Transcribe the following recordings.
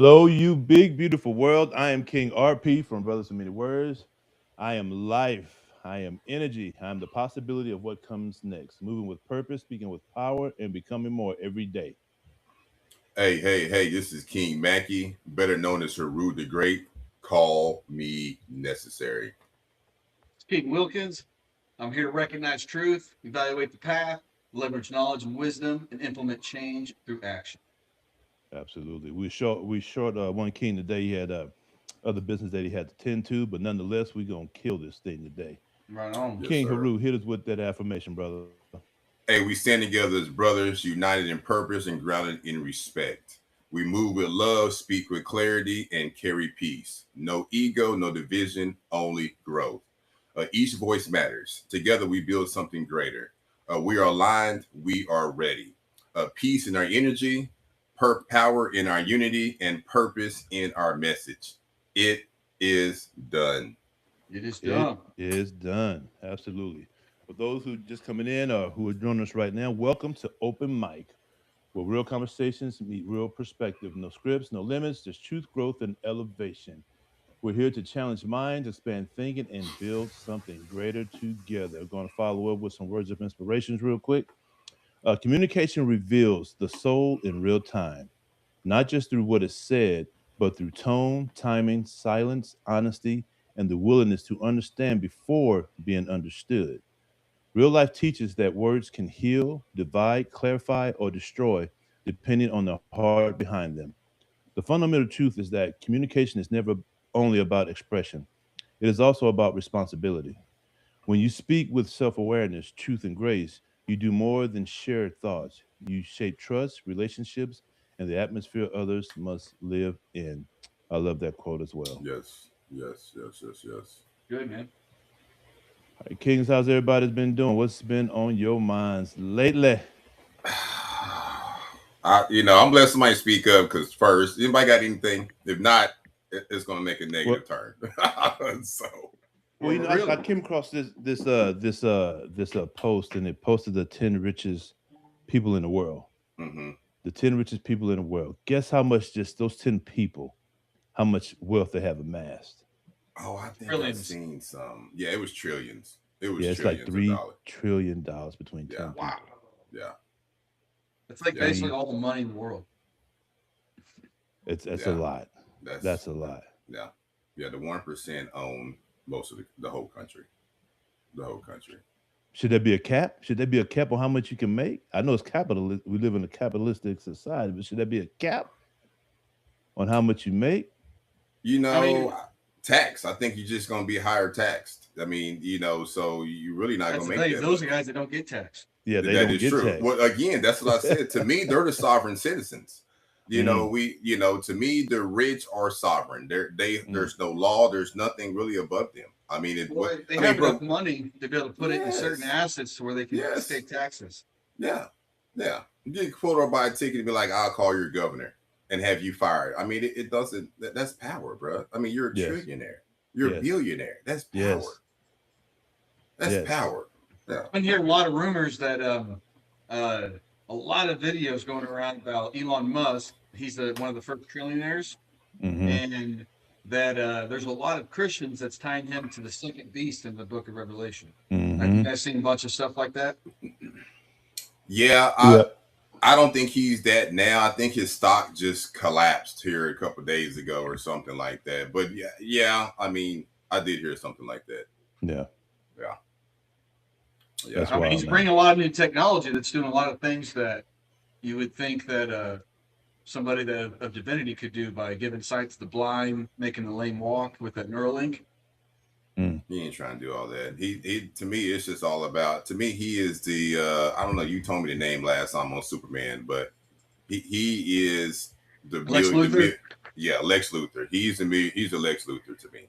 Hello, you big, beautiful world. I am King RP from Brothers of Many Words. I am life. I am energy. I am the possibility of what comes next. Moving with purpose, speaking with power, and becoming more every day. Hey, this is King Mackie, better known as Haru the Great. Call me necessary. Pete Wilkins. I'm here to recognize truth, evaluate the path, leverage knowledge and wisdom, and implement change through action. Absolutely. We short one king today. He had other business that he had to tend to, but nonetheless, we're going to kill this thing today. Right on. Yes, King sir. Haru, hit us with that affirmation, brother. Hey, we stand together as brothers, united in purpose and grounded in respect. We move with love, speak with clarity, and carry peace. No ego, no division, only growth. Each voice matters. Together, we build something greater. We are aligned. We are ready. Peace in our energy, power in our unity, and purpose in our message. It is done. It is It done. is done. Absolutely. For those who just coming in or who are joining us right now, welcome to Open Mic, where real conversations meet real perspective. No scripts, no limits, just truth, growth, and elevation. We're here to challenge minds, expand thinking, and build something greater together. We're going to follow up with some words of inspirations real quick. Communication reveals the soul in real time, not just through what is said, but through tone, timing, silence, honesty, and the willingness to understand before being understood. Real life teaches that words can heal, divide, clarify, or destroy, depending on the heart behind them. The fundamental truth is that communication is never only about expression, it is also about responsibility. When you speak with self awareness, truth, and grace, you do more than share thoughts. You shape trust, relationships, and the atmosphere others must live in. I love that quote as well. Yes. Good, man. All right, Kings, how's everybody's been doing? What's been on your minds lately? I'm glad somebody speak up because first, anybody got anything? If not, it's going to make a Well, negative turn. so, well, Well, I really, came across this post, and it posted the 10 richest people in the world. hmm The 10 richest people in the world. Guess how much just those 10 people, how much wealth they have amassed? oh, I think I trillions. seen some. Yeah, it was trillions. It was Yeah, it's like trillions of dollars. $3 trillion between Yeah, 10 people. yeah, It's like yeah, basically Three. all the money in the world. It's a yeah. lot. That's That's a lot. yeah, yeah. The 1% own most of the whole country. The whole country. Should there be a cap? Should there be a cap on how much you can make? I know it's capitalist. We live in a capitalistic society, but should there be a cap on how much you make? You I know, mean, tax. I think you're just going to be higher taxed. I mean, so you're really not that's going the to make thing. that Those are much. guys that don't get taxed. Yeah, they That don't is get true. taxed. Well, again, that's what I said. To me, they're the sovereign citizens. Mm, To me, the rich are sovereign. mm. There's no law. There's nothing really above them. I mean, Well, they I mean, have enough bro. money to be able to put it in certain Yes, assets to where they can yes, escape taxes. yeah, yeah. You get pulled over by a ticket and be like, "I'll call your governor and have you fired." I mean, it doesn't. That's power, bro. I mean, you're a Yes, trillionaire. You're a yes, billionaire. That's power. yes, That's yes. power. Yeah. I've been hearing a lot of rumors that uh, a lot of videos going around about Elon Musk. He's one of the first trillionaires, Mm-hmm. and that there's a lot of Christians that's tying him to the second beast in the Book of Revelation. Have you Mm-hmm. guys seen a bunch of stuff like that? Yeah, Yeah. I don't think he's that now. I think his stock just collapsed here a couple days ago or something like that. But yeah. I mean, I did hear something like that. Yeah. Yeah, That's yeah, I mean, he's wild, man. bringing a lot of new technology that's doing a lot of things that you would think that somebody that of divinity could do by giving sight to the blind, making the lame walk with that Neuralink. Mm. he ain't trying to do all that. He to me, it's just all about. To me, he is the. I don't know. You told me the name last time on Superman, but he is the Lex mil the mil. Luthor. Yeah, Lex Luthor. He's a Lex Luthor to me.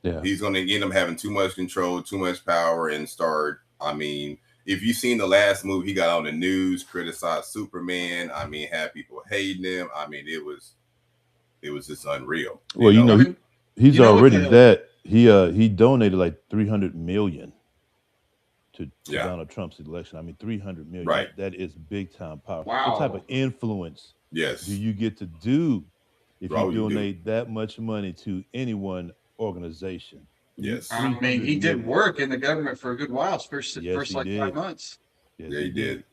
Yeah. He's going to end up having too much control, too much power, and start. I mean, if you seen the last movie, he got on the news, criticized Superman. I mean, had people hating him. I mean, it was just unreal. Well, I he mean, he's you know what already the that. He donated like 300 million to Yeah, Donald Trump's election. I mean, 300 million. right. That is big time power. What type of wow. influence do Yes. you get to do? if you Oh, you do. donate that much money to any one organization. Yes. I mean, he did work in the government for a good while, first Yes, he like did. 5 months. Yes, Yeah, he did.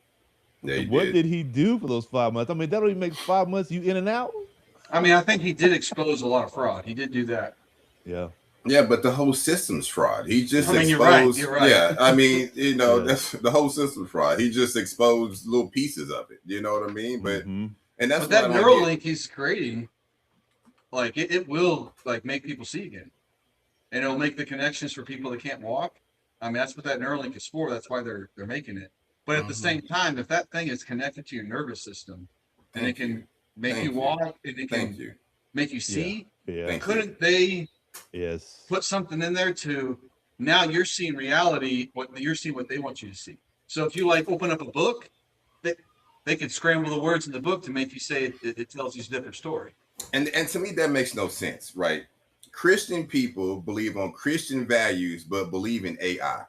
Yeah, he And what did. did he do for those 5 months? I mean, that don't even make 5 months you in and out. I mean, I think he did expose a lot of fraud. He did do that. Yeah. Yeah, but the whole system's fraud. He just I mean, exposed. you're right. Yeah, I mean, Yeah. that's the whole system's fraud. He just exposed little pieces of it. You know what I mean? But Mhm. and that's But that what I don't get. Neuralink he's creating, like it will like make people see again, and it'll make the connections for people that can't walk. I mean, that's what that Neuralink is for. That's why they're making it. But at the Mhm. same time, if that thing is connected to your nervous system, and it Thank you. can make Thank you you. walk, and it Thank can you. make you see, Yeah. Thank you. couldn't they Yes. put something in there to now you're seeing reality, what you're seeing what they want you to see. So if you like open up a book, they can scramble the words in the book to make you say it tells you a different story. And to me, that makes no sense, right? Christian people believe on Christian values, but believe in AI.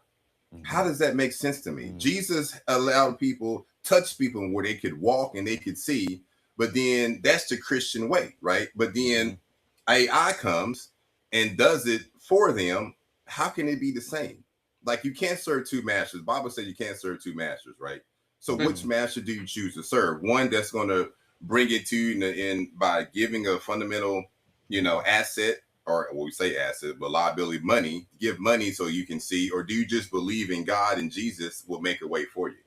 How does that make sense to me? Mhm. Jesus allowed people, touch people where they could walk and they could see, but then that's the Christian way, right? But then AI comes and does it for them. How can it be the same? Like you can't serve two masters. Bible says you can't serve two masters, right? So which master do you choose to serve? One that's going to bring it to you in by giving a fundamental, asset, or what we say asset, but liability, money, give money so you can see, or do you just believe in God and Jesus will make a way for you?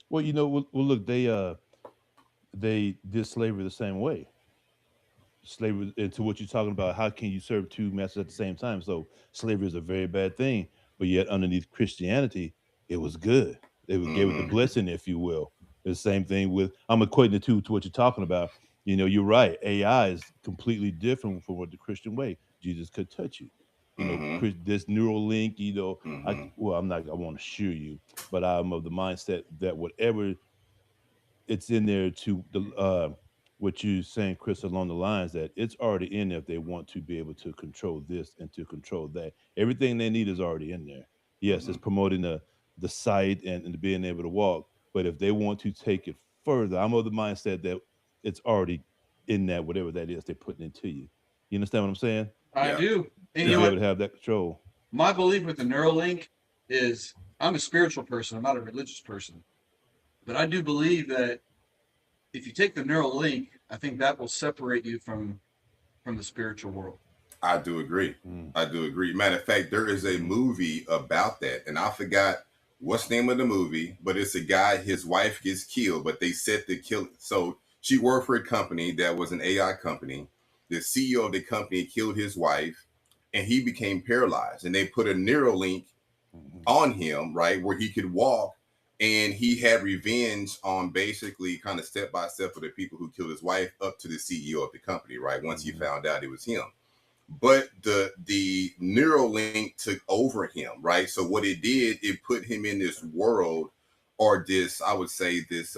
Well, look, they did slavery the same way. Slavery, into what you're talking about, how can you serve two masters at the same time? So slavery is a very bad thing, but yet underneath Christianity, it was good. They would gave it the Mhm. blessing, if you will. The same thing with, I'm equating the two to what you're talking about. You're right. AI is completely different from what the Christian way. Jesus could touch you. Mhm. This neural link. Mhm. I'm not. I want to assure you, but I'm of the mindset that whatever it's in there to the what you saying, Chris, along the lines that it's already in there if they want to be able to control this and to control that. Everything they need is already in there. Yes, it's Mhm. promoting the sight and being able to walk. But if they want to take it further, I'm of the mindset that it's already in that whatever that is they're putting into you. You understand what I'm saying? I Yeah. do. And To you be know able what? to have that control. My belief with the Neuralink is I'm a spiritual person. I'm not a religious person. But I do believe that if you take the Neuralink, I think that will separate you from the spiritual world. I do agree. Mm. I do agree. Matter of fact, there is a Mhm. movie about that, and I forgot what's the name of the movie, but it's a guy, his wife gets killed, but they set the kill. So she worked for a company that was an AI company. The CEO of the company killed his wife, and he became paralyzed. And they put a Neuralink Mhm. on him, right, where he could walk. And he had revenge on basically kind of step by step for the people who killed his wife up to the CEO of the company, right? Once he Mhm. found out it was him. But the Neuralink took over him, right? So what it did, it put him in this world, or this, I would say, this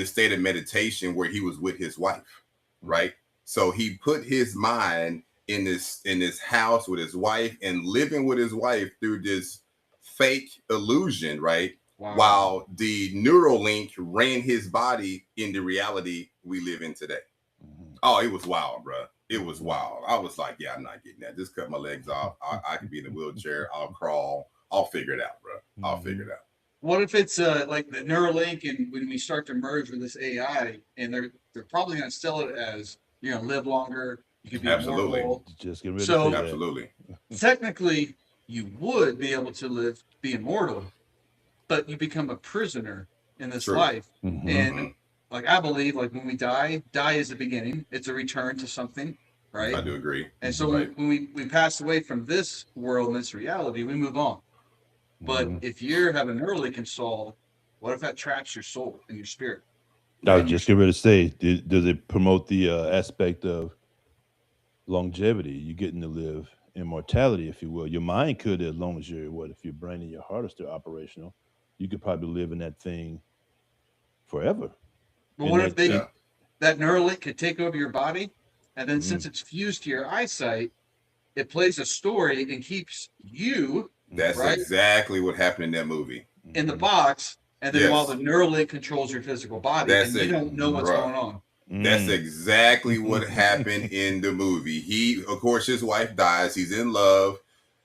state of meditation where he was with his wife, right? So he put his mind in this house with his wife and living with his wife through this fake illusion, right? Wow. While the Neuralink ran his body in the reality we live in today. Mhm. Oh, it was wild, bro. It was Mhm. wild. I was like, yeah, I'm not getting that. Just cut my legs off. I could be in a wheelchair. I'll crawl. I'll figure it out, bro. I'll figure it out. What if it's like the Neuralink, and when we start to merge with this AI, and they're probably going to sell it as you're going to live longer, you could be Absolutely. immortal. Just get ready to So say that. Absolutely. technically, you would be able to be immortal, but you become a prisoner in this True. life. Mhm. And Mhm. like I believe, like when we die is the beginning. It's a return to something, right? I do agree. And so Right. when we pass away from this world, this reality, we move on. But Mhm. if you have a Neuralink installed, what if that traps your soul and your spirit? I was And just getting ready to say, does it promote the aspect of longevity? You're getting to live immortality, if you will. Your mind could, as long as if your brain and your heart are still operational, you could probably live in that thing forever. but In what if that, in, Yeah. that Neuralink could take over your body, and then mm, since it's fused to your eyesight, it plays a story and keeps you That's right exactly what happened in that movie. in the mhm, box, and then while the Yes. Neuralink controls your physical body, That's and you it, don't know what's mhm. bruh. going on. That's exactly what happened in the movie. He, of course, his wife dies. He's in love,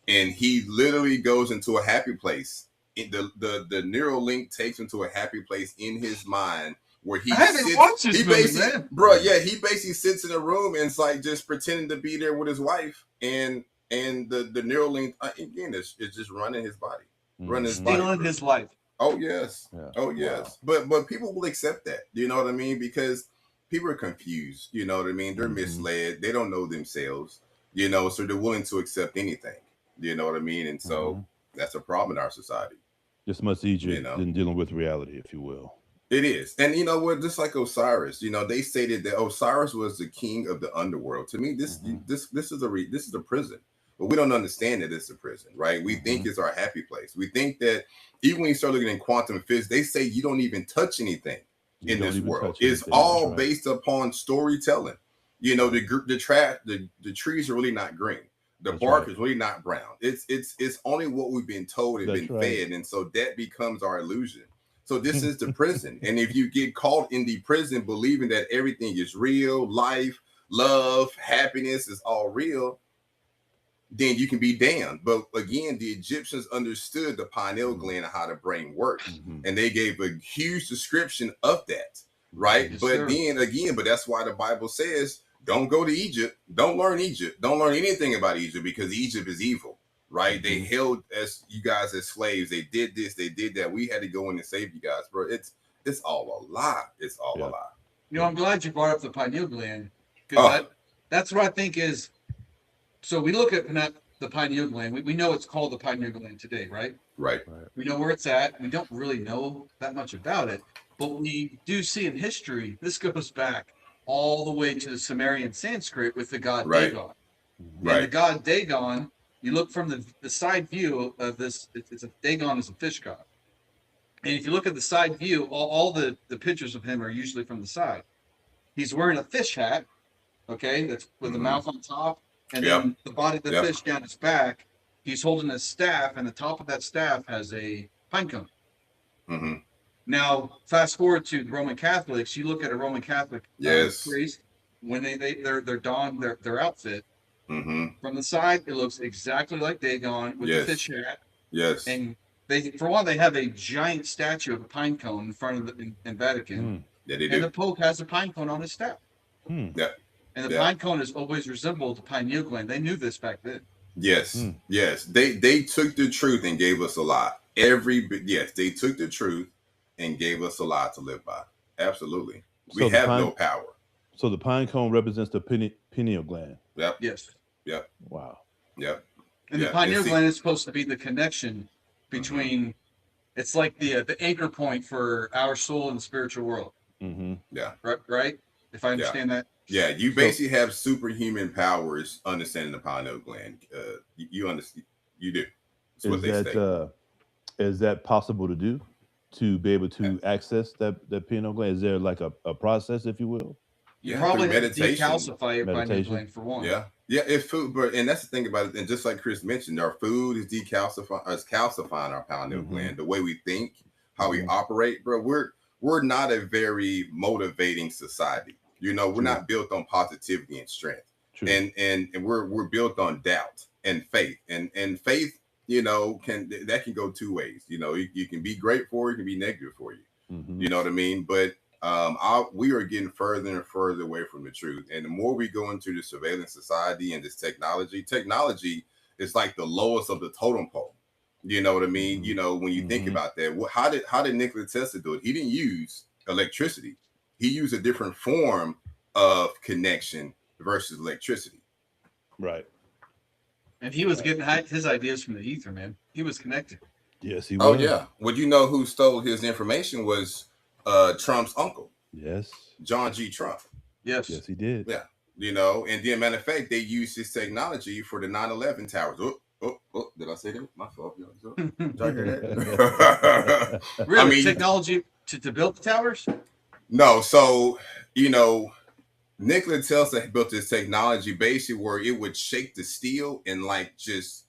and he literally goes into a happy place. The neural link takes him to a happy place in his mind where he I haven't sits. watched this He movie, basically, man. bro, yeah, he basically sits in a room and it's like just pretending to be there with his wife, and the neural link again is just running his body, running his body. Stealing his life. Oh yes. Yeah. Oh yes. But people will accept that. You know what I mean? Because people are confused. You know what I mean? They're misled. They don't know themselves. You know, so they're willing to accept anything. You know what I mean? And so that's a problem in our society. Just much easier You know. than dealing with reality, if you will. It is. And you know what? Just like Osiris, you know, they stated that Osiris was the king of the underworld. To me, this is a prison. But we don't understand that it's a prison, right? We think it's our happy place. We think that even when you start looking in quantum physics, they say you don't even touch anything in this world. It's all based upon storytelling. You know, the trees are really not green. The bark is really not brown. It's only what we've been told and been fed, and so that becomes our illusion. So this is the prison, and if you get caught in the prison believing that everything is real, life, love, happiness is all real, then you can be damned. But again, the Egyptians understood the pineal gland and how the brain works, and they gave a huge description of that, right? Yes, but sir. then again, but that's why the Bible says, don't go to Egypt, don't learn Egypt, don't learn anything about Egypt, because Egypt is evil, right? They held as you guys as slaves, they did this, they did that. We had to go in and save you guys, bro. It's all a lie. It's all a lie. You know, I'm glad you brought up the pineal gland, because that's what I think is. So we look at the pineal gland. We know it's called the pineal gland today, right? Right. We know where it's at. We don't really know that much about it, but we do see in history. This goes back all the way to the Sumerian Sanskrit with the god Dagon. And the god Dagon, you look from the side view of this. Dagon is a fish god, and if you look at the side view, all the pictures of him are usually from the side. He's wearing a fish hat, okay, that's with the mouth on top. And then the body of the fish down his back, he's holding a staff, and the top of that staff has a pine cone. Now, fast forward to the Roman Catholics. You look at a Roman Catholic priest when they're donned their outfit. From the side, it looks exactly like Dagon with the fish hat. Yes. And they have a giant statue of a pine cone in front of in Vatican. Yeah, they do. And the Pope has a pine cone on his staff. Yeah. And the pine cone has always resembled the pineal gland. They knew this back then. Yes, yes. They took the truth and gave us a lie. They took the truth and gave us a lie to live by. Absolutely. We have no power. So the pine cone represents the pineal gland. Yep. Yes. Yep. Wow. Yep. And the pineal gland is supposed to be the connection between. It's like the anchor point for our soul in the spiritual world. Yeah. Right. If I understand that. Yeah, you basically have superhuman powers understanding the pineal gland. You understand? You do. That's what they say. Is that possible to do? To be able to access that pineal gland? Is there like a process, if you will? You probably have to decalcify your pineal gland for one. Yeah. Yeah, it's food, but and that's the thing about it. And just like Chris mentioned, our food is calcifying our pineal gland. The way we think, how we operate, bro. We're not a very motivating society. You know, we're not built on positivity and strength. And we're built on doubt and faith. And faith, you know, can go two ways. You know, you can be great for you, it can be negative for you. You know what I mean? But we are getting further and further away from the truth. And the more we go into the surveillance society and this technology is like the lowest of the totem pole. You know what I mean? You know, when you think about that, how did Nikola Tesla do it? He didn't use electricity. He used a different form of connection versus electricity. Right. And he was getting his ideas from the ether, man. He was connected. Yes, he was. Oh, yeah. Well, you know who stole his information was Trump's uncle. Yes. John G. Trump. Yes. Yes, he did. Yeah. You know, and then matter of fact, they used his technology for the 9/11 towers. Oh, did I say that? My fault. Did I hear that? Really? I mean, technology to build the towers? No. So, you know, Nikola Tesla built this technology basically where it would shake the steel and like just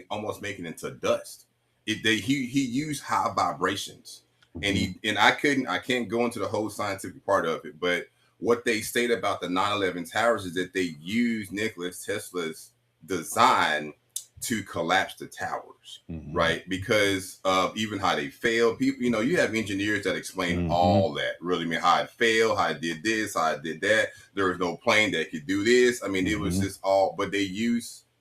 almost make it into dust. He used high vibrations. And I can't go into the whole scientific part of it, but what they state about the 9/11 towers is that they used Nikola Tesla's design to collapse the towers, right? Because of even how they failed. People, you have engineers that explain all that. Really, how it failed, how it did this, how it did that. There was no plane that could do this. I mean, it was just all. But they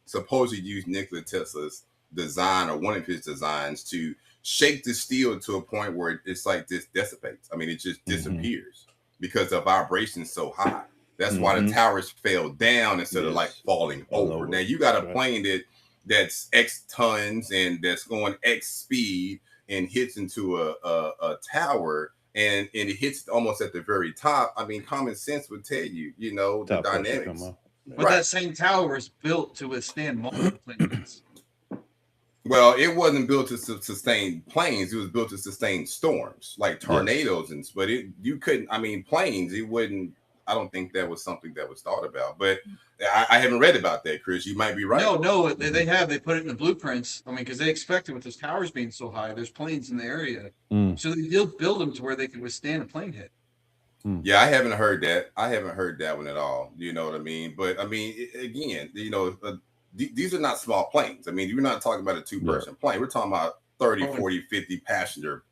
supposedly used Nikola Tesla's design or one of his designs to shake the steel to a point where it's like this dissipates. I mean, it just disappears because the vibration's so high. That's why the towers fell down instead of like falling over. Now you got a plane that's X tons and that's going X speed and hits into a tower and it hits almost at the very top. I mean, common sense would tell you, the dynamics. But that same tower is built to withstand multiple planes. Well, it wasn't built to sustain planes. It was built to sustain storms like tornadoes but you couldn't. I mean, planes. It wouldn't. I don't think that was something that was thought about. But I haven't read about that, Chris. You might be right. No, they have. They put it in the blueprints. I mean, because they expected with those towers being so high, there's planes in the area, so they did build them to where they could withstand a plane hit. Yeah, I haven't heard that. I haven't heard that one at all. You know what I mean? But I mean, again, these are not small planes. I mean, you're not talking about a two-person plane. We're talking about 30, 40, 50 passenger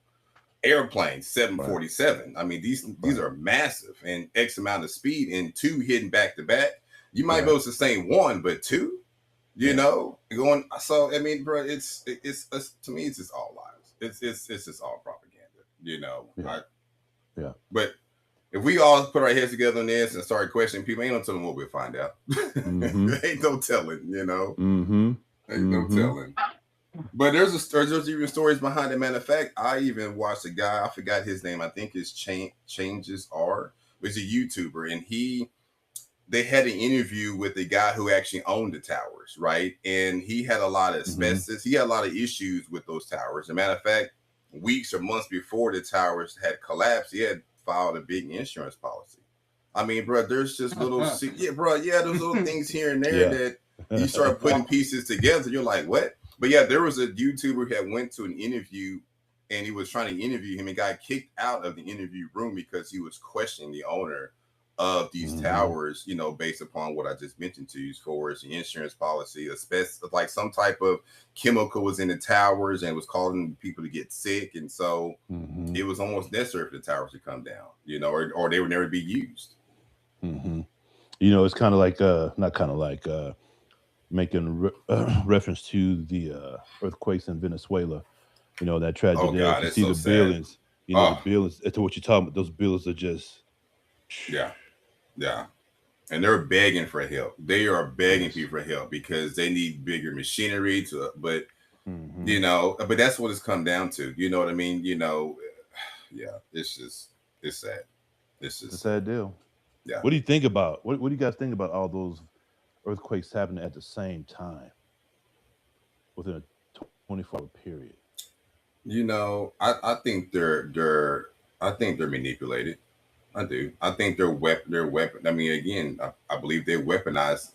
airplanes, 747. I mean, these are massive and X amount of speed and two hitting back to back. You might be able to sustain one, but two, going. So I mean, bro, it's to me, it's just all lies. It's just all propaganda. But if we all put our heads together on this and start questioning people, ain't no telling what we'll find out. Ain't no telling, Ain't no telling. But there's even stories behind it. Matter of fact, I even watched a guy, I forgot his name, I think his Changes Are, was a YouTuber, and they had an interview with the guy who actually owned the towers, right? And he had a lot of asbestos. He had a lot of issues with those towers. As a matter of fact, weeks or months before the towers had collapsed, he had filed a big insurance policy. I mean, bro, there's just little, there's little things here and there that you start putting pieces together. You're like, what? But yeah, there was a YouTuber that went to an interview and he was trying to interview him and got kicked out of the interview room because he was questioning the owner of these towers, based upon what I just mentioned to you as far as the insurance policy, asbestos, like some type of chemical was in the towers and was causing people to get sick. And so it was almost necessary for the towers to come down, or they would never be used. It's kind of like, not kind of like making reference to the earthquakes in Venezuela, that tragedy. Oh, God, you it's see so the sad. buildings, the buildings, to what you're talking about, those buildings are just. Yeah. And they're begging for help. They are begging people for help because they need bigger machinery but that's what it's come down to. You know what I mean? It's sad. It's just a sad deal. Yeah. What do you think about, what do you guys think about all those earthquakes happening at the same time within a 24-hour period? I think they're manipulated. I do. I think they're weapon. I mean, again, I believe they weaponized.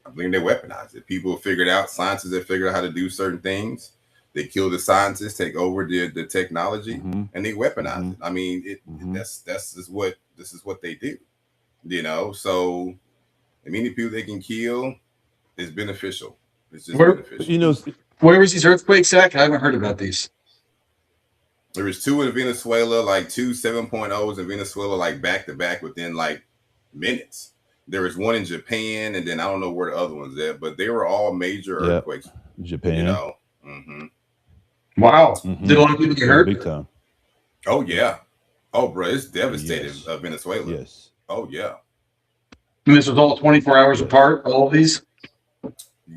I believe they weaponized it. People figured out, scientists have figured out how to do certain things. They kill the scientists, take over the technology, and they weaponize it. I mean, this is what they do. So the many people they can kill is beneficial. It's just beneficial. Where was these earthquakes at? I haven't heard about these. There was two in Venezuela, like two 7.0s in Venezuela, like back to back within like minutes. There was one in Japan, and then I don't know where the other one's at, but they were all major earthquakes. Japan. Wow. Did a lot of people get hurt? Big time. Oh, yeah. Oh, bro, it's devastated Venezuela. Yes. Oh, yeah. And this was all 24 hours apart, all of these?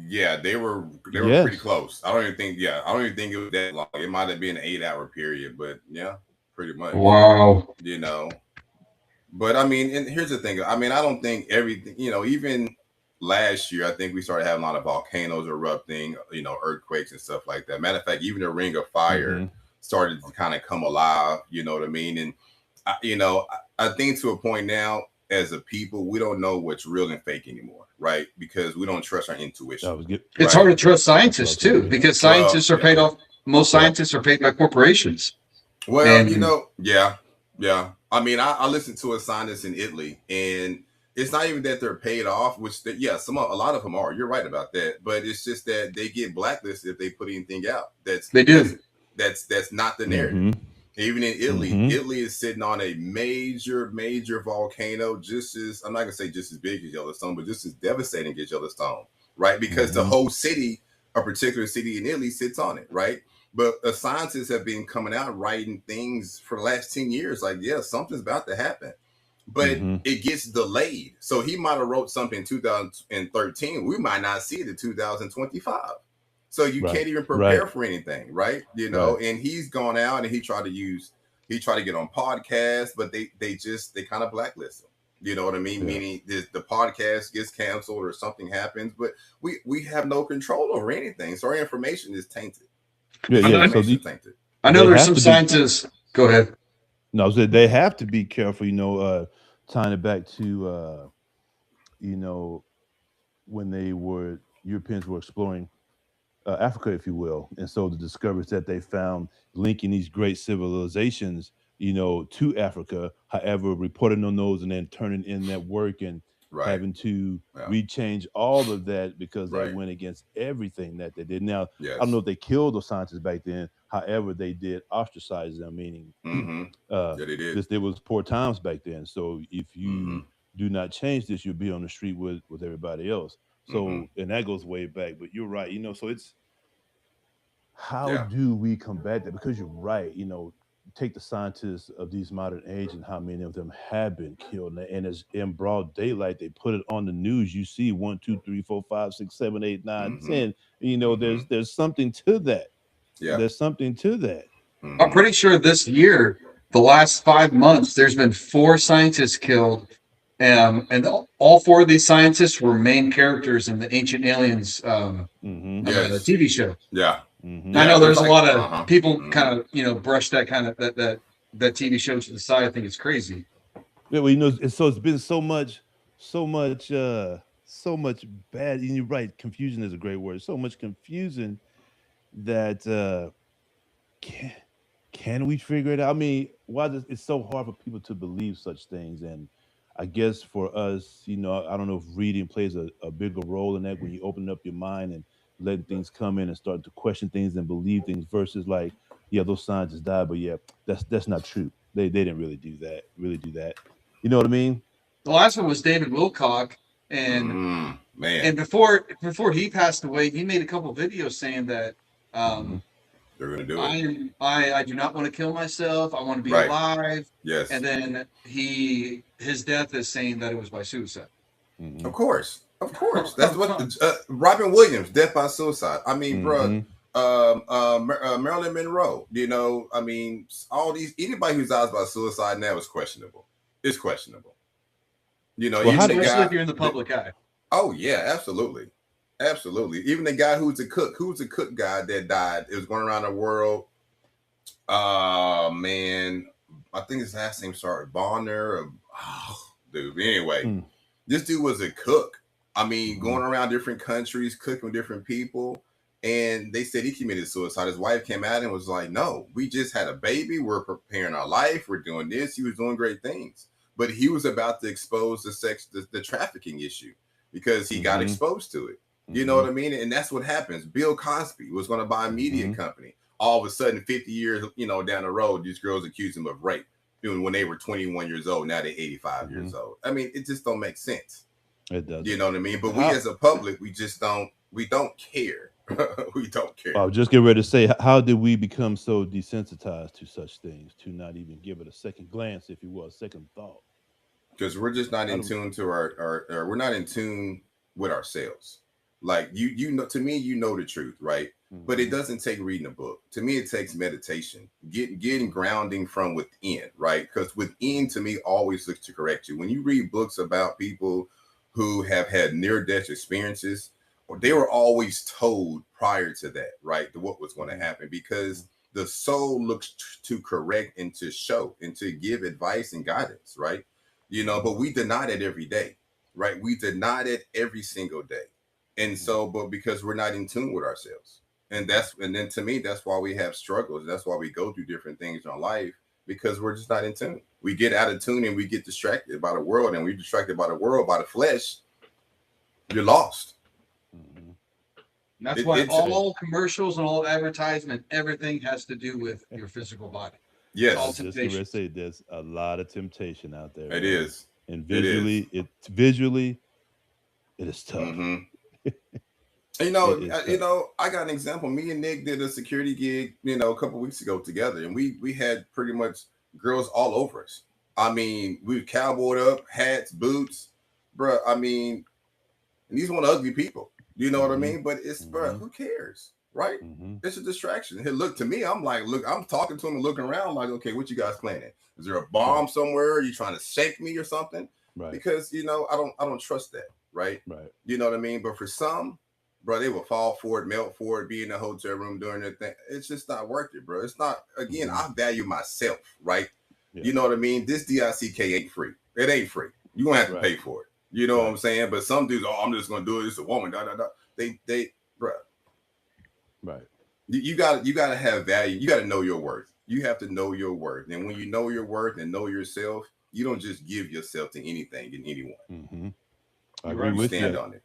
Yeah, they were pretty close. I don't even think it was that long. It might have been an 8-hour period, but yeah, pretty much. Wow. But I mean, and here's the thing. I mean, I don't think everything, even last year, I think we started having a lot of volcanoes erupting, earthquakes and stuff like that. Matter of fact, even the Ring of Fire started to kind of come alive, you know what I mean? And, I think to a point now, as a people, we don't know what's real and fake anymore, right? Because we don't trust our intuition. It's hard to trust scientists too, because scientists are paid off. Most scientists are paid by corporations. Well, And yeah. I mean, I listened to a scientist in Italy, and it's not even that they're paid off, which a lot of them are. You're right about that, but it's just that they get blacklisted if they put anything out. they do. That's not the narrative. Mm-hmm. Even in Italy, Mm-hmm. Italy is sitting on a major volcano, just as I'm not gonna say just as big as Yellowstone, but just as devastating as Yellowstone, right? Because the Mm-hmm. whole city, a particular city in Italy, sits on it, right? But the scientists have been coming out writing things for the last 10 years, like, yeah, something's about to happen. But Mm-hmm. it gets delayed. So he might have wrote something in 2013. We might not see it in 2025. So you Right. can't even Right. prepare for anything, right? Right. And he's gone out and he tried to get on podcasts, but they kind of blacklist him. You know what I mean? Yeah. Meaning the podcast gets canceled or something happens, but we have no control over anything. So our information is tainted. Yeah. I Yeah. know, So Disinformation is tainted. I know they there's have some to be. scientists. Go ahead. No, so they have to be careful. Tying it back to you know when Europeans were exploring Africa, if you will. And so the discoveries that they found linking these great civilizations, to Africa, however, reporting on those and then turning in that work and Right. having to Yeah. rechange all of that because that Right. went against everything that they did. Now, I don't know Yes. if they killed those scientists back then. However, they did ostracize them, meaning Mm-hmm. uh, Yeah, they did. this there was poor times back then. So if Mm-hmm. you do not change this, you'll be on the street with everybody else. Mm-hmm. So and that goes way back. But you're right. So it's how Yeah. do we combat that? Because you're right. Take the scientists of these modern age and how many of them have been killed, and it's in broad daylight. They put it on the news. You see one, two, three, four, five, six, seven, eight, nine, Mm-hmm. 10. Mm-hmm. There's something to that. Yeah. There's something to that. I'm Mm-hmm. pretty sure this year, the last 5 months, there's been 4 scientists killed. And all 4 of these scientists were main characters in the Ancient Aliens Mm-hmm. Yes. TV show. Yeah. Mm-hmm. I Yeah. know It was there's a like lot of uh-huh. people Mm-hmm. kind of brush that kind of that TV show to the side. I think it's crazy. Yeah, well, it's been so much bad. And you're right. Confusion is a great word. So much confusion that can can we figure it out? I mean, why does it's so hard for people to believe such things? And I guess for us, I don't know if reading plays a bigger role in that when you open up your mind and letting things come in and start to question things and believe things versus like, yeah, those signs just died, but yeah, that's not true. They didn't really do that. You know what I mean? The last one was David Wilcock, and Man, before he passed away, he made a couple videos saying that Hmm. um, they're gonna do it. I do not want to kill myself. I want to be Right. alive. Yes. And then his death is saying that it was by suicide. Hmm. Of course. Of course. That's what Robin Williams, death by suicide. I mean, bro, Hmm. Marilyn Monroe. I mean, all these anybody who's dies by suicide now is questionable. It's questionable. Well, how Even the did Especially if guy. you're in the public eye. Oh yeah, absolutely, absolutely. Even the guy who's a cook guy that died. It was going around the world. Man, I think his last name started Bonner. Dude. Anyway, mm, this dude was a cook. I mean, mhm. going around different countries, cooking with different people. And they said he committed suicide. His wife came out and was like, no, we just had a baby. We're preparing our life. We're doing this. He was doing great things. But he was about to expose the trafficking issue because he got Mhm. exposed to it. You know what Mhm. I mean? And that's what happens. Bill Cosby was going to buy a media Mhm. company. All of a sudden, 50 years, down the road, these girls accused him of rape. When they were 21 years old, now they're 85 years old. I mean, it just don't make sense. It does. You know what I mean? But we How as a public, we don't care. We don't care. I was just getting ready to say, how did we become so desensitized to such things to not even give it a second glance, if you will, a second thought? Because we're just not How in do tune to we're not in tune with ourselves. Like to me, the truth, right? But it Mhm. doesn't take reading a book. To me, it takes meditation, getting grounding from within, right? Because within, to me, always looks to correct you. When you read books about people who have had near-death experiences, or they were always told prior to that, right, to what was going to Mhm. happen, because the soul looks to correct and to show and to give advice and guidance, right? Mhm. But we deny it every day, right? We deny it every single day. And Mhm. so, but because we're not in tune with ourselves. And then to me, that's why we have struggles. That's why we go through different things in our life, because we're just not in tune. We get out of tune and we get distracted by the world, and we're distracted by the world, by the flesh. You're lost. Mhm. And that's why all commercials and all advertisement, everything has to do with your physical body. Yes, all Just to temptations. say, there's a lot of temptation out there. it man. is. And It is. visually, it is tough. Mm-hmm. It is tough. I got an example. Me and Nick did a security gig, a couple weeks ago together, and we had pretty much girls all over us. I mean, we cowboyed up, hats, boots, bruh. I mean, and these one ugly people. You know what I Mhm. mean? But it's, bruh, who cares, right? hmm It's a distraction. Hey, look, to me, I'm like, look, I'm talking to him and looking around, like, okay, what you guys planning? Is there a bomb somewhere? Are you trying to shake me or something? Right. Because I don't trust that, right? Right. You know what I mean? But for some, bro, they will fall for it, melt for it, be in the hotel room doing their thing. It's just not worth it, bro. It's not. Again, Mhm. I value myself, right? Yeah. You know what I mean? This DICK ain't free. It ain't free. You're gonna have to Right. pay for it. You know what Right. I'm saying? But some dudes, I'm just gonna do it. It's a woman. Da da da. They, bro. Right. You gotta have value. You gotta know your worth. You have to know your worth. And when you know your worth and know yourself, you don't just give yourself to anything and anyone. hmm I You're agree right. You with stand you. on it.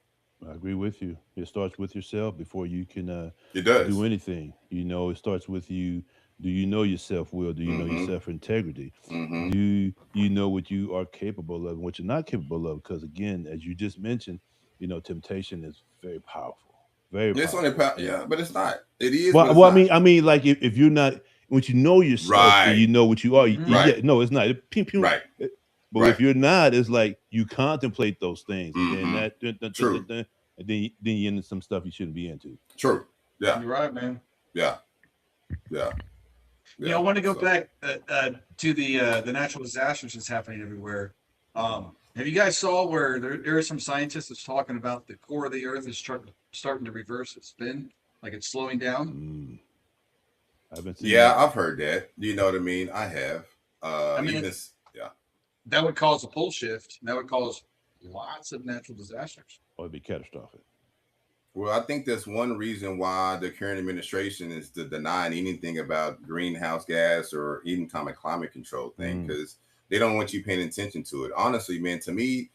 I agree with you. It starts with yourself before you can It does. do anything. It starts with you. Do you know your self will? Do you know your Mm-hmm. self integrity? Mm-hmm. Do you know what you are capable of and what you're not capable of? Because again, as you just mentioned, temptation is very powerful, very It's powerful. only And yeah, but it's not. It is, but well, it's well, not. I mean, like if you're not, once you know yourself and Right. you know what you are, Mhm. Right. yeah, no, it's not. Right. But Right. if you're not, it's like you contemplate those things, and then Mhm. True. and then you into some stuff you shouldn't be into. True. Yeah. You're right, man. Yeah. Yeah. I want to go So, back to the natural disasters that's happening everywhere. Have you guys saw where there are some scientists that's talking about the core of the Earth is starting to reverse its spin, like it's slowing down? Mm, I haven't seen yeah, that. I've heard that. You know what I mean? I have. I mean, Even this, yeah. that would cause a pole shift. That would cause lots of natural disasters. Or it'd be catastrophic. Well, I think that's one reason why the current administration is denying anything about greenhouse gas or even time of climate control thing, Mm. because they don't want you paying attention to it. Honestly, man, to me,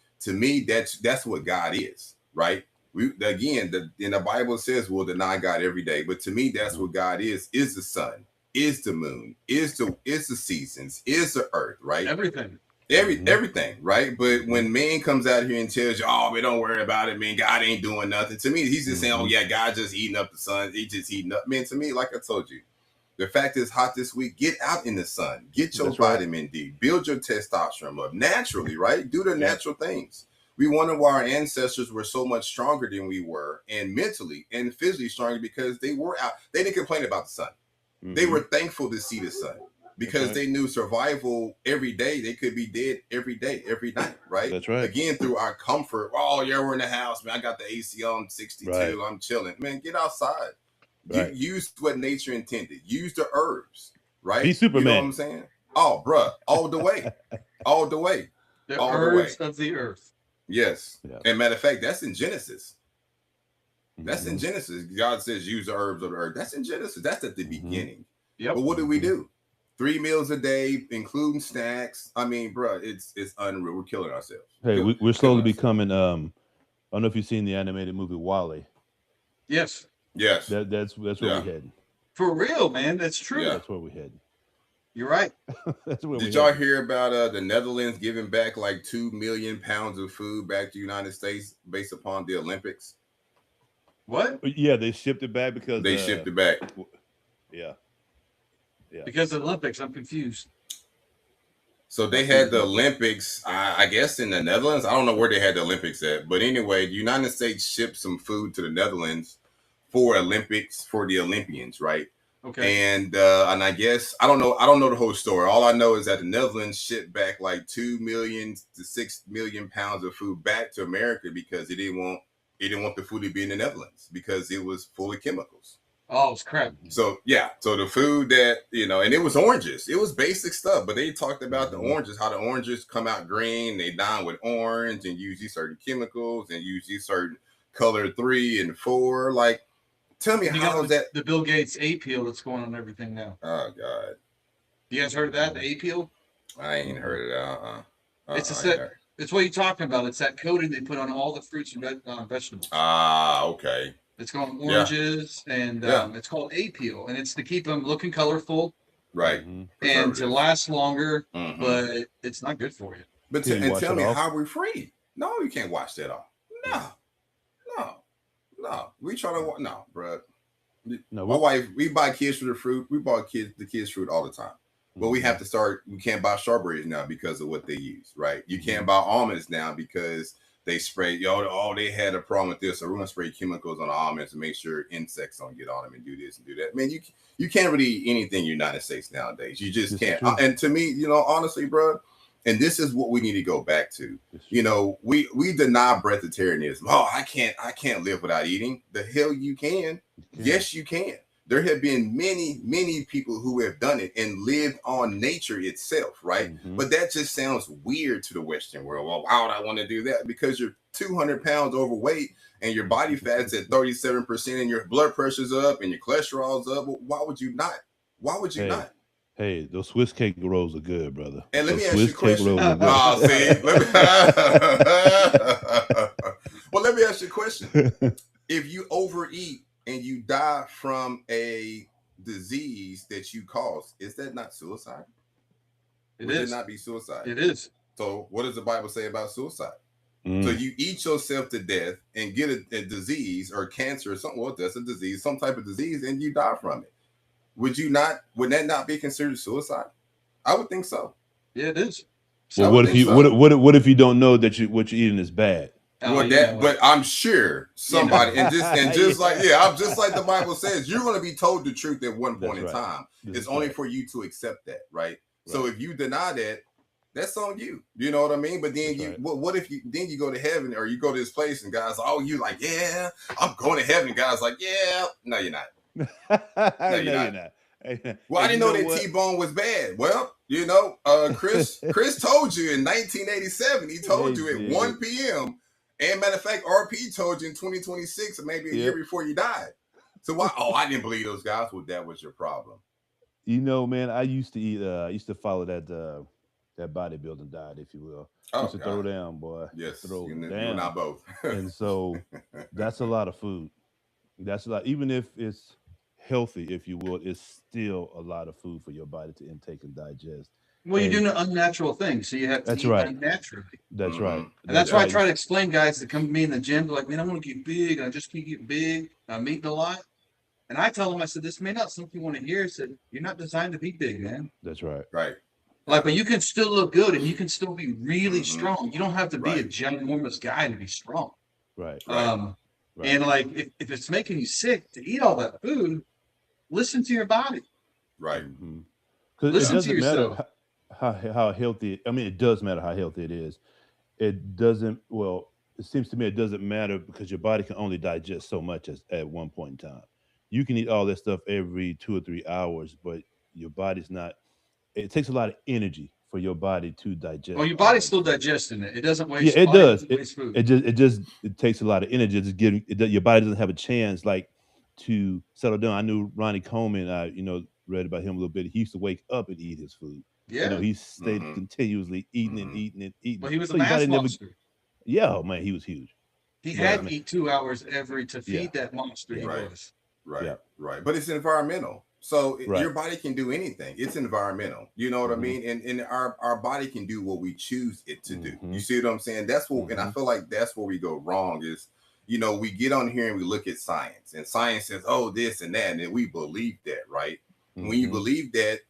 that's what God is, right? In the Bible says we'll deny God every day, but to me, that's what God is the sun, is the moon, is the seasons, is the earth, right? Everything. Everything, right? But when man comes out here and tells you, "Oh, we don't worry about it, man. God ain't doing nothing." To me, he's just saying, "Oh yeah, God just eating up the sun. He just eating up." Man, to me, like I told you, the fact is hot this week. Get out in the sun. Get your That's right. vitamin D. Build your testosterone up naturally, right? Do the Yeah. natural things. We wonder why our ancestors were so much stronger than we were, and mentally and physically stronger, because they were out. They didn't complain about the sun. They Mhm. were thankful to see the sun, because right. they knew survival every day. They could be dead every day, every night, right? That's right. Again, through our comfort. Oh, yeah, we're in the house, man. I got the AC on 62. Right. I'm chilling. Man, get outside. Right. Use what nature intended. Use the herbs, right? Be You know what Superman. I'm saying? Oh, bruh, all the way. All the way. The All the herbs way. of the earth. Yes. Yeah. And matter of fact, that's in Genesis. That's in Mhm. Genesis. God says use the herbs of the earth. That's in Genesis. That's at the Mhm. beginning. Yep. But what do we Mhm. do? 3 meals a day, including snacks. I mean, bro, it's unreal. We're killing ourselves. Hey, we're slowly Killing ourselves. becoming. I don't know if you've seen the animated movie Wall-E. Yes. Yes. That's where Yeah. we're heading. For real, man. That's true. Yeah. That's where we're heading. You're right. That's where Did we're y'all heading. hear about the Netherlands giving back like 2 million pounds of food back to the United States based upon the Olympics? What? Yeah, they shipped it back because They shipped it back. Yeah. Yeah. Because of the Olympics. I'm confused. So they had the Olympics, I guess, in the Netherlands. I don't know where they had the Olympics at, but anyway, the United States shipped some food to the Netherlands for Olympics, for the Olympians, right? Okay. And I guess I don't know the whole story. All I know is that the Netherlands shipped back like 2 million to 6 million pounds of food back to America, because it didn't want the food to be in the Netherlands because it was full of chemicals. Oh, it's crap. So yeah, so the food that, and it was oranges. It was basic stuff, but they talked about the oranges, how the oranges come out green, they dye with orange and use these certain chemicals and use these certain color 3 and 4. Like, Tell me, You how got is that? the Bill Gates A peel that's going on everything now. Oh God, You guys heard of that? The A peel? I ain't heard of that. It's a I ain't set. heard. It's what you're talking about. It's that coating they put on all the fruits and vegetables. Ah, okay. It's called Yeah. oranges, and Yeah. it's called A peel, and it's to keep them looking colorful Right. Mhm. and to Preservatives. last longer. Mhm. But it's not good for you. But Can you and wash tell it me, off? how are we free? No, you can't wash that off. No. We try to no, bro. No, My wife, we buy kids for the fruit. We bought the kids fruit all the time. But we have to start. We can't buy strawberries now because of what they use, right? You can't buy almonds now because they spray. They had a problem with this, so we're gonna spray chemicals on the almonds to make sure insects don't get on them and do this and do that. Man, you can't really eat anything in the United States nowadays. You just This is can't. true. And to me, honestly, bro, and this is what we need to go back to. It's true. We deny breatharianism. Oh, I can't live without eating. The hell you can. Yes, you can. There have been many people who have done it and lived on nature itself, right? Mhm. But that just sounds weird to the Western world. Well, why would I want to do that? Because you're 200 pounds overweight and your body fat's at 37% and your blood pressure's up and your cholesterol's up. Well, why would you not? Why would you not? Hey, those Swiss cake rolls are good, brother. And let Those me ask you a Swiss cake question. rolls are good. Oh, see, well, let me ask you a question. If you overeat and you die from a disease that you caused, is that not suicide? Would it not be suicide? It is. So what does the Bible say about suicide? Mm. So you eat yourself to death and get a disease or cancer or something. Well, that's a disease, some type of disease, and you die from it. Would that not be considered suicide? I would think so. Yeah, it is. Well, what if you don't know that what you're eating is bad? But I'm sure somebody I'm just like the Bible says, you're going to be told the truth at one point in time. It's only for you to accept that, right? So if you deny that, that's on you. You know what I mean? But then what if you go to heaven or you go to this place and God's like, oh, you like, yeah, I'm going to heaven. God's like, yeah, no, you're not. No, you're not. Well, I didn't know that T-bone was bad. Well, Chris told you in 1987. He told you at 1 p.m. And matter of fact, RP told you in 2026, or maybe a year before you died. So why? Oh, I didn't believe those guys. Well, that was your problem. Man, I used to eat. I used to follow that bodybuilding diet, if you will. Oh, used to throw down, boy. Yes, throw you down. and I both. And so that's a lot of food. That's a lot. Even if it's healthy, if you will, it's still a lot of food for your body to intake and digest. Well, you're doing an unnatural thing, so you have to eat unnaturally. That's right. And that's why I try to explain guys that come to me in the gym. They're like, man, I want to get big, and I just keep getting big. I'm eating a lot. And I tell them, I said, this may not something you want to hear. I said, you're not designed to be big, man. That's right. Right. Like, but you can still look good, and you can still be really strong. You don't have to be a ginormous guy to be strong. Right. And like, if it's making you sick to eat all that food, listen to your body. Right. Because it doesn't matter how healthy. I mean, it does matter how healthy it is. It doesn't. Well, it seems to me it doesn't matter because your body can only digest so much at one point in time. You can eat all that stuff every 2 or 3 hours, but your body's not. It takes a lot of energy for your body to digest. Well, your body's still digesting it. It doesn't waste. Yeah, it does. Food. It takes a lot of energy. Your body doesn't have a chance to settle down. I knew Ronnie Coleman. I read about him a little bit. He used to wake up and eat his food. Yeah, he stayed continuously eating and eating and eating. But he was a mass monster. Yeah, oh man, he was huge. He had to eat 2 hours to feed that monster. He was. Right. But it's environmental. So your body can do anything. It's environmental. You know what I mean? And our body can do what we choose it to do. You see what I'm saying? That's what, and I feel like that's where we go wrong is, we get on here and we look at science, and science says, oh, this and that, and then we believe that, right? And when you believe that,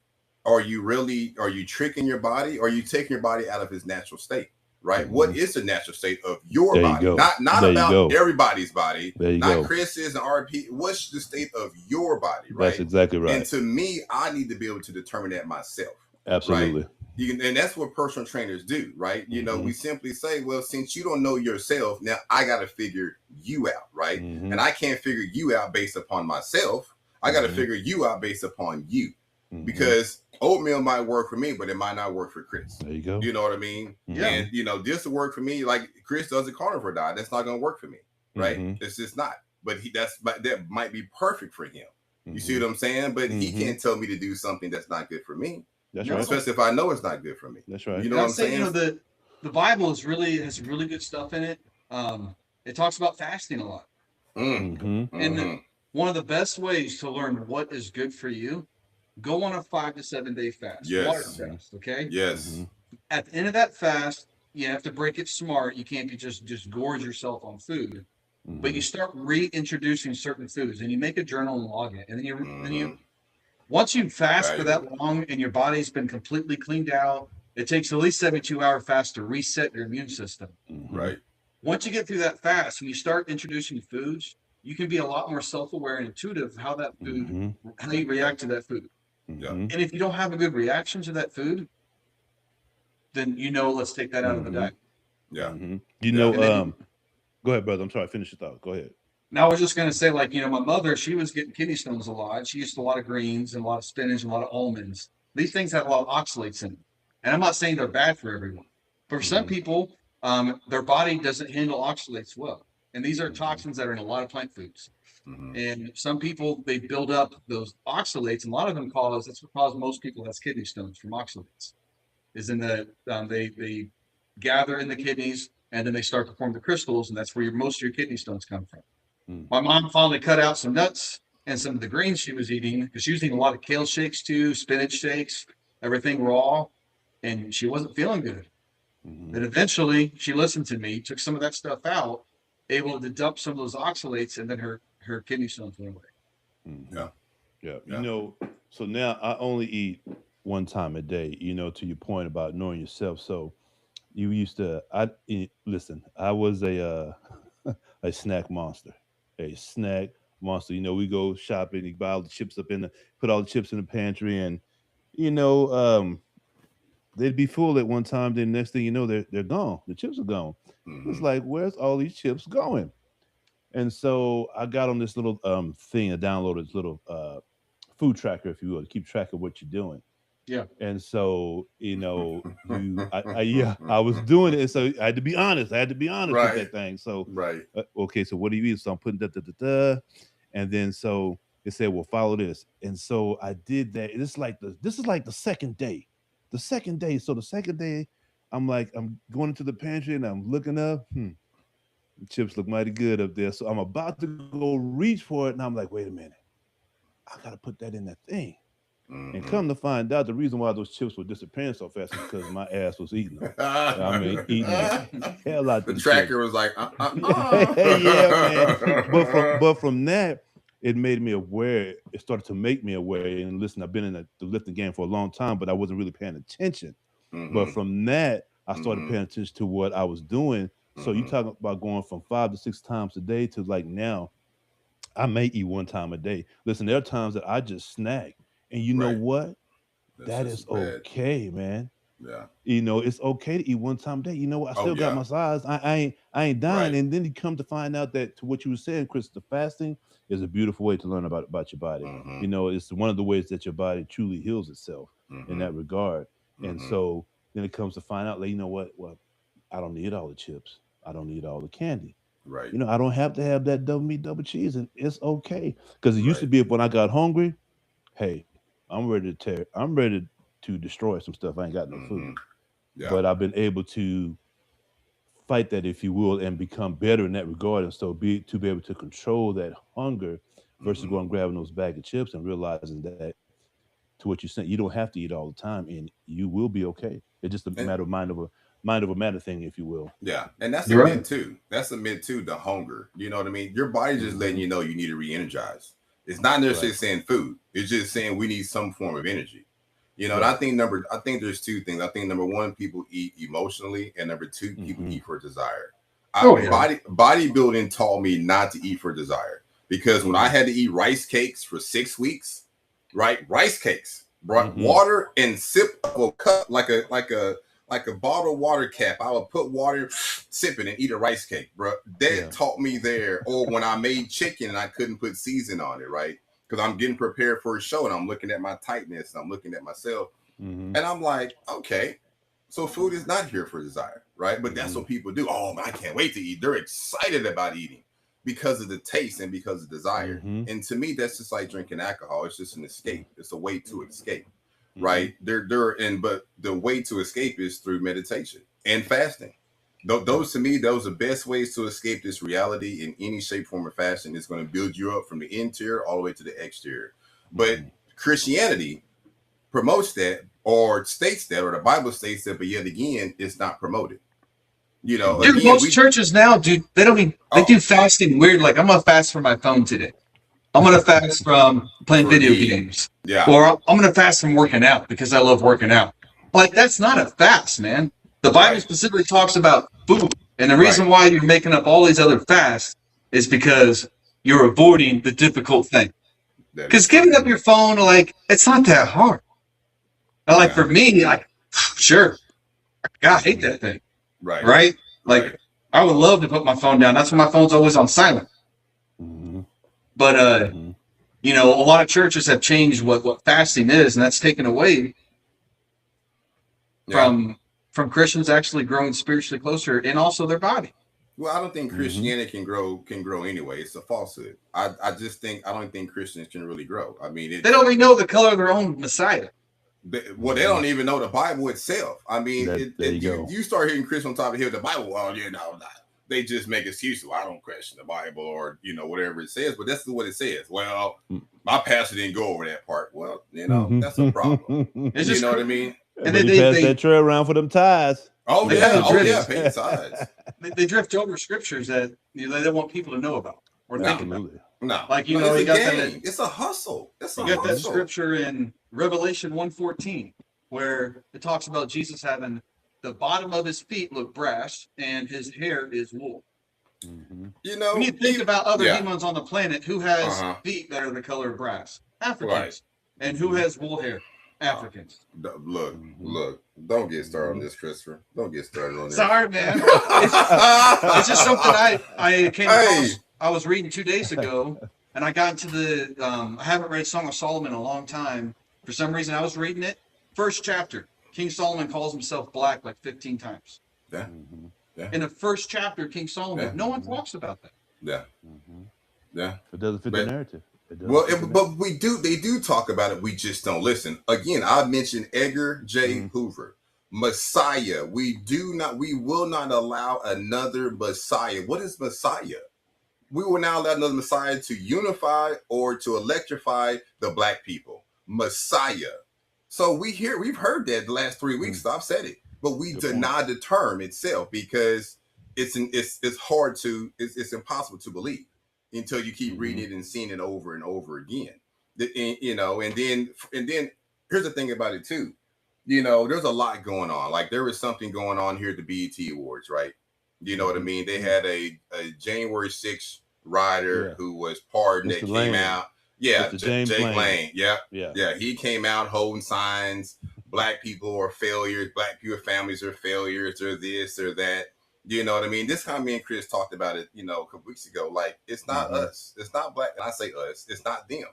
are you tricking your body, or are you taking your body out of its natural state? Right. What is the natural state of your body? Not about everybody's body, not Chris's and RP. What's the state of your body? Right. That's exactly right. And to me, I need to be able to determine that myself. Absolutely. Right? And that's what personal trainers do, right? We simply say, well, since you don't know yourself, now I got to figure you out, right? And I can't figure you out based upon myself. I got to figure you out based upon you. Because oatmeal might work for me, but it might not work for Chris. There you go. You know what I mean? And this will work for me. Like Chris does a carnivore diet. That's not going to work for me, right? It's just not. but that might be perfect for him. You see what I'm saying? But he can't tell me to do something that's not good for me. That's No. right. Especially if I know it's not good for me. That's right. You know And what I'd I'm say, saying? the Bible has really good stuff in it. It talks about fasting a lot. And one of the best ways to learn what is good for you, go on a 5 to 7 day fast. Yes. Water fast, okay? Yes. At the end of that fast, you have to break it smart. You can't be just gorge yourself on food. But you start reintroducing certain foods, and you make a journal and log it. And then you once you fast for that long and your body's been completely cleaned out, it takes at least 72-hour fast to reset your immune system. Right. Once you get through that fast and you start introducing foods, you can be a lot more self-aware and intuitive how that food, how you react to that food. Yeah. And if you don't have a good reaction to that food, then let's take that out of the diet. Yeah. You know, go ahead, brother. I'm sorry. Finish your thought. Go ahead. Now, I was just going to say, like, my mother, she was getting kidney stones a lot. She used a lot of greens and a lot of spinach and a lot of almonds. These things have a lot of oxalates in them. And I'm not saying they're bad for everyone. But for some people, their body doesn't handle oxalates well. And these are toxins that are in a lot of plant foods. And some people, they build up those oxalates. And a lot of them that's what causes most people has kidney stones from oxalates. Is in the, they gather in the kidneys and then they start to form the crystals. And that's where most of your kidney stones come from. My mom finally cut out some nuts and some of the greens she was eating, because she was eating a lot of kale shakes too, spinach shakes, everything raw, and she wasn't feeling good. Then eventually she listened to me, took some of that stuff out, able to dump some of those oxalates, and then her kidney stones went away. Yeah. You know, so now I only eat one time a day, to your point about knowing yourself. So you used to, listen, I was a snack monster. A snack monster. We go shopping, you buy all the chips put all the chips in the pantry, and they'd be full at one time. Then next thing you know, they're gone. The chips are gone. It's like, where's all these chips going? And so I got on this little thing. I downloaded this little food tracker, if you will, to keep track of what you're doing. Yeah. And so, I was doing it. And so I had to be honest. With that thing. So, okay. So what do you eat? So I'm putting and then so it said, well, follow this. And so I did that. This is like the second day. So the second day, I'm going into the pantry and I'm looking up. The chips look mighty good up there. So I'm about to go reach for it. And I'm like, wait a minute. I got to put that in that thing. And come to find out, the reason why those chips were disappearing so fast is because my ass was eating them. Eating the hell out the tracker chips. was like, yeah, man. But from that, it made me aware. It started to make me aware. And listen, I've been in the lifting game for a long time, but I wasn't really paying attention. But from that, I started paying attention to what I was doing. So you talk about going from 5 to 6 times a day to like now, I may eat one time a day. Listen, there are times that I just snack. And you know what? That is okay, man. Yeah. It's okay to eat one time a day. You know what? I still got my size. I ain't dying. And then you come to find out that, to what you were saying, Chris, the fasting is a beautiful way to learn about your body. It's one of the ways that your body truly heals itself in that regard. And so then it comes to find out, like, you know what? Well, I don't need all the chips. I don't need all the candy. Right. I don't have to have that double meat, double cheese, and it's okay. Because it used to be when I got hungry, hey, I'm ready to destroy some stuff. I ain't got no food. But I've been able to fight that, if you will, and become better in that regard. And so be able to control that hunger versus going and grabbing those bag of chips and realizing that, to what you're saying, you don't have to eat all the time and you will be okay. It's just a matter of mind over matter thing, if you will. Yeah. And that's a myth too. That's a myth too, the hunger. You know what I mean? Your body's just letting you know you need to re-energize. It's not necessarily saying food. It's just saying we need some form of energy. And I think there's two things. I think number one, people eat emotionally, and number two, people eat for desire. Bodybuilding taught me not to eat for desire, because when I had to eat rice cakes for 6 weeks, rice cakes, brought water and sip of a cup like a bottled water cap. I would put water, sip it, and eat a rice cake, bro. That taught me there. Or when I made chicken and I couldn't put season on it, right? Because I'm getting prepared for a show and I'm looking at my tightness and I'm looking at myself. And I'm like, okay, so food is not here for desire, right? But that's what people do. Oh, man, I can't wait to eat. They're excited about eating. because of the taste and because of desire. Mhm. And to me, that's just like drinking alcohol. It's just an escape. It's a way to escape, Mhm. right? But the way to escape is through meditation and fasting. Those to me, those are the best ways to escape this reality in any shape, form, or fashion. It's going to build you up from the interior all the way to the exterior. But Christianity promotes that or states that, or the Bible states that, but yet again, it's not promoted. You know, Dude, again, most churches now, dude, they don't even, they do fasting weird. Like, I'm gonna fast from my phone today. I'm gonna fast from playing For video me. games, yeah, or I'm gonna fast from working out because I love working out. Like, that's not a fast, man. The Bible Right. specifically talks about food, and the reason why you're making up all these other fasts is because you're avoiding the difficult thing. that Because is giving true. up your phone, like, it's not that hard. And, like, Yeah. for me, like, sure, God, I hate that thing, right, right? Like, right. I would love to put my phone down. That's why my phone's always on silent. Mhm. But Mhm. you know, a lot of churches have changed what fasting is, and that's taken away Yeah. from Christians actually growing spiritually closer and also their body. Well, I don't think Mhm. Christianity can grow anyway. It's a falsehood. I just think I don't think Christians can really grow. I mean, They don't even know the color of their own Messiah. they don't even know the Bible itself. I mean, There you go. you start hearing Christians on top of here the Bible. Well, they just make excuses. Well, I don't question the Bible or whatever it says, but that's what it says. Well, my pastor didn't go over that part. Well, that's a problem. It's You just know what I mean? And But then he passed they that tray around for them ties. Oh They yeah, have oh drift. yeah, pay sides. they drift over scriptures that they don't want people to know about or think about. Absolutely. No, Like, no, you it's got a that- game. It's a hustle. It's a You got that hustle. scripture in Revelation 1:14 where it talks about Jesus having the bottom of his feet look brass and his hair is wool. Mhm. When you think about other yeah. humans on the planet, who has Uh-huh. feet that are the color of brass? Africans. Right. And who has wool hair? Africans. Look, don't get started on this, Christopher. Don't get started on this. Sorry, man. It's just something I came across. Hey. I was reading 2 days ago, and I got into the. I haven't read Song of Solomon in a long time. For some reason, I was reading it. First chapter, King Solomon calls himself black like 15 times. Yeah. Mhm. In the first chapter, King Solomon, Yeah. no one talks about that. Yeah. Mhm. Yeah. It doesn't fit the But- narrative. It doesn't Well, fit the but they do talk about it. We just don't listen. Again, I mentioned Edgar J. Mhm. Hoover, Messiah. We will not allow another Messiah. What is Messiah? We will not allow another Messiah to unify or to electrify the black people. Messiah. So we've heard that the last 3 weeks. I've said it, but we Good deny the term itself because it's impossible to believe until you keep reading it and seeing it over and over again. And then here's the thing about it too. There's a lot going on. Like there was something going on here at the BET Awards, right? You know what I mean? They had a January 6th rider who was pardoned Mr. that Lane. came out. Yeah, Mr. James Jake Lane. Lane. Yeah. Yeah. He came out holding signs. Black people are failures. Black people families are failures, or this or that. You know what I mean? This time me and Chris talked about it, a couple weeks ago. Like, it's not us. It's not black. And I say us. It's not them.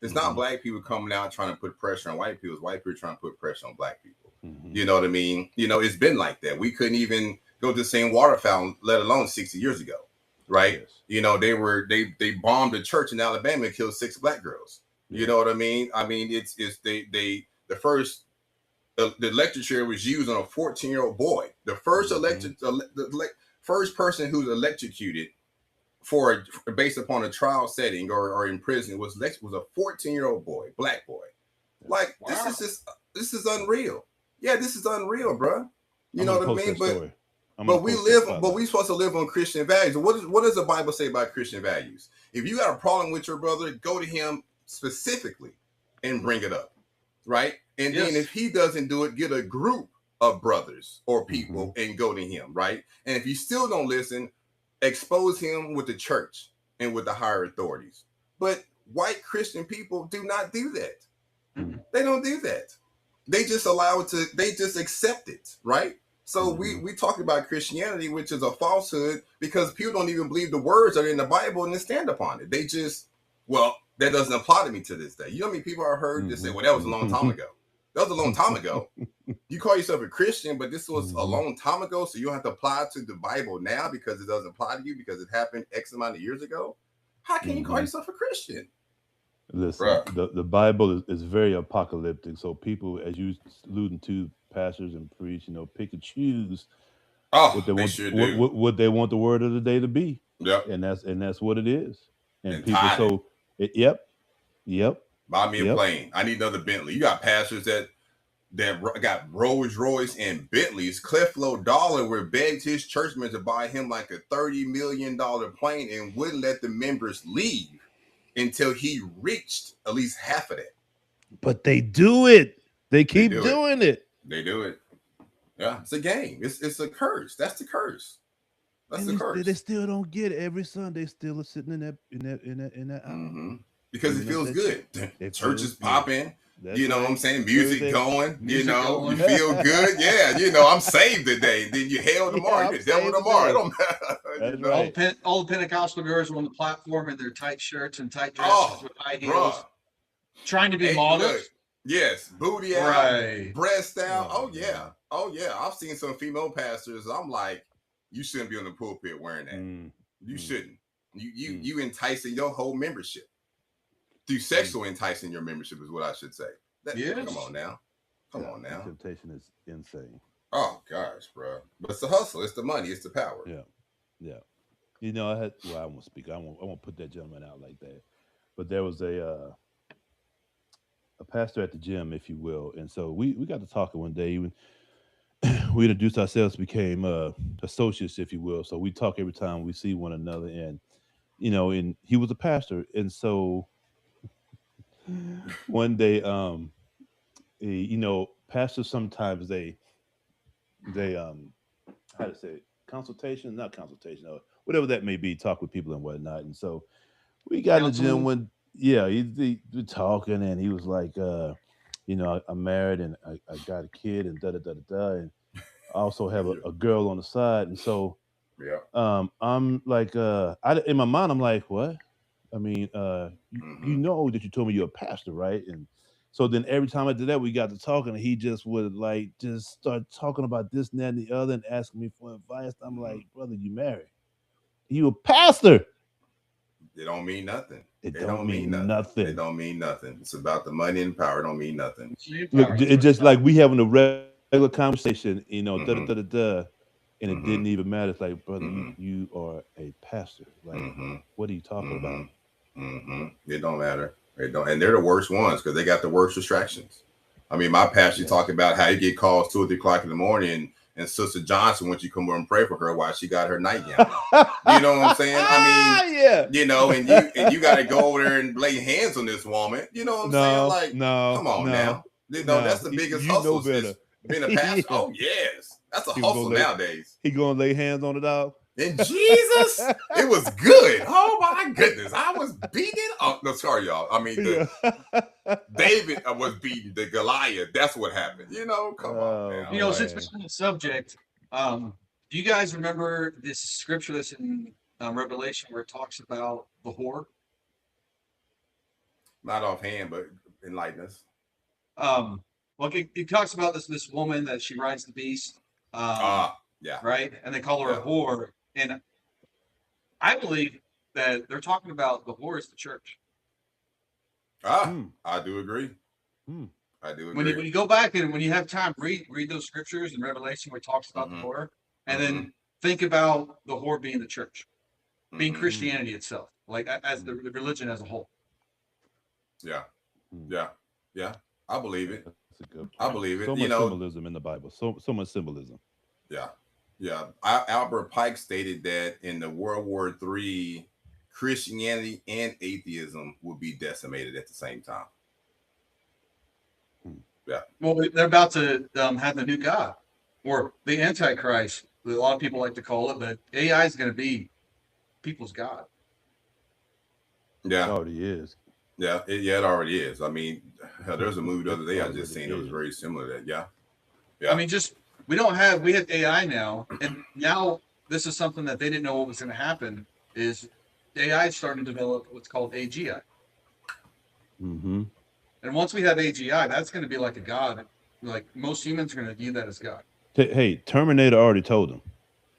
It's not black people coming out trying to put pressure on white people. It's white people trying to put pressure on black people. Mhm. You know what I mean? It's been like that. We couldn't even go to the same water fountain, let alone 60 years ago. Right? Yes. They bombed a church in Alabama and killed 6 black girls. You know what I mean? I mean, the electric chair was used on a 14-year-old boy. The first first person who's electrocuted based upon a trial setting or in prison was a 14-year-old boy, black boy. Like, Wow. this is unreal. Yeah, this is unreal, bro. You I'm know gonna what I post mean? that story. I'm But gonna we post that live, spotlight. but we supposed to live on Christian values. What does the Bible say about Christian values? If you got a problem with your brother, go to him specifically and bring it up, right? And then Yes. if he doesn't do it, get a group of brothers or people and go to him, right? And if you still don't listen, expose him with the church and with the higher authorities. But white Christian people do not do that. Mhm. They don't do that. They just they just accept it, right? So we talk about Christianity, which is a falsehood, because people don't even believe the words that are in the Bible and they stand upon it. They just, that doesn't apply to me to this day. You know how many people I heard that say, well, that was a long time ago. That was a long time ago. You call yourself a Christian, but this was a long time ago, so you don't have to apply to the Bible now because it doesn't apply to you because it happened X amount of years ago. How can you call yourself a Christian? Listen, Bruh. the Bible is very apocalyptic. So people, as you alluding to, pastors and preach, pick and choose Oh, what they they want, sure do. what they want the word of the day to be, Yep. and that's what it is. And And people, tithing. so yep. Buy me a Yep. plane. I need another Bentley. You got pastors that got Rolls Royce and Bentleys. Creflo Dollar begged his churchmen to buy him like a $30 million plane and wouldn't let the members leave until he reached at least half of that. But they do it. They keep do it. doing it. They do it. Yeah, it's a game. It's a curse. That's the curse. That's the curse. They still don't get it. Every Sunday still are sitting in that aisle. Because it feels good. Church is popping. That's you know right. what I'm saying? Music going. Music going. You feel good. Yeah, I'm saved today. Then you hell tomorrow. You devil tomorrow. It don't matter. That's right. All the Pentecostal girls are on the platform in their tight shirts and tight dresses with high heels, trying to be models. Look, yes, booty out, Right. breast out. Oh yeah. I've seen some female pastors. I'm like, you shouldn't be on the pulpit wearing that. You shouldn't. You enticing your whole membership. Through sexual enticing your membership is what I should say. Yes. Come on now. Temptation is insane. Oh gosh, bro. But it's the hustle. It's the money. It's the power. Yeah. I won't speak. I won't put that gentleman out like that. But there was a pastor at the gym, if you will, and so we got to talking one day. Even we introduced ourselves, became associates, if you will. So we talk every time we see one another, and and he was a pastor, and so one day, pastors sometimes they how to say it, not consultation, or whatever that may be, talk with people and whatnot. And so we got in the gym when he talking, and he was like, I'm married and I got a kid and da da da da da, and I also have a girl on the side, and so I'm like, in my mind I'm like, what? I mean, you know that you told me you're a pastor, right? And so then every time I did that, we got to talking, and he just would just start talking about this and that and the other, and asking me for advice. I'm like, brother, you married? You a pastor? It don't mean nothing. It don't mean nothing. It don't mean nothing. It's about the money and power. It don't mean nothing. Look, it's just like we having a regular conversation, da da da da. And it didn't even matter. It's like, brother, you are a pastor. Like, what are you talking about? It don't matter. It don't, and they're the worst ones because they got the worst distractions. I mean, my pastor talked about how you get calls 2 or 3 o'clock in the morning, and Sister Johnson, when you come over and pray for her while she got her nightgown. You know what I'm saying? I mean, and you got to go over there and lay hands on this woman. You know what I'm saying? Like, come on now. That's the biggest hustle. Being a pastor. Oh yes. That's a hustle nowadays. He gonna lay hands on the dog. And Jesus, it was good. Oh my goodness, I was beating. Oh no, sorry, y'all. I mean, David was beating the Goliath. That's what happened. Come on. Now. Since we're on the subject, do you guys remember this scripture that's in Revelation where it talks about the whore? Not offhand, but enlighten us. Well, it talks about this woman that she rides the beast. Right, and they call her a whore, and I believe that they're talking about the whore is the church. I do agree. I do agree. When you go back and when you have time, read those scriptures in Revelation where it talks about the whore, and then think about the whore being the church, being Christianity itself, like as the religion as a whole. Yeah. I believe it. That's a good point. I believe it. So much symbolism in the Bible. So much symbolism. Yeah. Albert Pike stated that in the World War III, Christianity and atheism would be decimated at the same time. Yeah. Well, they're about to have the new God or the Antichrist. A lot of people like to call it, but AI is going to be people's God. Yeah. It already is. Yeah, it already is. I mean, there's a movie the other day I just seen that was very similar to that. Yeah. I mean, we have AI now, and now this is something that they didn't know what was going to happen. Is AI is starting to develop what's called AGI. And once we have AGI, that's going to be like a god. Like most humans are going to view that as God. Hey, Terminator already told them.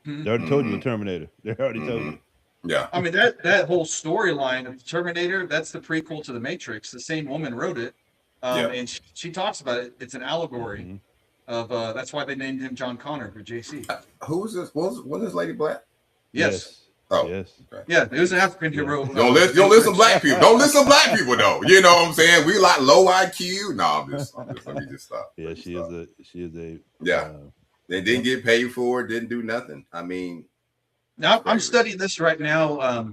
Mhm. They already told you the Terminator. They already told you. Yeah. I mean, that whole storyline of Terminator, that's the prequel to the Matrix. The same woman wrote it. And she talks about it. It's an allegory of that's why they named him John Connor for JC. Who was this? Was this Lady Black? Yes. Oh, yes. Okay. Yeah, it was an African hero. Don't listen to black people. Don't listen to black people though. You know what I'm saying? We like low IQ. No, let me just stop. Yeah, she is a yeah. They didn't get paid for it, didn't do nothing. I mean, now I'm studying this right now.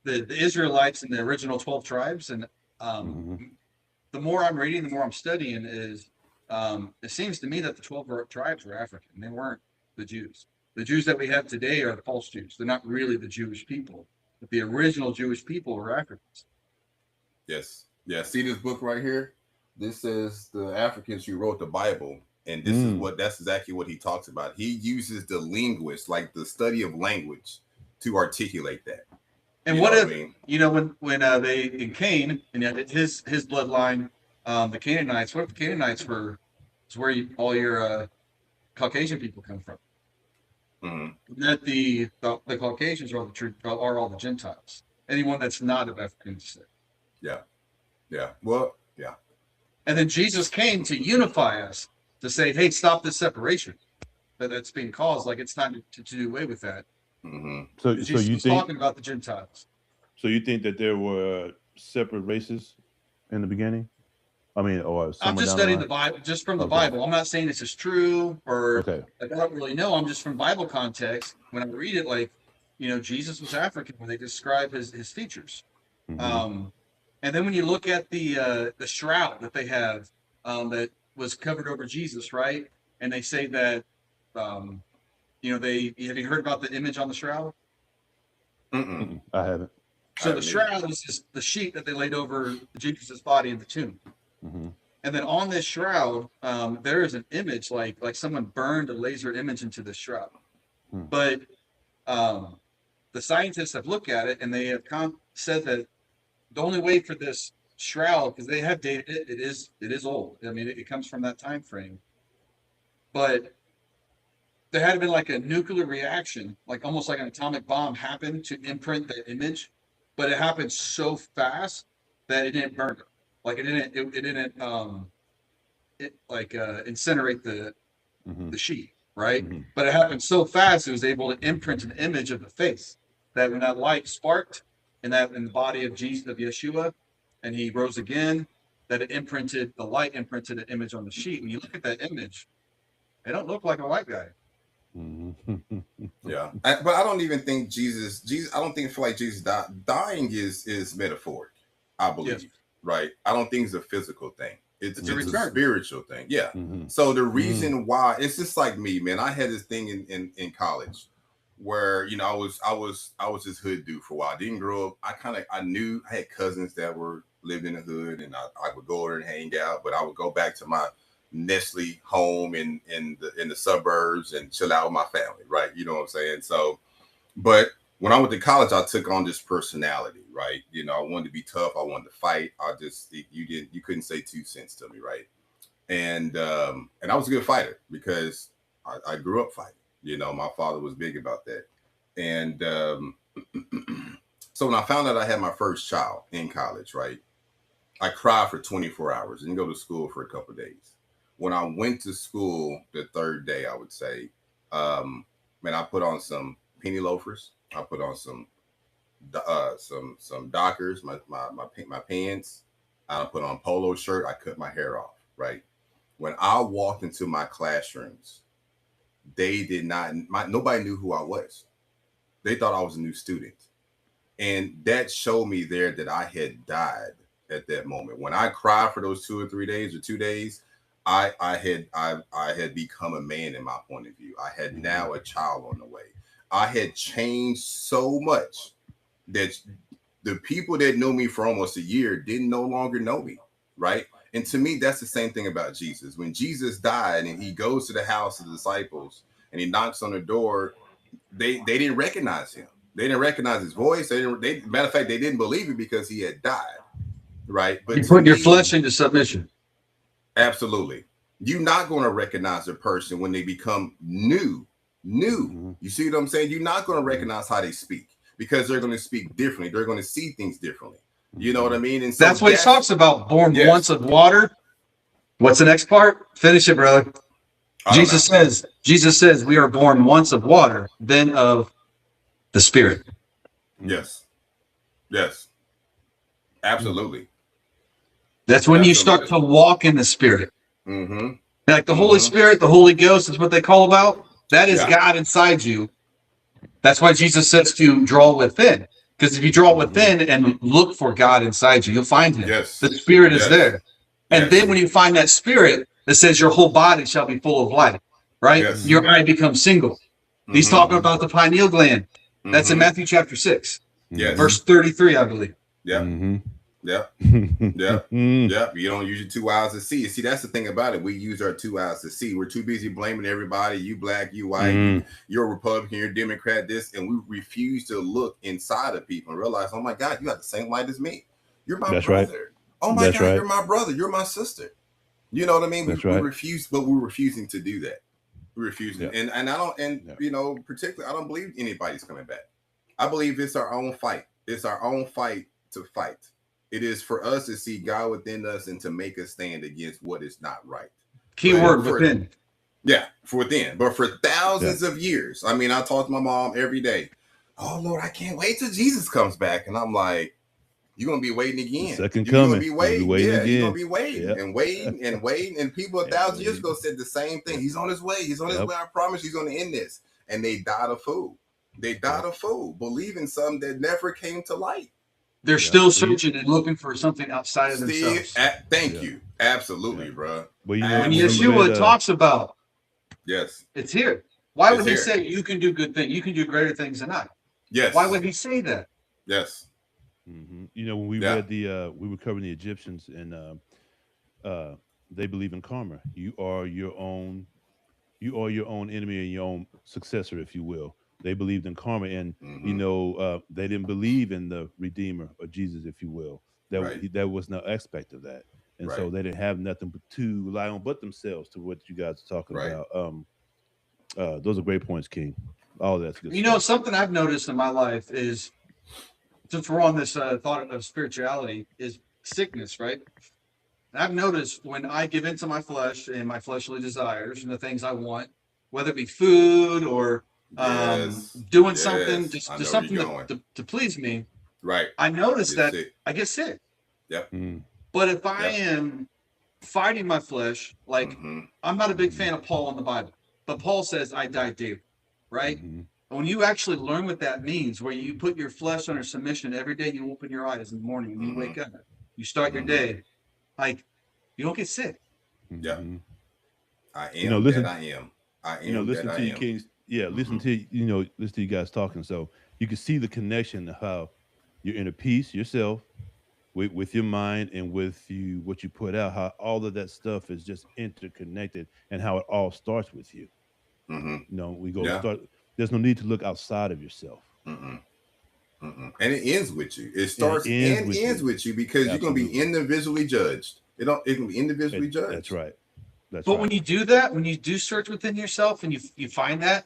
The Israelites and the original 12 tribes, and the more I'm reading, the more I'm studying is it seems to me that the 12 tribes were African. They weren't the Jews. The Jews that we have today are the false Jews. They're not really the Jewish people. But the original Jewish people were Africans. Yes. Yeah. See this book right here? This is the Africans who wrote the Bible. And this is that's exactly what he talks about. He uses the linguist, like the study of language, to articulate that. And what if, when they, in Cain, and his bloodline, the Canaanites, what if the Canaanites is where all your Caucasian people come from? That the Caucasians are all the Gentiles. Anyone that's not of African descent. Yeah. Yeah. Well, yeah. And then Jesus came to unify us, to say, hey, stop this separation that's being caused. Like it's time to do away with that. So Jesus you was think talking about the Gentiles. So you think that there were separate races in the beginning? I mean, or I'm just studying the Bible, just from the Bible. I'm not saying this is true or like, I don't really know. I'm just from Bible context. When I read it, like, Jesus was African when they describe his features. And then when you look at the shroud that they have that was covered over Jesus, right? And they say that, have you heard about the image on the shroud? I haven't. So the shroud was just the sheet that they laid over Jesus' body in the tomb. And then on this shroud, there is an image like someone burned a laser image into the shroud. But the scientists have looked at it and they have said that the only way for this shroud, because they have dated it, it is old. I mean, it comes from that time frame. But there had been like a nuclear reaction, like almost like an atomic bomb happened to imprint the image, but it happened so fast that it didn't burn it. Like it didn't incinerate the sheet, right? But it happened so fast it was able to imprint an image of the face, that when that light sparked in the body of Jesus, of Yeshua, and he rose again, that the light imprinted an image on the sheet. When you look at that image, it don't look like a white guy. Yeah, but I don't even think Jesus. I don't feel like Jesus dying is metaphoric. I believe, right? I don't think it's a physical thing. It's a spiritual thing. Yeah. So the reason why, it's just like me, man. I had this thing in college where I was this hood dude for a while. I didn't grow up. I knew I had cousins that were living in the hood, and I would go over and hang out, but I would go back to my Nestle home in the suburbs and chill out with my family, right? You know what I'm saying? So, but when I went to college, I took on this personality, right? I wanted to be tough. I wanted to fight. You couldn't say 2 cents to me, right? And I was a good fighter because I grew up fighting. My father was big about that. And so when I found out I had my first child in college, right, I cried for 24 hours and go to school for a couple of days. When I went to school the third day, I would say, I put on some penny loafers. I put on some Dockers, my pants. I put on a polo shirt. I cut my hair off, right? When I walked into my classrooms, nobody knew who I was. They thought I was a new student. And that showed me there that I had died at that moment. When I cried for those 2 or 3 days or 2 days, I had become a man in my point of view. I had now a child on the way. I had changed so much that the people that knew me for almost a year didn't no longer know me, right? And to me, that's the same thing about Jesus. When Jesus died and he goes to the house of the disciples and he knocks on the door, they didn't recognize him. They didn't recognize his voice. Matter of fact, they didn't believe it because he had died. right? But You to put your me, flesh into submission. absolutely. You're not going to recognize a person when they become new. Mhm. You see what I'm saying? You're not going to Mhm. recognize how they speak because they're going to speak differently. They're going to see things differently. You know what I mean? And so That's what he talks about. Born yes. once of water. What's the next part? Finish it, brother. I don't know. Jesus says we are born once of water, then of the Spirit. Yes. Yes. Absolutely. That's when you start Absolutely. to walk in the Spirit. Mm-hmm. Like the Holy Spirit, the Holy Ghost is what they call about. That is Yeah. God inside you. That's why Jesus says to draw within. Because if you draw within and look for God inside you, you'll find him. Yes. The Spirit is Yes. there. And Yes. then when you find that Spirit, it says your whole body shall be full of light, right? Yes. Your eye becomes single. He's talking about the pineal gland. That's in Matthew chapter 6, Yes. verse 33, I believe. Yeah. Mhm. Yeah. Yeah. Yeah. You don't use your 2 eyes to see. See, that's the thing about it. We use our 2 eyes to see. We're too busy blaming everybody. You black, you white, you're a Republican, you're a Democrat, this, and we refuse to look inside of people and realize, oh my God, you got the same light as me. You're my That's brother. right. Oh my That's God, right. you're my brother. You're my sister. You know what I mean? That's we right. refuse, but we're refusing to do that. We're refusing. Yeah. And I don't, and Yeah. you know, particularly, I don't believe anybody's coming back. I believe it's our own fight. It's our own fight to fight. It is for us to see God within us and to make us stand against what is not right. Key But word for- within. Yeah, for within. But for thousands of years, I mean, I talk to my mom every day. Oh Lord, I can't wait till Jesus comes back. And I'm like, you're gonna be waiting again. Second You're gonna coming. be You'll waiting. be waiting Yeah, you're gonna again. be waiting Yep. and waiting and waiting. And people a And thousand years waiting. ago said the same thing. He's on his way. He's on his Yep. way. I promise he's gonna end this. And they died a fool. They died a fool, believing something that never came to light. They're Yeah. still searching and looking for something outside of Steve, themselves. thank Yeah. you. Absolutely, Yeah. bro. Well, you know, When when we Yeshua read, talks about Yes. it's here. Why It's would he here. say you can do good things? You can do greater things than I. Yes. Why would he say that? Yes. you know, when we Yeah. read we were covering the Egyptians, and they believe in karma. You are your own enemy and your own successor, if you will. They believed in karma, and you know, they didn't believe in the Redeemer or Jesus, if you will. Right. That was no aspect of that, and so Right. they didn't have nothing to rely on but themselves. To what you guys are talking Right. about. Those are great points, King. All that's good. You know, something I've noticed in my life is, since we're on this thought of spirituality, is sickness, right? And I've noticed when I give into my flesh and my fleshly desires and the things I want, whether it be food or Yes. doing Yes. something, I just know where something you're going. to please me, Right. I notice Get that sick. I get sick. Yep. But if I Yep. am fighting my flesh, like Mhm. I'm not a big fan of Paul in the Bible, but Paul says I die daily, right? And when you actually learn what that means, where you put your flesh under submission every day, you open your eyes in the morning and you wake up, you start your day, like you don't get sick. Yeah. I am You know, listen. that I am. I am You know, listen that to I you, am. Kings. Yeah, listen to listen to you guys talking. So you can see the connection of how you're in a peace yourself with your mind and with you what you put out. How all of that stuff is just interconnected, and how it all starts with you. Mm-hmm. You know, we go Yeah. start. There's no need to look outside of yourself. Mm-mm. Mm-mm. And it ends with you. It And starts it and ends ends with with you because you're going to be Absolutely. individually judged. It can be individually judged. That's right. That's But right. when you do that, when you do search within yourself and you find that,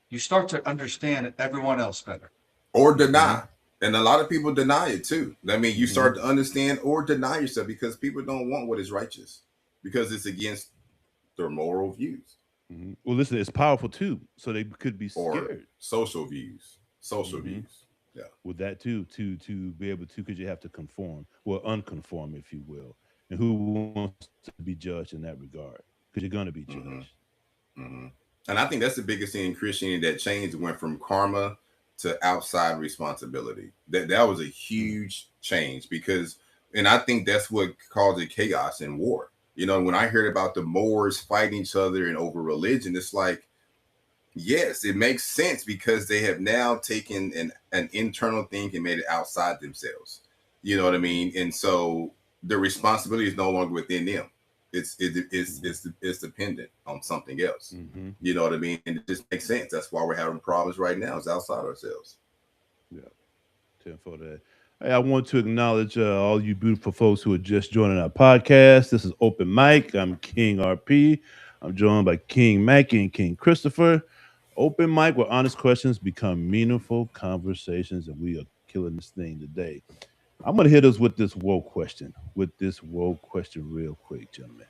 you start to understand everyone else better. Or deny. And a lot of people deny it too. I mean, you Mhm. start to understand or deny yourself because people don't want what is righteous because it's against their moral views Well, listen, it's powerful too. So they could be or scared social views. Social Mhm. views. Yeah. with that too, to be able to, because you have to conform, well, unconform, if you will. And who wants to be judged in that regard? Because you're going to be judged. Mm-hmm. And I think that's the biggest thing in Christianity that changed. Went from karma to outside responsibility. That was a huge change because, and I think that's what caused the chaos and war. You know, when I heard about the Moors fighting each other and over religion, it's like, yes, it makes sense because they have now taken an internal thing and made it outside themselves. You know what I mean? And so the responsibility is no longer within them. It's dependent on something else. You know what I mean? And it just makes sense. That's why we're having problems right now. It's outside ourselves. Yeah. 10 for that. Hey, I want to acknowledge all you beautiful folks who are just joining our podcast. This is Open Mic. I'm King RP. I'm joined by King Mackie and King Christopher. Open Mic, where honest questions become meaningful conversations, and we are killing this thing today. I'm gonna hit us with this woke question. Real quick, gentlemen.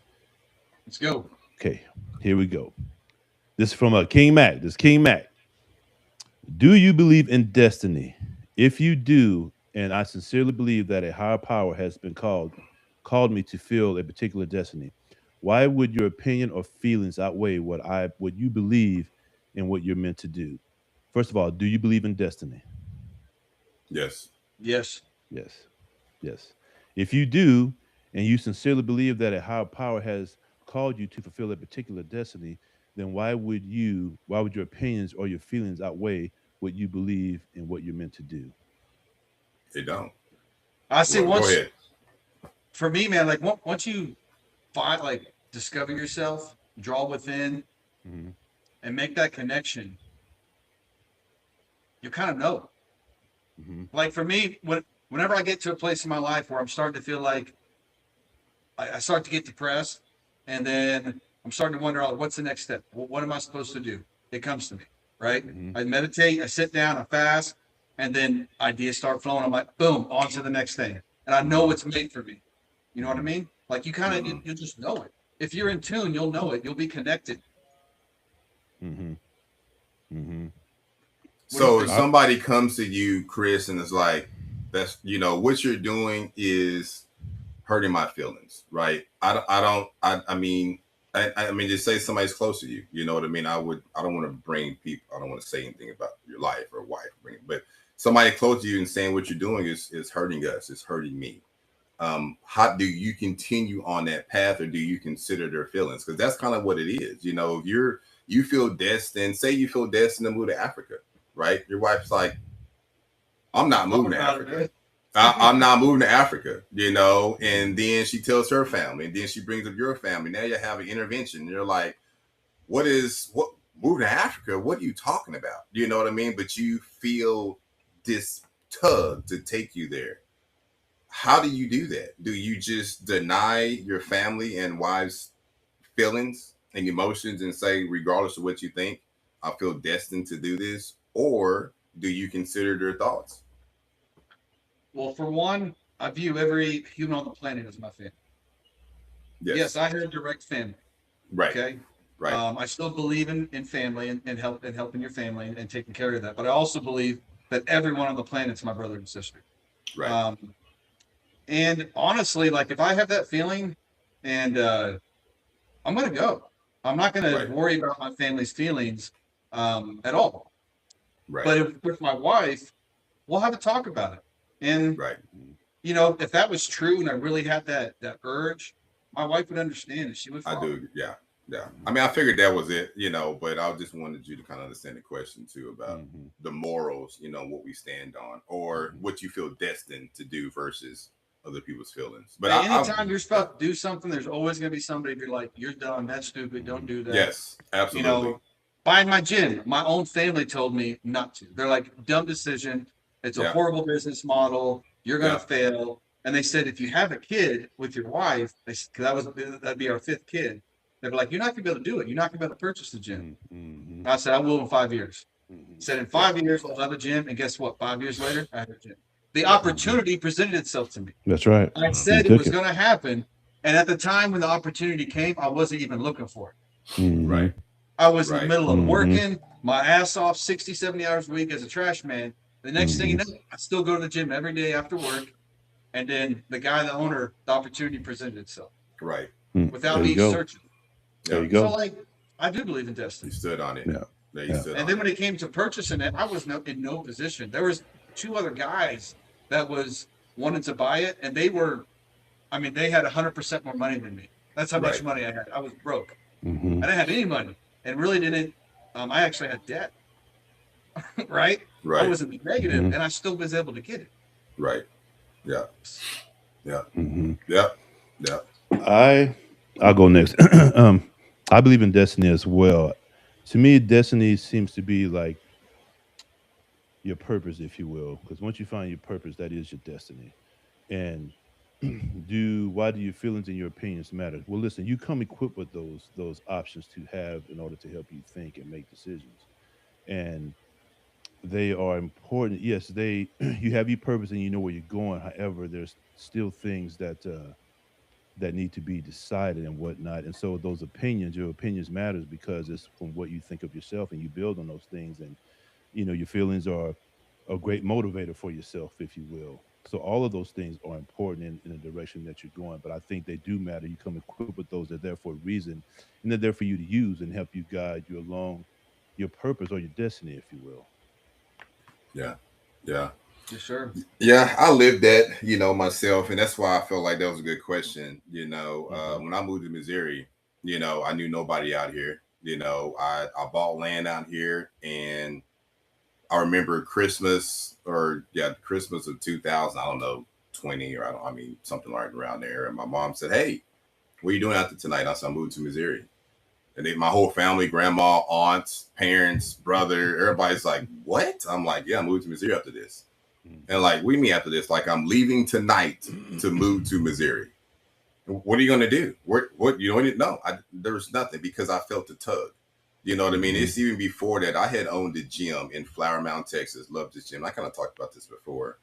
Let's go. Okay, here we go. This is from King Mac. This is King Mac. Do you believe in destiny? If you do, and I sincerely believe that a higher power has been called me to fill a particular destiny, why would your opinion or feelings outweigh what you believe and what you're meant to do? First of all, do you believe in destiny? Yes. Yes. Yes. Yes. If you do, and you sincerely believe that a higher power has called you to fulfill a particular destiny, then why would your opinions or your feelings outweigh what you believe and what you're meant to do? They don't. I see. Go ahead. For me, man, like once you find, like, discover yourself, draw within, Hmm. and make that connection, you kind of know. Hmm. Like for me, whenever I get to a place in my life where I'm starting to feel like I start to get depressed, and then I'm starting to wonder, oh, what's the next step? What am I supposed to do? It comes to me, right? Hmm. I meditate, I sit down, I fast, and then ideas start flowing. I'm like, boom, on to the next thing. And I know it's made for me. You know what I mean? Like you kind of, you just know it. If you're in tune, you'll know it. You'll be connected. Hmm. Hmm. So if think? somebody comes to you, Chris, and is like, that's, what you're doing is hurting my feelings, right? I mean, just say somebody's close to you, you know what I mean? I don't want to bring people, I don't want to say anything about your life or wife, but somebody close to you and saying what you're doing is hurting us, it's hurting me. How do you continue on that path, or do you consider their feelings? Because that's kind of what it is. If you feel destined, say you feel destined to move to Africa, right? Your wife's like, I'm not moving to Africa. I'm not moving to Africa, and then she tells her family, and then she brings up your family. Now you have an intervention. You're like, what moving to Africa? What are you talking about? You know what I mean? But you feel this tug to take you there. How do you do that? Do you just deny your family and wife's feelings and emotions and say, regardless of what you think, I feel destined to do this? Or do you consider their thoughts? Well, for one, I view every human on the planet as my family. Yes, I have direct family. Right. Okay. Right. I still believe in family and helping your family and taking care of that. But I also believe that everyone on the planet's my brother and sister. Right. And honestly, like if I have that feeling, and I'm gonna go. I'm not gonna Right. worry about my family's feelings at all. Right. But with my wife, we'll have a talk about it. And Right. if that was true and I really had that urge, my wife would understand and she would follow. I do. Yeah. Yeah. I mean, I figured that was it, but I just wanted you to kind of understand the question too about the morals, what we stand on, or what you feel destined to do versus other people's feelings. But anytime you're supposed to do something, there's always going to be somebody be like, you're dumb, that's stupid, don't do that. Yes, absolutely. Buying my gym, my own family told me not to. They're like, dumb decision. It's a horrible business model. You're going to fail. And they said, if you have a kid with your wife, because that'd be our 5th kid. They'd be like, you're not going to be able to do it. You're not going to be able to purchase the gym. Mm-hmm. I said, I will in 5 years. Said in 5 years, I'll have a gym. And guess what? 5 years later, I have a gym. The opportunity presented itself to me. That's right. I said it was going to happen. And at the time when the opportunity came, I wasn't even looking for it. Mm-hmm. Right. I was in the middle of working my ass off 60, 70 hours a week as a trash man. The next thing you know, I still go to the gym every day after work. And then the owner, the opportunity presented itself. Right. Without me searching. There you go. So, like, I do believe in destiny. You stood on it. Yeah. And then when it came to purchasing it, I was in no position. There was 2 other guys that wanted to buy it, and they had 100% more money than me. That's how much money I had. I was broke. Mm-hmm. I didn't have any money, and really didn't. I actually had debt. Right. I was in the negative, and I still was able to get it. Right. Yeah. Yeah. Mm-hmm. Yeah. I'll go next. I believe in destiny as well. To me, destiny seems to be like your purpose, if you will, because once you find your purpose, that is your destiny. And why do your feelings and your opinions matter? Well, listen, you come equipped with those options to have in order to help you think and make decisions, and they are important. Yes, they you have your purpose and you know where you're going. However, there's still things that need to be decided and whatnot. And so those opinions, your opinions matters because it's from what you think of yourself and you build on those things. And your feelings are a great motivator for yourself, if you will. So all of those things are important in the direction that you're going. But I think they do matter. You come equipped with those. They're there for a reason, and they're there for you to use and help you guide you along your purpose or your destiny, if you will. Yeah. Yeah. Yes, sir. Yeah, I lived that, myself, and that's why I felt like that was a good question. Okay. When I moved to Missouri, I knew nobody out here. I bought land out here, and I remember Christmas, or yeah, Christmas of 2000. I don't know, 20, or I mean something like around there. And my mom said, "Hey, what are you doing after tonight?" I said, "I moved to Missouri." And my whole family, grandma, aunts, parents, brother, everybody's like, "What?" I'm like, "Yeah, I moved to Missouri after this." And like, what do you mean after this? Like, I'm leaving tonight to move to Missouri. What are you going to do? What you don't know? There was nothing because I felt the tug. You know what I mean? Mhm. It's even before that. I had owned a gym in Flower Mound, Texas. Loved this gym. I kind of talked about this before.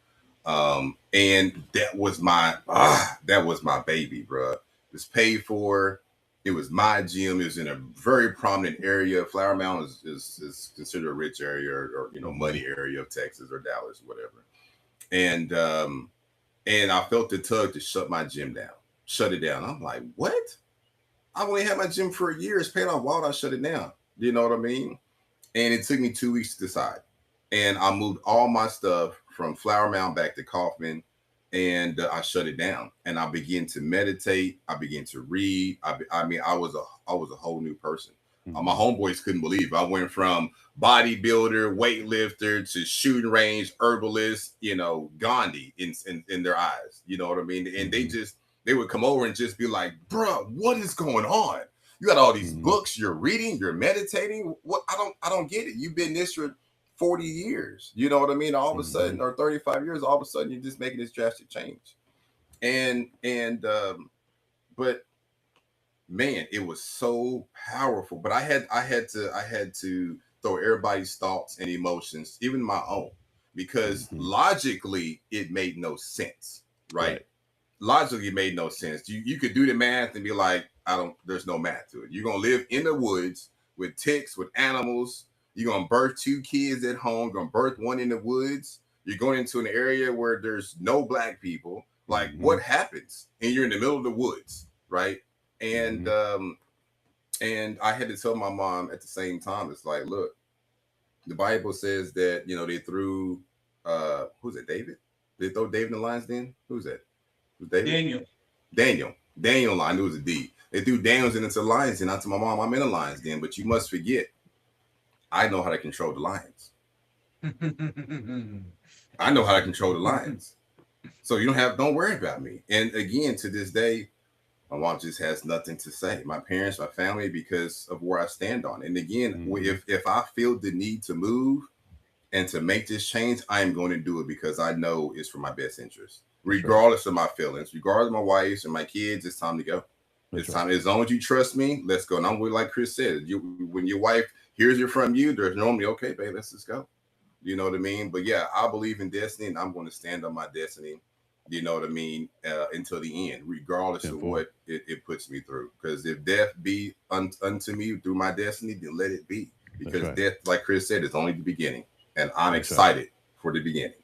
And that was my baby, bro. It was paid for. It was my gym. It was in a very prominent area. Flower Mound is considered a rich area, or Okay. money area of Texas or Dallas, whatever. And I felt the tug to shut my gym down, shut it down. I'm like, what? I only had my gym for a year. It's paid off. Why would I shut it down? You know what I mean? And it took me 2 weeks to decide. And I moved all my stuff from Flower Mound back to Kaufman, and I shut it down. And I began to meditate. I began to read. I mean, I was a whole new person. My Mhm. homeboys couldn't believe I went from bodybuilder, weightlifter to shooting range, herbalist. Gandhi in their eyes. You know what I mean? And Mhm. they would come over and just be like, "Bro, what is going on? You got all these Mhm. books, you're reading, you're meditating. What? I don't get it. You've been this for 40 years. You know what I mean? All of a Mhm. sudden, or 35 years, all of a sudden you're just making this drastic change. But man, it was so powerful. But I had to throw everybody's thoughts and emotions, even my own, because Mhm. logically it made no sense, right? Right. Logically it made no sense. You could do the math and be like, there's no math to it. You're gonna live in the woods with ticks, with animals. You're gonna birth 2 kids at home, gonna birth one in the woods. You're going into an area where there's no black people. Like, Mhm. what happens? And you're in the middle of the woods, right? And Mhm. um, and I had to tell my mom at the same time, it's like, look, the Bible says that they threw who's it, David? Did they throw David in the lion's den? Who's that? Was David? Daniel. Daniel. Daniel, I knew it was a D. They threw Daniels into the lions den. I told my mom, I'm in a lion's den, but you must forget, I know how to control the lions. I know how to control the lions. So don't worry about me. And again, to this day, my mom just has nothing to say. My parents, my family, because of where I stand on. And again, Mhm. if I feel the need to move and to make this change, I am going to do it because I know it's for my best interest, That's right. regardless of my feelings, regardless of my wife and my kids. It's time to go. That's It's right. time. As long as you trust me, let's go. And I'm with, like Chris said, when your wife hears it from you, there's normally, okay, babe, let's just go. You know what I mean? But yeah, I believe in destiny, and I'm going to stand on my destiny. You know what I mean? Until the end, regardless of Tenfold. what it puts me through. Because if death be unto me through my destiny, then let it be. That's Because right. death, like Chris said, is only the beginning, and I'm That's right. excited for the beginning.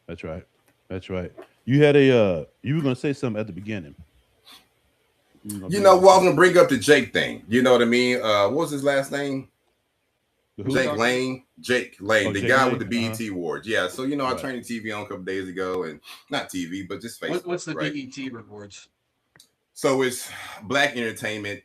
That's right. That's right. You had you were gonna say something at the beginning. You were gonna bring up Well, I was something. gonna bring up the Jake thing. You know what I mean? What was his last name? The Who we who? Jake talking about? Lane. Jake Lane, Oh, the Jake guy with the Lane. Uh huh. BET Awards. Yeah. So I Right. turned the TV on a couple days ago, and not TV, but just Facebook, What's the right? BET rewards? So it's Black Entertainment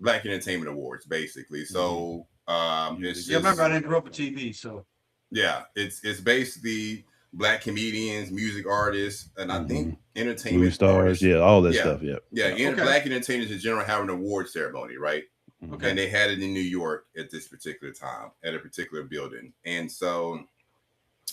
Black Entertainment Awards, basically. Mhm. So it's Music Yeah, remember and I just didn't grow up with TV, so yeah, it's basically Black comedians, music artists, and I think mhm. Movie entertainment stars. artists. Yeah, all that Yeah, stuff. Yeah. yeah, Yeah. okay, Black entertainers in general have an award ceremony, right? Mhm. And okay. they had it in New York at this particular time at a particular building, and so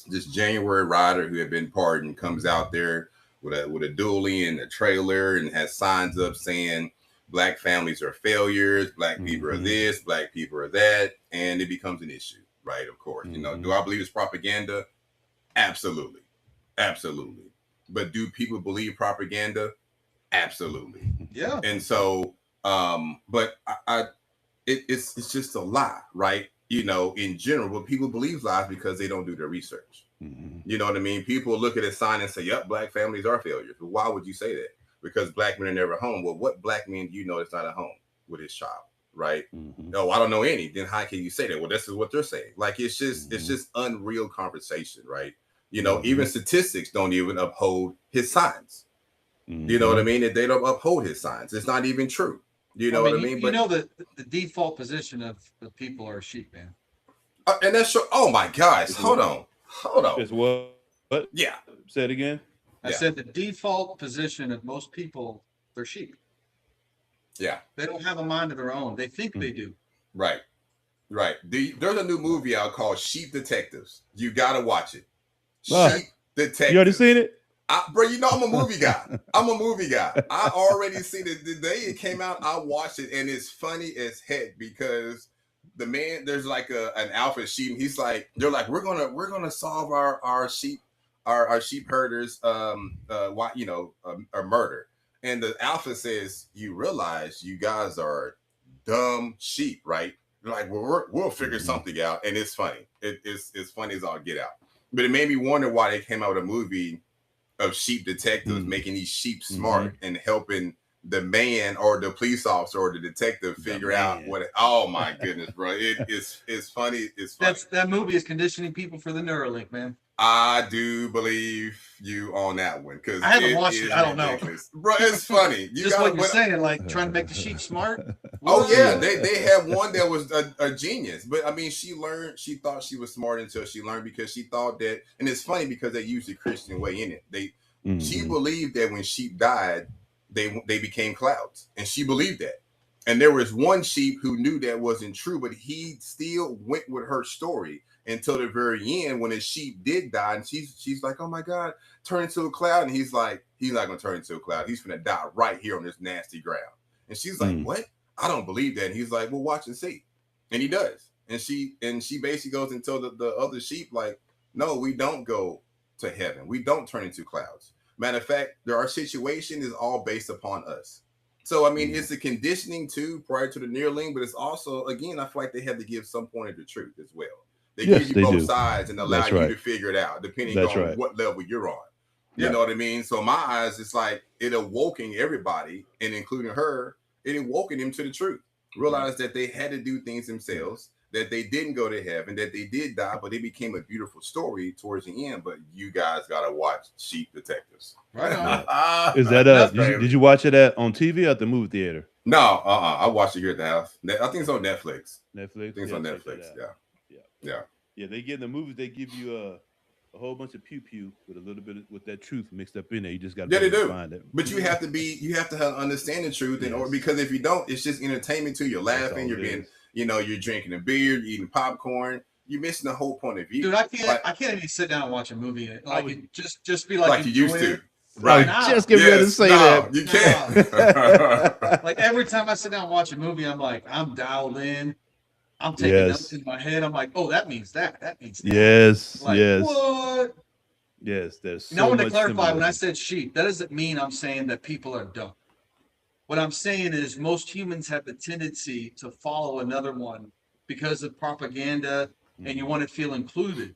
this January rider who had been pardoned comes out there with a dually and a trailer and has signs up saying black families are failures, black people are this, black people are that, and it becomes an issue, right? Of course, you know, do I believe it's propaganda? Absolutely, absolutely. But do people believe propaganda? Absolutely. Yeah. And so, but it's just a lie, right? You know, in general, but people believe lies because they don't do their research. You know what I mean? People look at a sign and say, "Yep, black families are failures." But why would you say that? Because black men are never home. Well, what black men do you know that's not at home with his child, right? No, I don't know any. Then how can you say that? Well, this is what they're saying. Like it's just unreal conversation, right? You know, even statistics don't even uphold his signs. You know what I mean? If they don't uphold his signs, it's not even true. You know what I mean? You know the default position of the people are sheep, man. And that's true. Oh my gosh! Hold on. It's what? Yeah. Say it again. I said the default position of most people, they're sheep. Yeah. They don't have a mind of their own. They think they do. Right. Right. There's a new movie out called Sheep Detectives. You gotta watch it. Sheep Detectives. You already seen it? Bro, you know I'm a movie guy. I already seen it the day it came out. I watched it, and it's funny as heck because the man, there's like an alpha sheep. And he's like, they're like, we're gonna solve our sheep herders a murder. And the alpha says, you realize you guys are dumb sheep, right? They're like, well, we'll figure something out, and it's funny. It's funny as all get out. But it made me wonder why they came out with a movie of sheep detectives making these sheep smart and helping the man or the police officer or the detective figure out what. Oh my goodness, bro! It's funny. It's funny. That movie is conditioning people for the Neuralink, man. I do believe you on that one because I haven't watched it. I don't know, bro. It's funny. Just what you're saying, like trying to make the sheep smart. Oh yeah, they had one that was a genius, but I mean, she thought she was smart until she learned because she thought that, and it's funny because they used the Christian way in it. She believed that when sheep died, they became clouds, and she believed that. And there was one sheep who knew that wasn't true, but he still went with her story until the very end when his sheep did die, and she's like, "Oh my God, turn into a cloud," and he's like, "He's not gonna turn into a cloud. He's gonna die right here on this nasty ground." And she's like, "What? I don't believe that." And he's like, "Well, watch and see." And he does. And she basically goes and tells the other sheep, like, "No, we don't go to heaven. We don't turn into clouds. Matter of fact, our situation is all based upon us." So, I mean, it's a conditioning too prior to the Neuralink, but it's also, again, I feel like they have to give some point of the truth as well. They give you both sides and allow you to figure it out, depending on what level you're on. You know what I mean? So, in my eyes, it's like it awoken everybody, and including her, it awoken them to the truth. Realized that they had to do things themselves, that they didn't go to heaven, that they did die, but it became a beautiful story towards the end. But you guys got to watch Sheep Detectives. Right on. Is that did you watch it on TV or at the movie theater? No, I watched it here at the house. I think it's on Netflix. I think it's on Netflix. Yeah. They give the movies. They give you a whole bunch of pew pew with a little bit with that truth mixed up in there. You just got to find it. But you have to understand the truth, or because if you don't, it's just entertainment too. You're laughing. You're being, you're drinking a beer, you're eating popcorn. You're missing the whole point of view. Dude, I can't even sit down and watch a movie like just be like you used to. Right. Just get ready to say that. You can't. Like every time I sit down and watch a movie, I'm like, I'm dialed in. I'm taking notes in my head. I'm like, oh, that means that. That means that. Yes. Like, yes. What? Yes. There's so I want to much clarify similarity. when I said sheep, that doesn't mean I'm saying that people are dumb. What I'm saying is most humans have the tendency to follow another one because of propaganda and you want to feel included.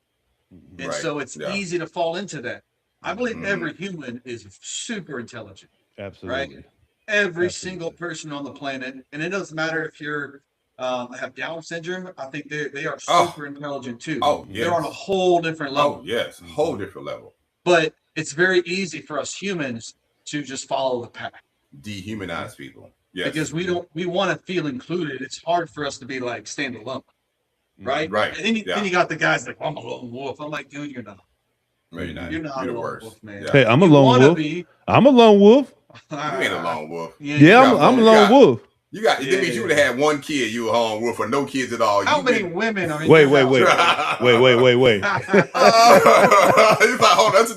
And so it's easy to fall into that. I believe every human is super intelligent. Absolutely. Right? Every single person on the planet. And it doesn't matter if you're have Down syndrome. I think they are super intelligent too. Oh, yes. They're on a whole different level. Oh, yes. Whole different level. But it's very easy for us humans to just follow the pack. Dehumanize people. Yes. Because we want to feel included. It's hard for us to be like stand alone. Right? Right. And then you got the guys like, I'm a lone wolf. I'm like, dude, you're not. No, you're not. You're not you're a lone worse. wolf, man. Hey, I'm a lone wolf. I'm a lone wolf. You ain't a lone wolf. Yeah, I'm a lone wolf. You got. That means you would have had one kid. You were home with for no kids at all. How many women are in Wait. your house? Wait. He's like, hold on, that's a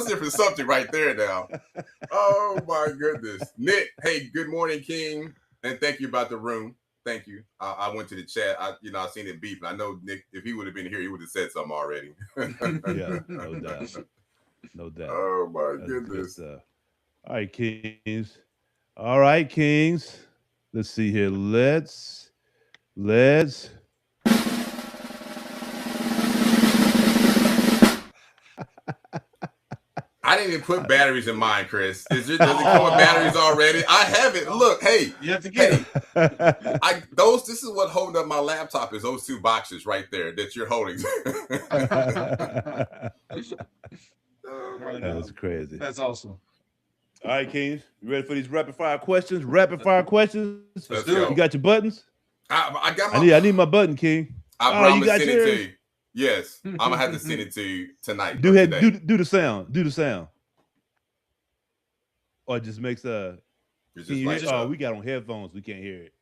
different subject right there now. Oh my goodness, Nick. Hey, good morning, King, and thank you about the room. Thank you. I went to the chat. I seen it beep. I know Nick. If he would have been here, he would have said something already. Yeah, no doubt. Oh my That's goodness. good. All right, Kings. All right, Kings. Let's see here. Let's. I didn't even put batteries in mine, Chris. Does it come with batteries already? I have it. Look, hey, You have to get it. This is what holding up my laptop is those two boxes right there that you're holding. That's crazy. That's awesome. All right, Kings. You ready for these rapid fire questions? Rapid fire questions. Let's go. You got your buttons? I got my. I need my button, King. I'm you gonna got send it yours? to you. Yes, I'm gonna have to send it to you tonight. Do today. the sound. Do the sound. Or it just makes It's can just you like, hear- we got on headphones. We can't hear it.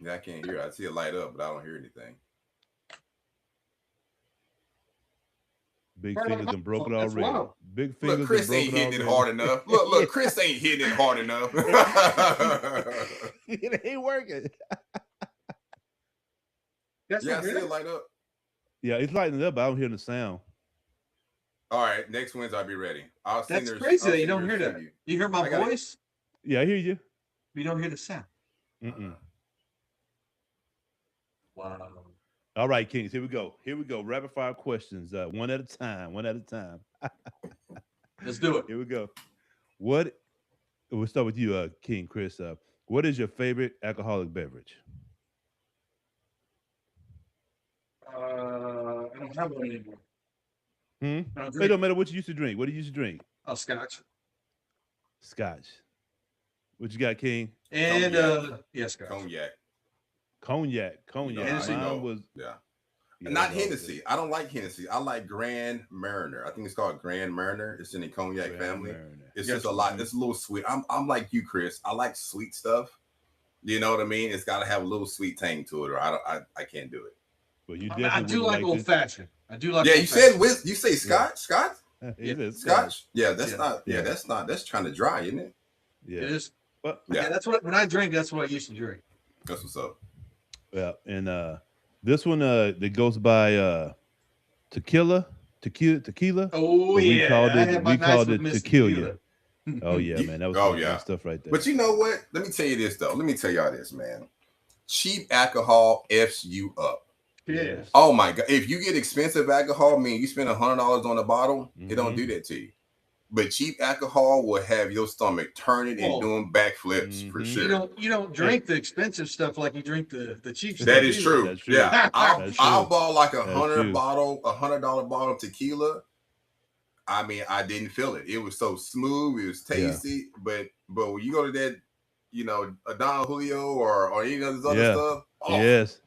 yeah, I can't hear it. I see it light up, but I don't hear anything. Big Turn fingers it and broken off. That's already. wild. Big fingers Look, Chris and ain't broken hitting it already. hard enough. Look, Chris ain't hitting it hard enough. It ain't working. That's Yeah, I not see good. it light up. Yeah, it's lighting up, but I don't hear the sound. All right, next Wednesday I'll be ready. I'll send That's her- crazy I'll that you send don't her hear to that. you. You hear my I got it. voice, Yeah, I hear you. but you don't hear the sound. Mm-mm. Wow. All right, Kings. Here we go. Rapid fire questions. One at a time. Let's do it. Here we go. We'll start with you, King Chris. What is your favorite alcoholic beverage? I don't have one anymore. Hmm? I don't It drink. don't matter what you used to drink. What do you used to drink? Oh, scotch. Scotch. What you got, King? And Cognac. scotch. Cognac. Cognac. Hennessy? Mine was Yeah. yeah, Not that was Hennessy. I don't like Hennessy. I like Grand Mariner. I think it's called Grand Mariner. It's in the cognac Grand family. Marnier. It's Gotcha. just a lot. It's a little sweet. I'm like you, Chris. I like sweet stuff. You know what I mean? It's got to have a little sweet tang to it, or I can't do it. Well, you I definitely do like old fashioned. I do like. Yeah, old you said you say Scotch, Scotch, Scotch. Yeah, that's Yeah. not. Yeah, Yeah. that's not. That's kind of dry, isn't it? Yeah. It is. But Yeah, that's what when I drink. That's what I used to drink. That's what's up. yeah, and this one that goes by tequila. Oh But we yeah, called I it- had my we nights called with it Miss tequila. Oh yeah, man, that was Oh, some yeah. good stuff right there. But you know what? Let me tell you this though. Let me tell y'all this, man. Cheap alcohol f's you up. Yeah. Oh my god! If you get expensive alcohol, I mean you spend $100 on a bottle, it don't Mhm. do that to you. But cheap alcohol will have your stomach turning and Well, doing backflips for Mhm. sure. You don't drink the expensive stuff like you drink the cheap stuff. That is either. true. That's true. Yeah, That's I'll true. bought like That's $100 true. bottle of tequila. I mean, I didn't feel it. It was so smooth. It was tasty. But when you go to that, a Don Julio or any of this other Yeah. stuff. Oh, Yes.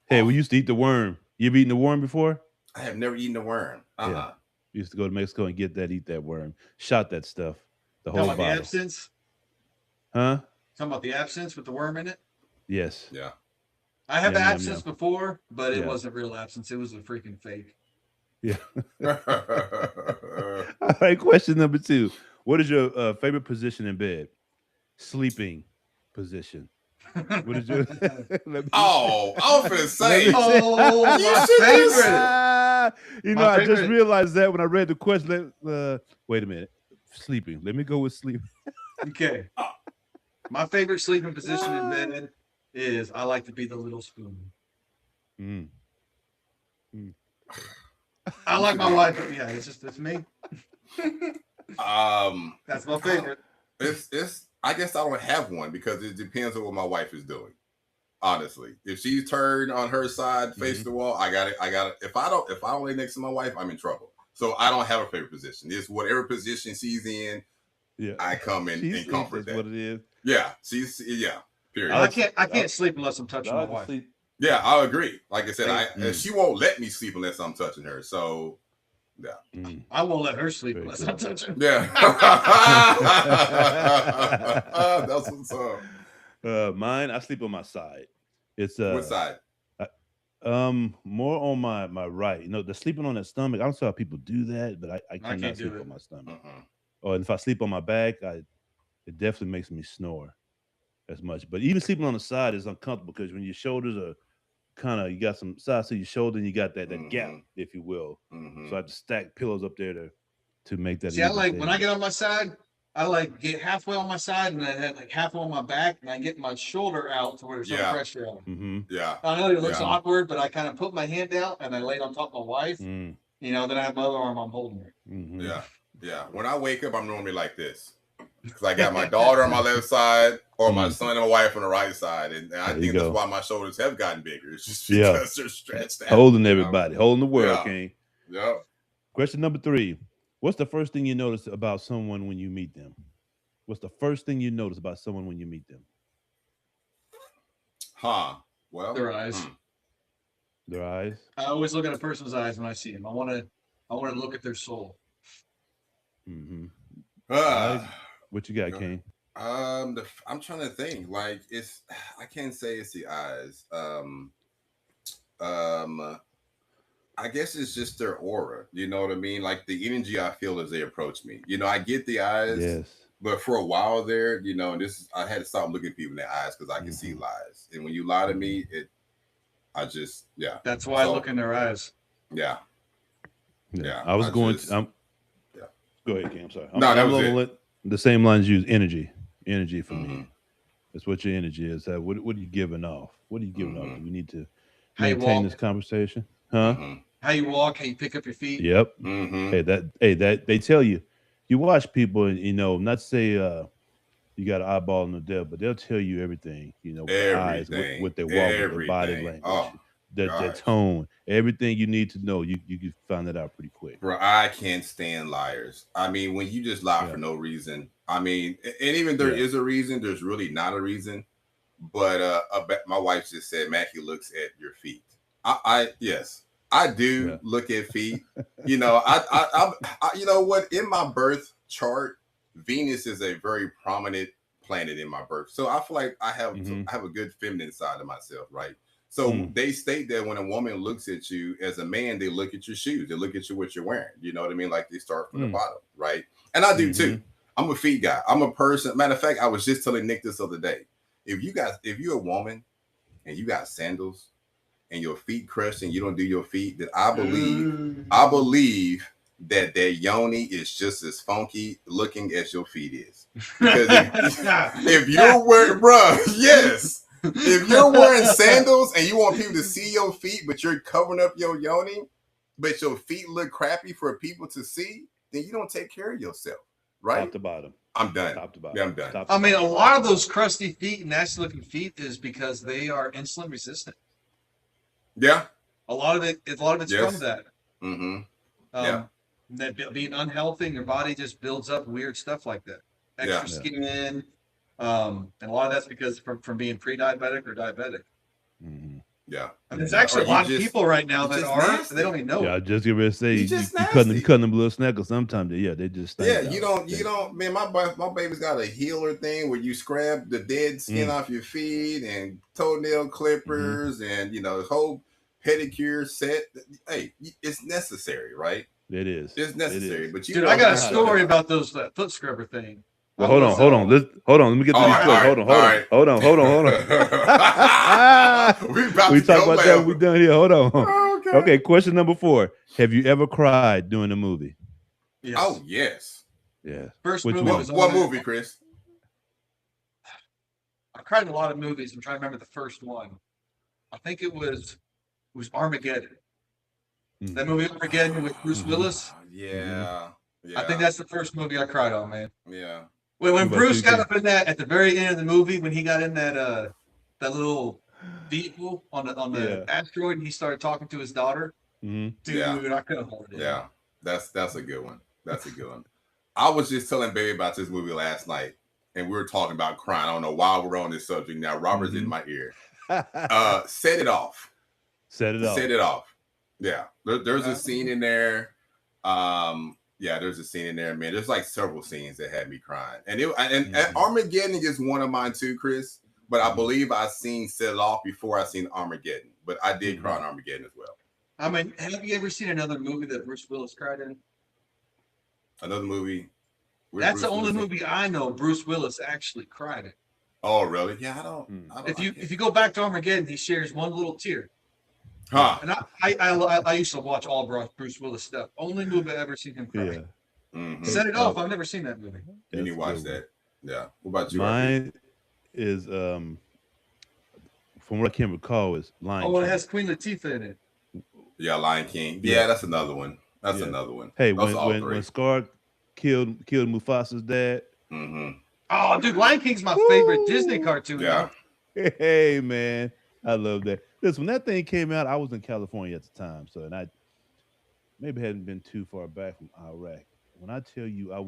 Hey, we used to eat the worm. You ever eaten the worm before? I have never eaten a worm. Yeah. We used to go to Mexico and eat that worm. Shot that stuff. The Talking whole about the bottle. absinthe. Huh? Talking about the absinthe with the worm in it. Yes. Yeah. I have Yum, yum, absinthe before, but it Yeah. wasn't real absinthe. It was a freaking fake. Yeah. Yeah. All right. Question number 2. What is your favorite position in bed? Sleeping position. What is your? Let me- Oh, I was gonna say. Let me- Oh, You my should just- favorite. You My know, I just favorite. realized that when I read the question. Wait a minute. Sleeping. Let me go with sleep. Okay. My favorite sleeping position in bed is I like to be the little spoon. Mm. I like my wife. Yeah, it's me. That's my favorite. It's I guess I don't have one because it depends on what my wife is doing. Honestly, if she's turned on her side, face the wall, I got it. If I don't lay next to my wife, I'm in trouble. So I don't have a favorite position. It's whatever position she's in, Yeah. I come in and comfort That's that. what it is. Yeah, period. I can't sleep unless I'm touching my wife. Yeah, I agree. Like I said, Mm. she won't let me sleep unless I'm touching her. So, Mm, I won't let her sleep Very unless cool. I touch her. Yeah. That's what's up. Mine, I sleep on my side. It's What side? more on my right. You know, the sleeping on that stomach. I don't know how people do that, but I can't cannot do sleep it. on my stomach. Uh-uh. Or if I sleep on my back, it definitely makes me snore as much. But even sleeping on the side is uncomfortable because when your shoulders are kind of, you got some size to your shoulder and you got that gap, if you will. So I have to stack pillows up there to make that See, I even like when I thing. get on my side, I like get halfway on my side and then like halfway on my back, and I get my shoulder out to where there's no Yeah. pressure on. Mm-hmm. Yeah. I know it looks Yeah. awkward, but I kind of put my hand out and I lay it on top of my wife. Mm-hmm. You know, then I have my other arm I'm holding her. Mm-hmm. Yeah. Yeah. When I wake up, I'm normally like this. Because I got my daughter on my left side or my son and my wife on the right side. And I There you think that's go. why my shoulders have gotten bigger. It's just Yeah. because they're stretched out. Holding you know? everybody, holding the world, Yeah. King. Yeah. Question number 3. What's the first thing you notice about someone when you meet them? What's the first thing you notice about someone when you meet them? Huh. Well, Their eyes. Their eyes. I always look at a person's eyes when I see them. I want to look at their soul. Mm-hmm. Uh, What you got, go King? I'm trying to think. Like I can't say it's the eyes. I guess it's just their aura. You know what I mean? Like the energy I feel as they approach me. You know, I get the eyes, Yes. but for a while there, you know, I had to stop looking people in the eyes because I can see lies. And when you lie to me, That's why I look in their eyes. Yeah. Yeah. I was I going just- to. yeah. Go ahead, King. I'm sorry. No, that I'm was along the same lines you use. Energy for Mhm. me. That's what your energy is. What are you giving off? What are you giving off? Mhm. Do we need to How you maintain walk. this conversation? Huh? Mhm. How you walk, how you pick up your feet. Yep. Mhm. That they tell you. You watch people, and not to say you got an eyeball in the devil, but they'll tell you everything. With their eyes, Everything. with their walk, with their body Everything. language, Oh, their gosh. tone, everything you need to know. You can find that out pretty quick. Bro, I can't stand liars. I mean, when you just lie Yeah. for no reason. I mean, and even there is a reason, there's really not a reason. But my wife just said, Mackie looks at your feet. Yes, I do look at feet. You know, I you know what? In my birth chart, Venus is a very prominent planet in my birth. So I feel like I have a good feminine side of myself, right? So they state that when a woman looks at you as a man, they look at your shoes, they look at you what you're wearing. You know what I mean? Like they start from the bottom, right? And I do too. I'm a feet guy. I'm a person. Matter of fact, I was just telling Nick this other day. If you're a woman and you got sandals and your feet crushed and you don't do your feet, then I believe that yoni is just as funky looking as your feet is. Because if you're wearing, bruh, yes. If you're wearing sandals and you want people to see your feet, but you're covering up your yoni, but your feet look crappy for people to see, then you don't take care of yourself, right? Top to bottom. I'm done. Top to bottom. Yeah, I'm done. Top to I mean, a bottom. lot of those crusty feet and nasty looking feet is because they are insulin resistant. Yeah. A lot of it's Yes. from that. Mm-hmm. That being unhealthy, and your body just builds up weird stuff like that. Extra skin, and a lot of that's because from being pre-diabetic or diabetic. Yeah. And there's actually a lot of people right now that are nasty. they don't even know. Yeah, I was just gonna say You you just cutting nasty. them a little snackle. Sometimes they just stink Yeah, out. you don't. Man, my baby's got a healer thing where you scrub the dead skin off your feet and toenail clippers and the whole pedicure set. Hey, it's necessary, right? It is. It's necessary. But Dude, I got a story about that foot scrubber thing. Well, hold on. Let me get to these clips. Hold on. We talk about that when we done here. Hold on. Okay, question number 4. Have you ever cried during a movie? Yes. Oh, yes. Yeah. First Which movie one? was What movie, Chris? I cried in a lot of movies. I'm trying to remember the first one. I think it was Armageddon. That movie Armageddon with Bruce Willis. Yeah. I think that's the first movie I cried on, man. Yeah. When Bruce got up in that at the very end of the movie, when he got in that little vehicle on the asteroid and he started talking to his daughter, dude, I couldn't hold it. Yeah, that's a good one. That's a good one. I was just telling Baby about this movie last night, and we were talking about crying. I don't know why we're on this subject now. Robert's in my ear. Set It Off. Set It Off. Set It Off. Yeah, there's a scene in there Yeah, there's a scene in there, man. There's like several scenes that had me crying, and Mhm. Armageddon is one of mine too, Chris. But I Mhm. believe I seen Set It Off before I seen Armageddon. But I did cry Mhm. on Armageddon as well. I mean, have you ever seen another movie that Bruce Willis cried in? Another movie with That's the Bruce only Willis. movie I know Bruce Willis actually cried in. Oh, really? Yeah, I don't. Mm. I don't. If I you can't. if you go back to Armageddon, he shares one little tear. Huh? And I used to watch all Bruce Willis stuff. Only movie I ever seen him cry. Yeah. Mm-hmm. Set It Uh, Off. I've never seen that movie. You need That's to a watch good one. that. Yeah. What about you, RP? Mine is from what I can recall is Lion Oh, it King. has Queen Latifah in it. Yeah, Lion King. Yeah. Yeah, that's another one. That's Yeah. another one. Hey, Those all when three. Scar killed Mufasa's dad. Mm-hmm. Oh, dude, Lion King's my favorite Disney cartoon. Yeah. Now. Hey man, I love that. Listen, when that thing came out, I was in California at the time, so and I maybe hadn't been too far back from Iraq. When I tell you, I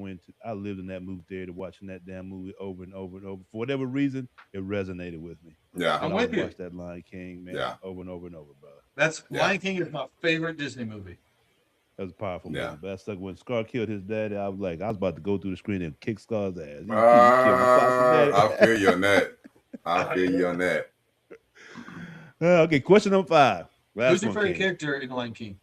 lived in that movie theater, watching that damn movie over and over and over. For whatever reason, it resonated with me, Yeah. I'm and I with would you. watch that Lion King, man, Yeah. over and over and over, brother. That's Yeah. Lion King is my favorite Disney movie. That was a powerful Yeah. movie. But I stuck when Scar killed his daddy. I was about to go through the screen and kick Scar's ass. You killed Mufasa's I daddy. feel you on that. I feel you on that. Okay, question number 5. Last Who's your one, favorite King. character in Lion King?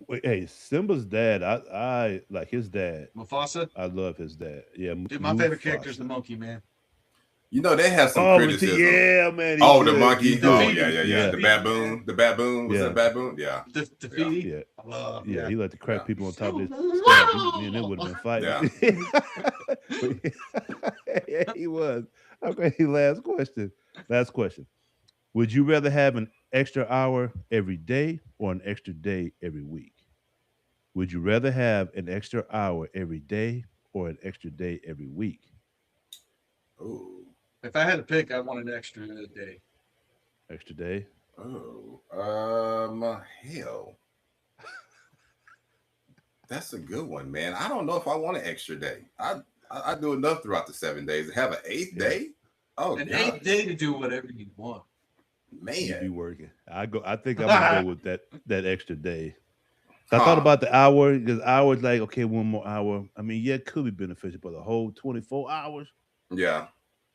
Wait, hey, Simba's dad. I like his dad. Mufasa? I love his dad. Yeah, Dude, my favorite character is Mufasa. the monkey, man. You know, they have some Oh, criticism. yeah, man. Oh, he the good. monkey. He Oh, good. yeah. Yeah. The baboon. The baboon. Was Yeah. that a baboon? Yeah. Defeaty? Yeah, I love, yeah. He let the crack Yeah. people on top of his scab. Me and him would have been fighting. Yeah, he was. Okay, last question. Last question. Would you rather have an extra hour every day or an extra day every week? Would you rather have an extra hour every day or an extra day every week? Oh. If I had to pick, I want an extra day. Extra day? Oh. Hell. That's a good one, man. I don't know if I want an extra day. I do enough throughout the 7 days. Have an eighth Yeah. day? Oh, An gosh. 8th day to do whatever you want. You be Man. working. I think I'm gonna go with that extra day. I thought Huh. about the hour because hours like okay, one more hour. I mean, yeah, it could be beneficial, but the whole 24 hours. Yeah.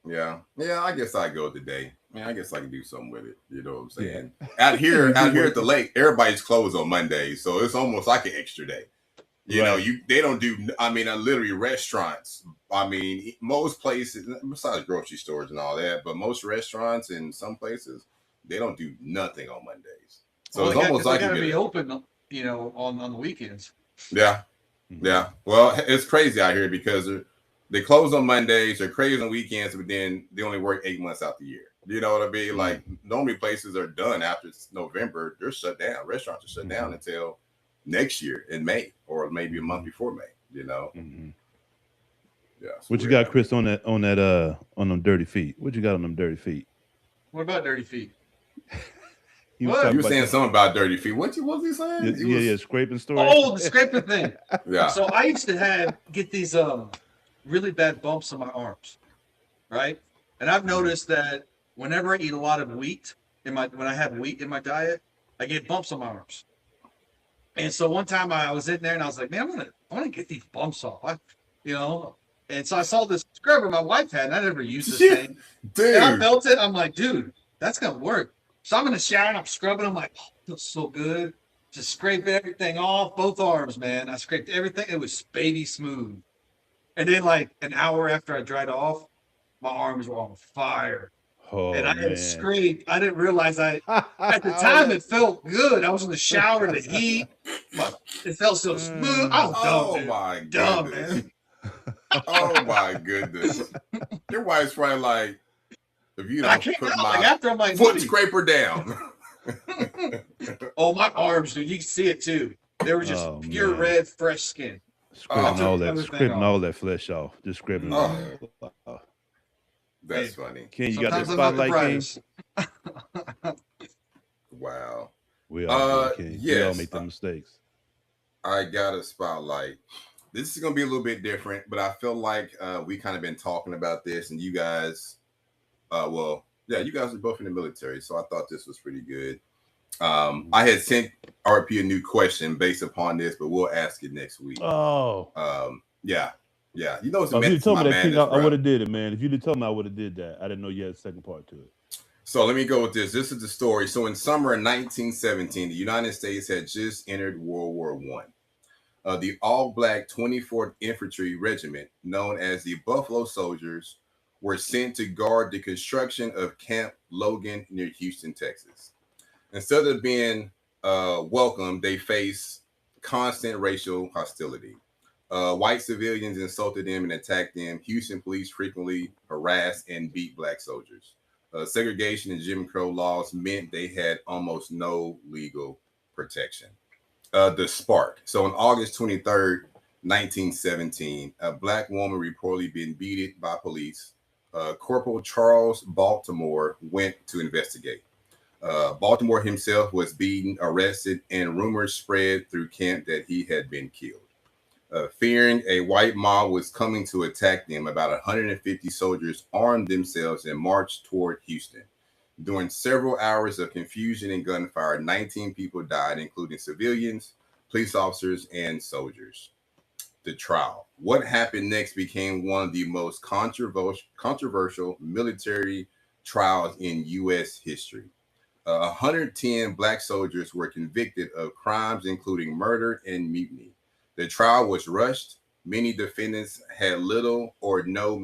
Yeah. Yeah, I guess I go with the day. Man, I guess I can do something with it. You know what I'm Yeah. saying? Out here You be at the working. lake, everybody's closed on Mondays. So it's almost like an extra day. You know, Right. they don't do. I mean, literally restaurants. I mean, most places besides grocery stores and all that, but most restaurants and some places they don't do nothing on Mondays. So Well, it's almost they like got you to get be a, open, on the weekends. yeah, Mhm. yeah. Well, it's crazy out here because they close on Mondays, they're crazy on weekends, but then they only work 8 months out the year. You know what I mean? Mhm. Like normally places are done after November. They're shut down. Restaurants are shut down until next year in May or maybe a month before May. You know? Mhm. Yeah. it's What you weird. got, Chris, on them dirty feet? What you got on them dirty feet? What about Dirty Feet? He What? talking You were about saying that- something about dirty feet. What was he saying? Yeah, He yeah, was- scraping story. Oh, the scraping thing. yeah. So I used to get these really bad bumps on my arms, right? And I've noticed that whenever I eat a lot of wheat when I have wheat in my diet, I get bumps on my arms. And so one time I was in there and I was like, man, I want to get these bumps off, And so I saw this scrubber my wife had, and I never used this thing. And I Dude. felt it. I'm like, dude, that's gonna work. So I'm in the shower and I'm scrubbing. I'm like, oh, it feels so good. Just scrape everything off, both arms, man. I scraped everything. It was baby smooth. And then, like an hour after I dried off, my arms were on fire. Oh, And I man. had scraped. I didn't realize at the time it felt good. I was in the shower, the heat, but it felt so smooth. I was Oh dumb, dude. my Dumb, goodness. man. Oh my goodness. Your wife's probably like, if you I don't came put out like my after I'm like, foot "Buddy." scraper down. Oh, my arms, dude. You can see it too. They were just Oh, pure man. red, fresh skin. Scraping Oh. all that, Everything scraping off. all that flesh off. Just scraping it Oh. off. That's funny. Ken, you got that Sometimes I'm not the spotlight, King? brightest. Wow. We all do, King. We all yes. make the mistakes. I got a spotlight. This is gonna be a little bit different, but I feel like we kind of been talking about this, and you guys, you guys are both in the military, so I thought this was pretty good. I had sent RP a new question based upon this, but we'll ask it next week. Oh, Yeah. You know, it's if you method to told my me that, King, madness, I bro. would have did it, man. If you'd have told me, I would have did that. I didn't know you had a second part to it. So let me go with this. This is the story. So in summer of 1917, the United States had just entered World War I. The all-black 24th Infantry Regiment, known as the Buffalo Soldiers, were sent to guard the construction of Camp Logan near Houston, Texas. Instead of being welcomed, they faced constant racial hostility. White civilians insulted them and attacked them. Houston police frequently harassed and beat black soldiers. Segregation and Jim Crow laws meant they had almost no legal protection. The spark. So on August 23rd, 1917, a black woman reportedly been beaten by police. Corporal Charles Baltimore went to investigate. Baltimore himself was beaten, arrested, and rumors spread through camp that he had been killed. Fearing a white mob was coming to attack them, about 150 soldiers armed themselves and marched toward Houston. During several hours of confusion and gunfire, 19 people died, including civilians, police officers, and soldiers. The trial. What happened next became one of the most controversial military trials in U.S. history. 110 black soldiers were convicted of crimes including murder and mutiny. The trial was rushed. Many defendants had little or no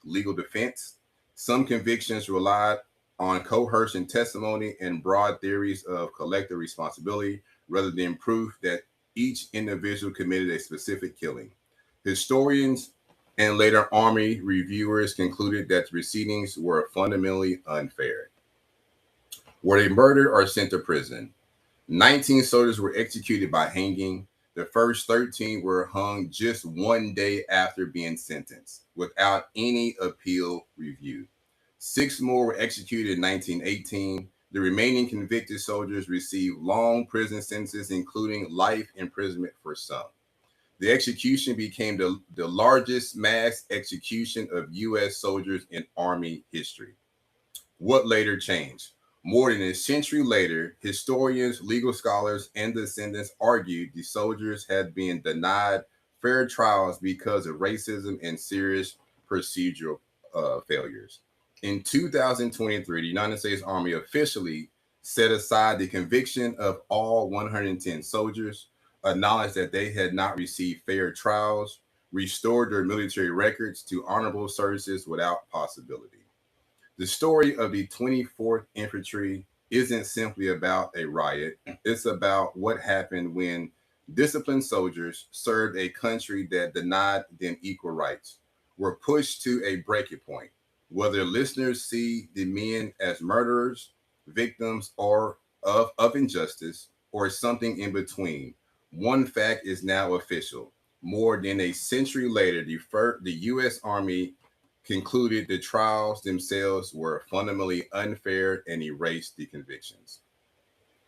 legal defense. Some convictions relied on coercion testimony and broad theories of collective responsibility rather than proof that each individual committed a specific killing. Historians and later Army reviewers concluded that the proceedings were fundamentally unfair. Were they murdered or sent to prison? 19 soldiers were executed by hanging. The first 13 were hung just one day after being sentenced, without any appeal review. 6 more were executed in 1918. The remaining convicted soldiers received long prison sentences, including life imprisonment for some. The execution became the largest mass execution of U.S. soldiers in Army history. What later changed? More than a century later, historians, legal scholars, and descendants argued the soldiers had been denied fair trials because of racism and serious procedural failures. In 2023, the United States Army officially set aside the conviction of all 110 soldiers, acknowledged that they had not received fair trials, restored their military records to honorable services without possibility. The story of the 24th Infantry isn't simply about a riot. It's about what happened when disciplined soldiers served a country that denied them equal rights, were pushed to a breaking point. Whether listeners see the men as murderers, victims, or of injustice, or something in between, one fact is now official. More than a century later, the U.S. Army concluded the trials themselves were fundamentally unfair and erased the convictions.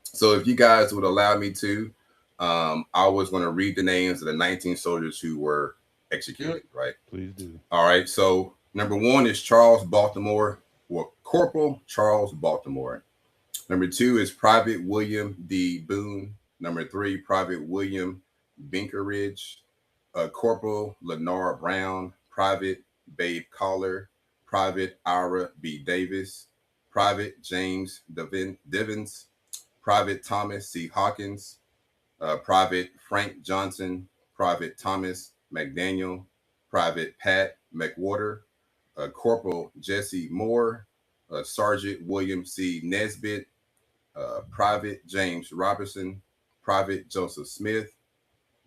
So if you guys would allow me to, I was going to read the names of the 19 soldiers who were executed, right? Please do. All right. So number 1 is Charles Baltimore, or Corporal Charles Baltimore. Number 2 is Private William D. Boone. Number 3, Private William Binkeridge. Corporal Lenore Brown. Private Babe Collar, Private Ira B. Davis, Private James Divins, Private Thomas C. Hawkins, Private Frank Johnson, Private Thomas McDaniel, Private Pat McWhorter, Corporal Jesse Moore, Sergeant William C. Nesbitt, Private James Robertson, Private Joseph Smith,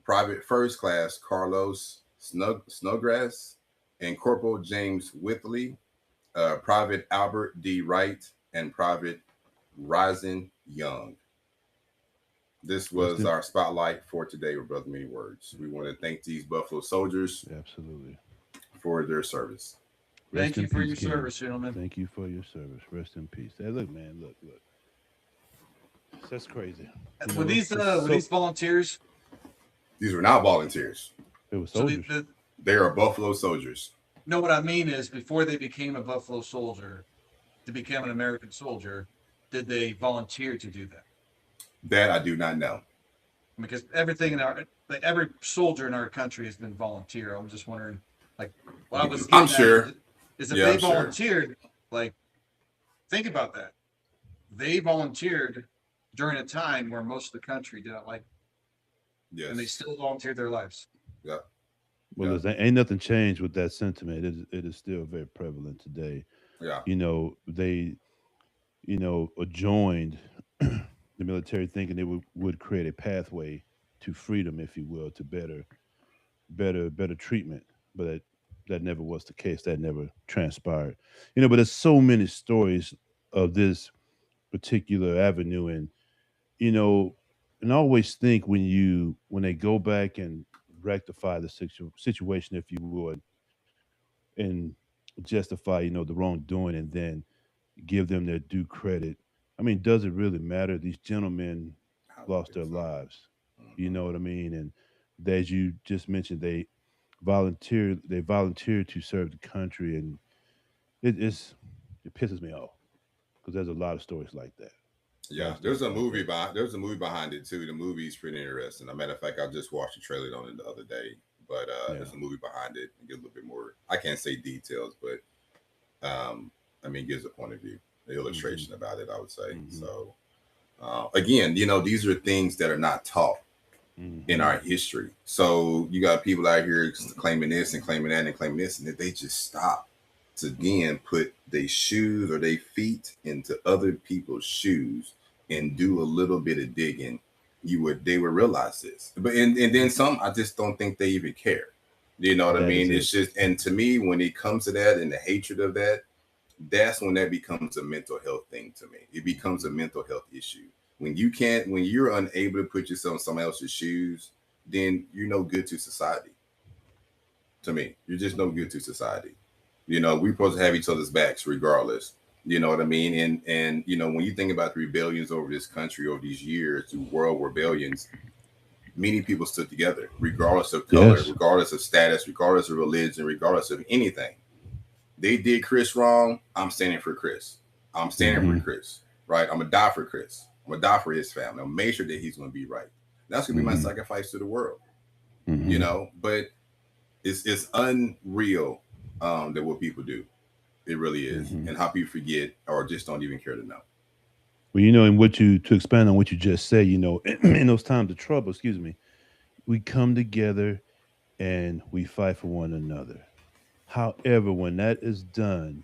Private First Class Carlos Snodgrass, and Corporal James Whitley, Private Albert D. Wright, and Private Ryzen Young. This was our spotlight for today with Brother Many Words. We want to thank these Buffalo soldiers Absolutely. for their service. Thank you for your service, King. gentlemen. Thank you for your service. Rest in peace. Hey, look, man, look. That's crazy. Were these volunteers? These were not volunteers. They were soldiers. They are Buffalo soldiers. No, what I mean is before they became a Buffalo soldier, to become an American soldier, did they volunteer to do that? That I do not know. Because everything in our, like, every soldier in our country has been volunteer. I'm just wondering, like, what I was I'm getting at sure. is if Yeah, they I'm sure. volunteered, like, think about that. They volunteered during a time where most of the country did not like, Yes. and they still volunteered their lives. Yeah. Well, Yeah. listen, ain't nothing changed with that sentiment. It is still very prevalent today. Yeah. They, joined the military thinking they would create a pathway to freedom, if you will, to better treatment. But that never was the case. That never transpired. But there's so many stories of this particular avenue, and you know, and I always think when they go back and rectify the situation, if you would, and justify the wrongdoing, and then give them their due credit. I mean, does it really matter? These gentlemen I don't lost think their so. lives. You Mhm. know what I mean? And as you just mentioned, they volunteered to serve the country, and it pisses me off because there's a lot of stories like that. A lot Yeah, of stories like that. there's a movie behind it too. The movie's pretty interesting. As a matter of fact, I just watched the trailer on it the other day. But Yeah. there's a movie behind it. It gives a little bit more. I can't say details, but I mean, it gives a point of view, the Hmm. illustration about it. I would say Hmm. so. Again, these are things that are not taught in Hmm. our history. So you got people out here claiming this and claiming that and claiming this, and if they just stop to again put their shoes or their feet into other people's shoes and do a little bit of digging, they would realize this. But and then some, I just don't think they even care. You know what I That is mean? it. It's just, and to me, when it comes to that and the hatred of that, that's when that becomes a mental health thing to me. It becomes a mental health issue. When you're unable to put yourself in someone else's shoes, then you're no good to society. To me, you're just no good to society. We're supposed to have each other's backs regardless. You know what I mean? And when you think about the rebellions over this country over these years, the world rebellions, many people stood together, regardless of color, Yes. regardless of status, regardless of religion, regardless of anything. They did Chris wrong. I'm standing for Chris. I'm standing for Hmm. Chris. Right? I'm gonna die for Chris. I'm gonna die for his family. I'm gonna make sure that he's gonna be right. That's gonna be my Hmm. sacrifice to the world. Hmm. But it's unreal that what people do. It really is, Hmm. and how people forget or just don't even care to know. Well, and to expand on what you just said, in those times of trouble, excuse me, we come together and we fight for one another. However, when that is done,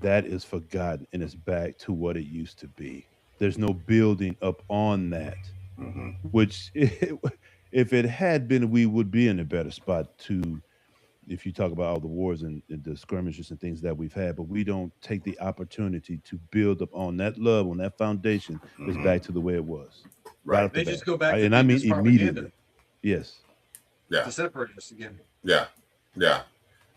that is forgotten and it's back to what it used to be. There's no building up on that, Mm-hmm. which if it had been, we would be in a better spot to, if you talk about all the wars and the skirmishes and things that we've had, but we don't take the opportunity to build up on that love, on that foundation. It's Mm-hmm. back to the way it was, right Right. off the They just bat. go back to And I being mean this propaganda immediately. Yes. Yeah. to separate us again. Yeah. Yeah.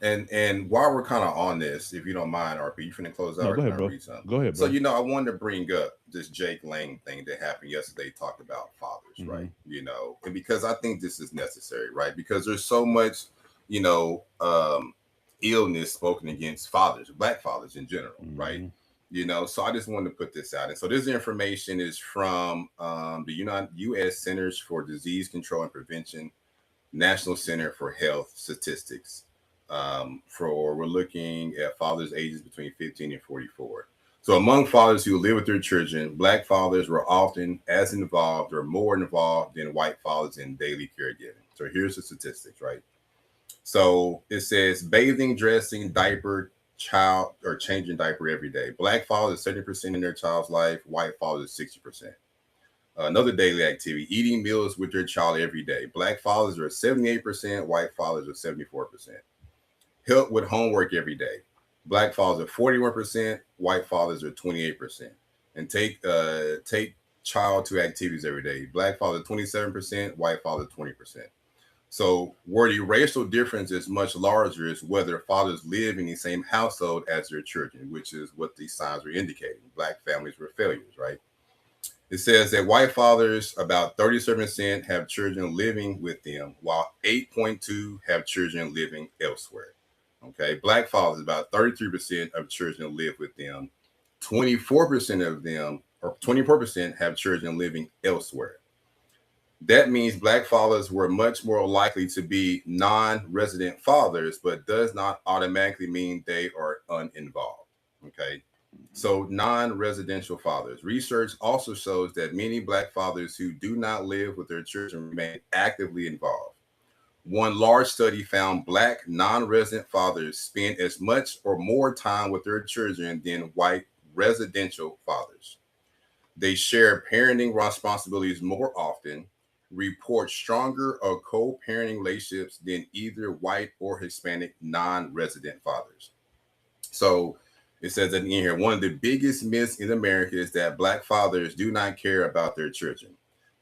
And while we're kind of on this, if you don't mind, RP, you finna close out No, or go can ahead, I bro. read something? Go ahead, So, bro. I wanted to bring up this Jake Lang thing that happened yesterday, talked about fathers, right? Hmm. And because I think this is necessary, right? Because there's so much, you know, um, illness spoken against fathers, black fathers in general, right? Hmm. So I just wanted to put this out. And so this information is from the U.S. Centers for Disease Control and Prevention, National Center for Health Statistics. We're looking at fathers ages between 15 and 44. So among fathers who live with their children, black fathers were often as involved or more involved than white fathers in daily caregiving. So here's the statistics, right? So it says bathing, dressing, diaper, child, or changing diaper every day. Black fathers 70% in their child's life, white fathers 60%. Another daily activity, eating meals with their child every day. Black fathers are 78%, white fathers are 74%. Help with homework every day. Black fathers are 41%, white fathers are 28%. And take child to activities every day. Black fathers 27%, white fathers 20%. So where the racial difference is much larger is whether fathers live in the same household as their children, which is what these signs are indicating. Black families were failures, right? It says that white fathers, about 37%, have children living with them, while 8.2 have children living elsewhere. Okay. Black fathers, about 33% of children live with them, 24% of them, or 24%, have children living elsewhere. That means Black fathers were much more likely to be non-resident fathers, but does not automatically mean they are uninvolved. Okay. So non-residential fathers. Research also shows that many Black fathers who do not live with their children remain actively involved. One large study found Black non-resident fathers spend as much or more time with their children than white residential fathers. They share parenting responsibilities more often, report stronger or co-parenting relationships than either white or Hispanic non-resident fathers. So it says that in here, one of the biggest myths in America is that Black fathers do not care about their children.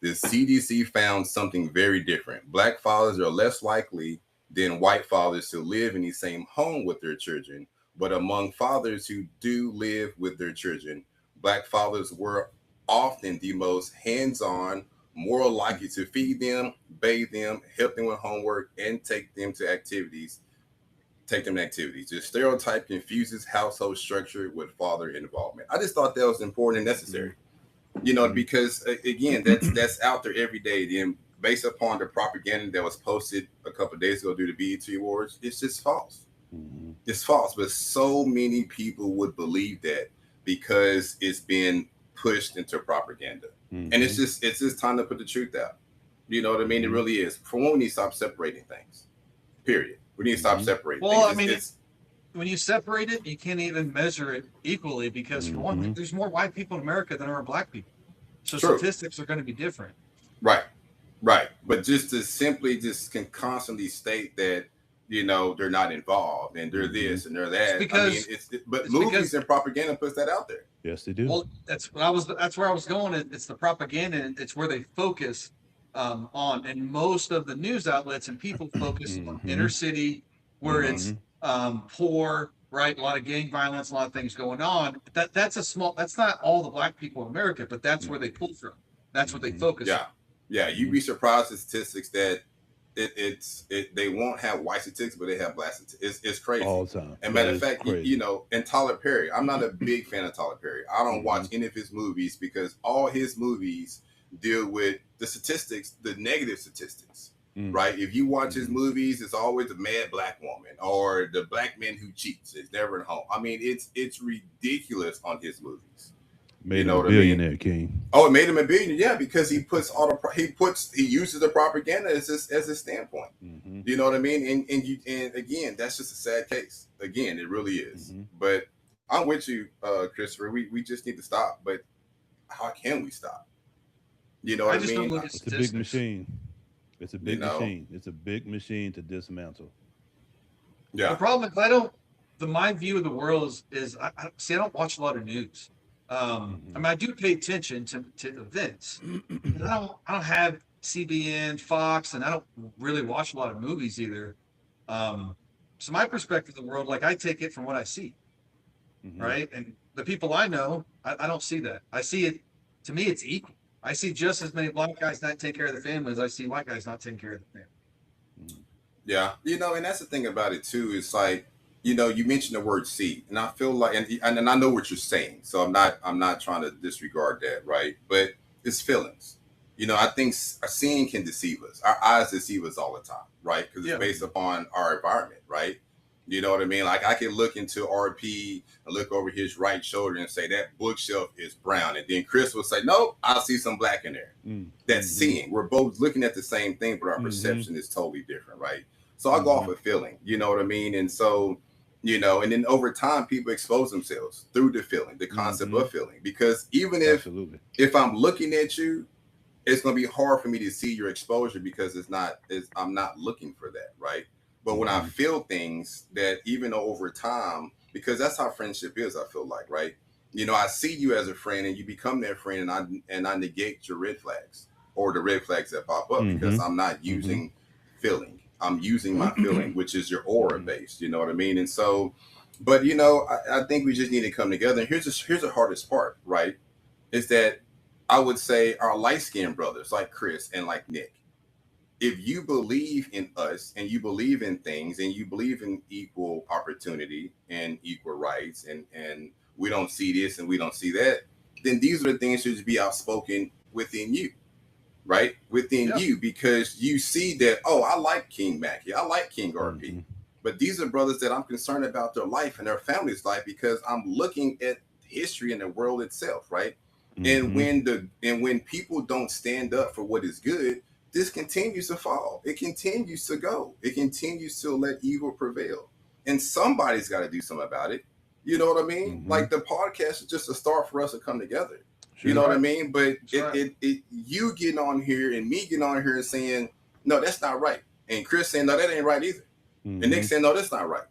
The CDC found something very different. Black fathers are less likely than white fathers to live in the same home with their children, but among fathers who do live with their children, Black fathers were often the most hands-on, more likely to feed them, bathe them, help them with homework, and take them to activities. The stereotype confuses household structure with father involvement. I just thought that was important and necessary, because again, that's out there every day. Then, based upon the propaganda that was posted a couple of days ago due to BET Awards, it's just false. It's false, but so many people would believe that because it's been pushed into propaganda, and it's just time to put the truth out. You know what I mean? It really is. For one, we need to stop separating things. Period. We need to stop separating. Well, things. When you separate it, you can't even measure it equally because for one, there's more white people in America than there are Black people. So statistics are going to be different. Right. But just to simply can constantly state that, they're not involved and they're this and they're that. Movies and propaganda puts that out there. Yes, they do. Well, that's where I was going. It's the propaganda, and it's where they focus on, and most of the news outlets and people focus on inner city where it's poor, right? A lot of gang violence, a lot of things going on. That's not all the Black people in America, but that's where they pull from. That's what they focus on. Yeah. You'd be surprised at statistics that they won't have white statistics, but they have Black statistics. It's crazy. All the time. And matter of fact, and Tyler Perry, I'm not a big fan of Tyler Perry. I don't watch any of his movies because all his movies deal with the statistics, the negative statistics, right? If you watch his movies, it's always the mad Black woman or the Black man who cheats. It's never at home. I mean, it's ridiculous on his movies. Made him a billionaire, King. Oh, it made him a billionaire, yeah, because he uses the propaganda as a standpoint. You know what I mean? And again, that's just a sad case. Again, it really is. But I'm with you, Christopher. We just need to stop. But how can we stop? You know what I mean? It's a big machine. It's a big machine. It's a big machine to dismantle. Yeah. The problem is my view of the world is I don't watch a lot of news. I mean, I do pay attention to events. I don't have CBN, Fox, and I don't really watch a lot of movies either. So my perspective of the world, like I take it from what I see, right? And the people I know, I don't see that. I see it. To me, it's equal. I see just as many Black guys not take care of the family as I see white guys not taking care of the family. Yeah, and that's the thing about it too. It's like, you mentioned the word "see," and I feel like, and I know what you're saying, so I'm not trying to disregard that, right? But it's feelings. I think seeing can deceive us. Our eyes deceive us all the time, right? Because it's based upon our environment, right? You know what I mean? Like I can look into RP and look over his right shoulder and say that bookshelf is brown. And then Chris will say, no, I see some Black in there. That's seeing. We're both looking at the same thing, but our perception is totally different, right? So I go off of feeling, you know what I mean? And so, and then over time, people expose themselves through the feeling, the concept of feeling. Because even if I'm looking at you, it's going to be hard for me to see your exposure because I'm not looking for that, right? But when I feel things that even though over time, because that's how friendship is, I feel like, right? I see you as a friend and you become that friend and I negate your red flags or the red flags that pop up because I'm not using feeling. I'm using my feeling, which is your aura based, you know what I mean? And so, but I think we just need to come together. And here's the hardest part, right? Is that I would say our light-skinned brothers like Chris and like Nick, if you believe in us and you believe in things and you believe in equal opportunity and equal rights and we don't see this and we don't see that, then these are the things that should be outspoken within you, right? Within you, because you see that, oh, I like King Mackie, I like King RP, but these are brothers that I'm concerned about their life and their family's life because I'm looking at history and the world itself, right? And when people don't stand up for what is good, this continues to fall. It continues to go. It continues to let evil prevail. And somebody's got to do something about it. You know what I mean? Like the podcast is just a start for us to come together. Sure. You know what I mean? But you getting on here and me getting on here and saying, no, that's not right. And Chris saying, no, that ain't right either. And Nick saying, no, that's not right.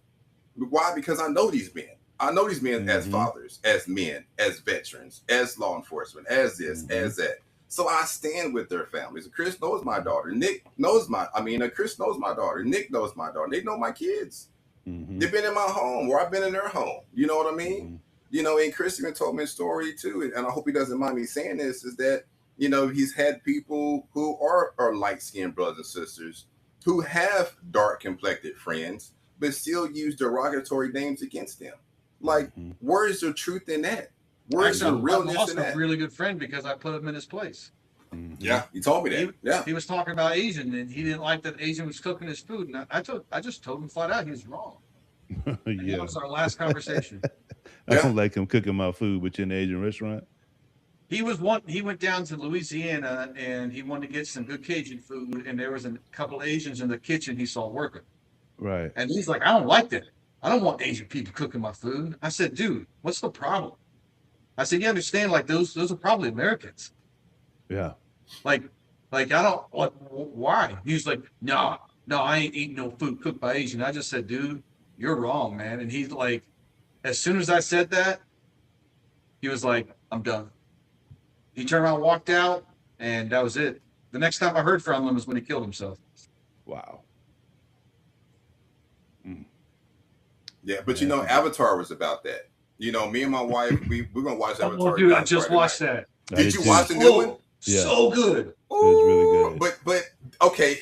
Why? Because I know these men. I know these men as fathers, as men, as veterans, as law enforcement, as this, as that. So I stand with their families. Chris knows my daughter. Chris knows my daughter. Nick knows my daughter. They know my kids. They've been in my home or I've been in their home. You know what I mean? You know, and Chris even told me a story too, and I hope he doesn't mind me saying this, is that, you know, he's had people who are light-skinned brothers and sisters who have dark-complected friends, but still use derogatory names against them. Like, where is the truth in that? Where's the realness in that? I lost a really good friend because I put him in his place. Yeah, he told me that. He was talking about Asian, and he didn't like that Asian was cooking his food. And I just told him flat out he was wrong. That was our last conversation. I don't like him cooking my food, but you're in an Asian restaurant. He went down to Louisiana and he wanted to get some good Cajun food, and there was a couple of Asians in the kitchen he saw working. Right. And he's like, I don't like that. I don't want Asian people cooking my food. I said, dude, what's the problem? I said, you understand, like those are probably Americans. Yeah. Like I don't, like, why? He's like, no, I ain't eating no food cooked by Asian. I just said, dude, you're wrong, man. And he's like, as soon as I said that, he was like, I'm done. He turned around, walked out, and that was it. The next time I heard from him was when he killed himself. Wow. Yeah, but you know, Avatar was about that. You know, me and my wife, we're gonna watch Avatar. Oh, dude, I just watched that. Did you watch the new one? Yeah. So good. It was really good. But okay,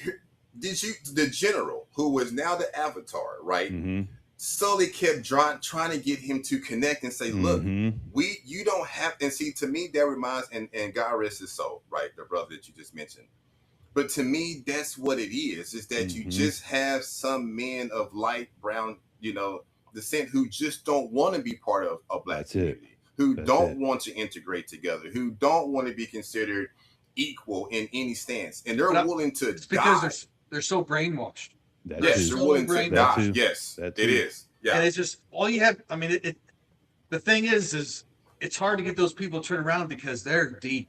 the general who was now the Avatar, right? Slowly kept trying to get him to connect and say, look, you don't have, and see, to me that reminds, and God rest his soul, right? The brother that you just mentioned. But to me, that's what it is that you just have some men of light brown, you know, descent who just don't want to be part of a black community, who don't want to integrate together, who don't want to be considered equal in any stance, and they're willing to die. Because they're so brainwashed. Yes, they're willing to die. Yes, it is. Yeah, and it's just all you have. I mean, the thing is it's hard to get those people to turn around because they're deep.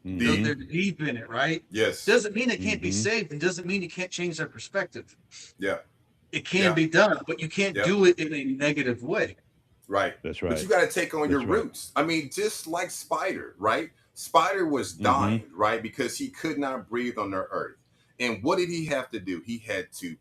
They're deep in it, right? Yes. Doesn't mean it can't be saved, and doesn't mean you can't change their perspective. Yeah. It can be done, but you can't do it in a negative way. Right. That's right. But you got to take on your roots. I mean, just like Spider, right? Spider was dying, right? Because he could not breathe on the earth. And what did he have to do? He had to,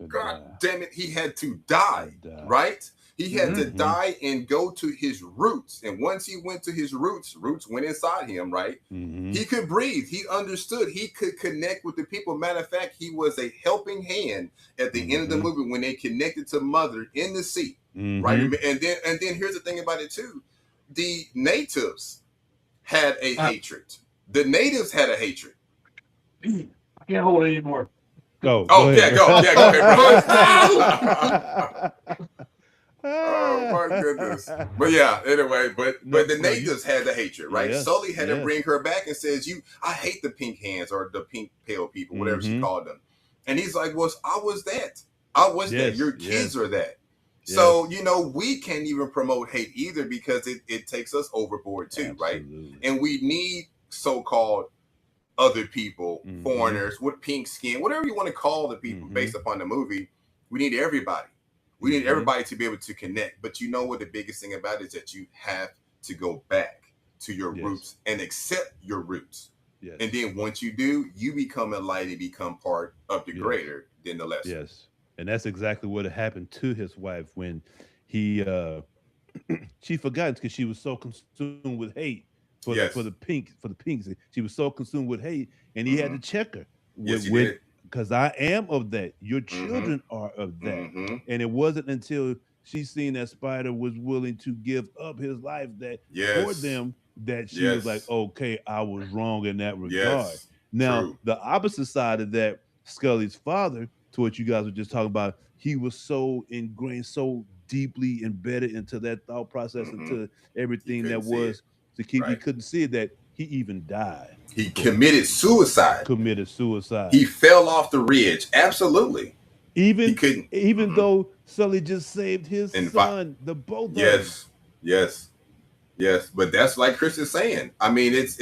God damn it, he had to die, right? He had to die and go to his roots. And once he went to his roots went inside him, right? He could breathe. He understood. He could connect with the people. Matter of fact, he was a helping hand at the end of the movie when they connected to Mother in the sea, right? And then here's the thing about it too. The natives had a hatred. The natives had a hatred. I can't hold it anymore. Go ahead, bro. Oh my goodness. But yeah, anyway, but the natives had the hatred, right? Sully had to bring her back and says, I hate the pink hands or the pink pale people, whatever she called them. And he's like, well, I was that. That. Your kids are that. So, you know, we can't even promote hate either because it takes us overboard too, right? And we need so-called other people, foreigners with pink skin, whatever you want to call the people based upon the movie. We need everybody. We need everybody to be able to connect. But you know what the biggest thing about it is that you have to go back to your roots and accept your roots. Yes. And then once you do, you become a light and become part of the greater than the lesser. Yes. And that's exactly what happened to his wife when he she forgot because she was so consumed with hate for the pinks. She was so consumed with hate, and he had to check her. Because I am of that. Your children are of that. And it wasn't until she seen that Spider was willing to give up his life that for Yes. them, that she was like, Yes. okay, I was wrong in that regard. Yes. Now, True. the opposite side of that, Scully's father, to what you guys were just talking about, he was so ingrained, so deeply embedded into that thought process, Hmm. into He everything that couldn't see it. was to keep. He Right. couldn't see it, that he even died He for it. committed suicide. Committed suicide. He fell off the ridge. Absolutely. He even couldn't. even Mhm. though Sully just saved his And son, the both of them. yes, yes, yes. But that's like Chris is saying. I mean, it's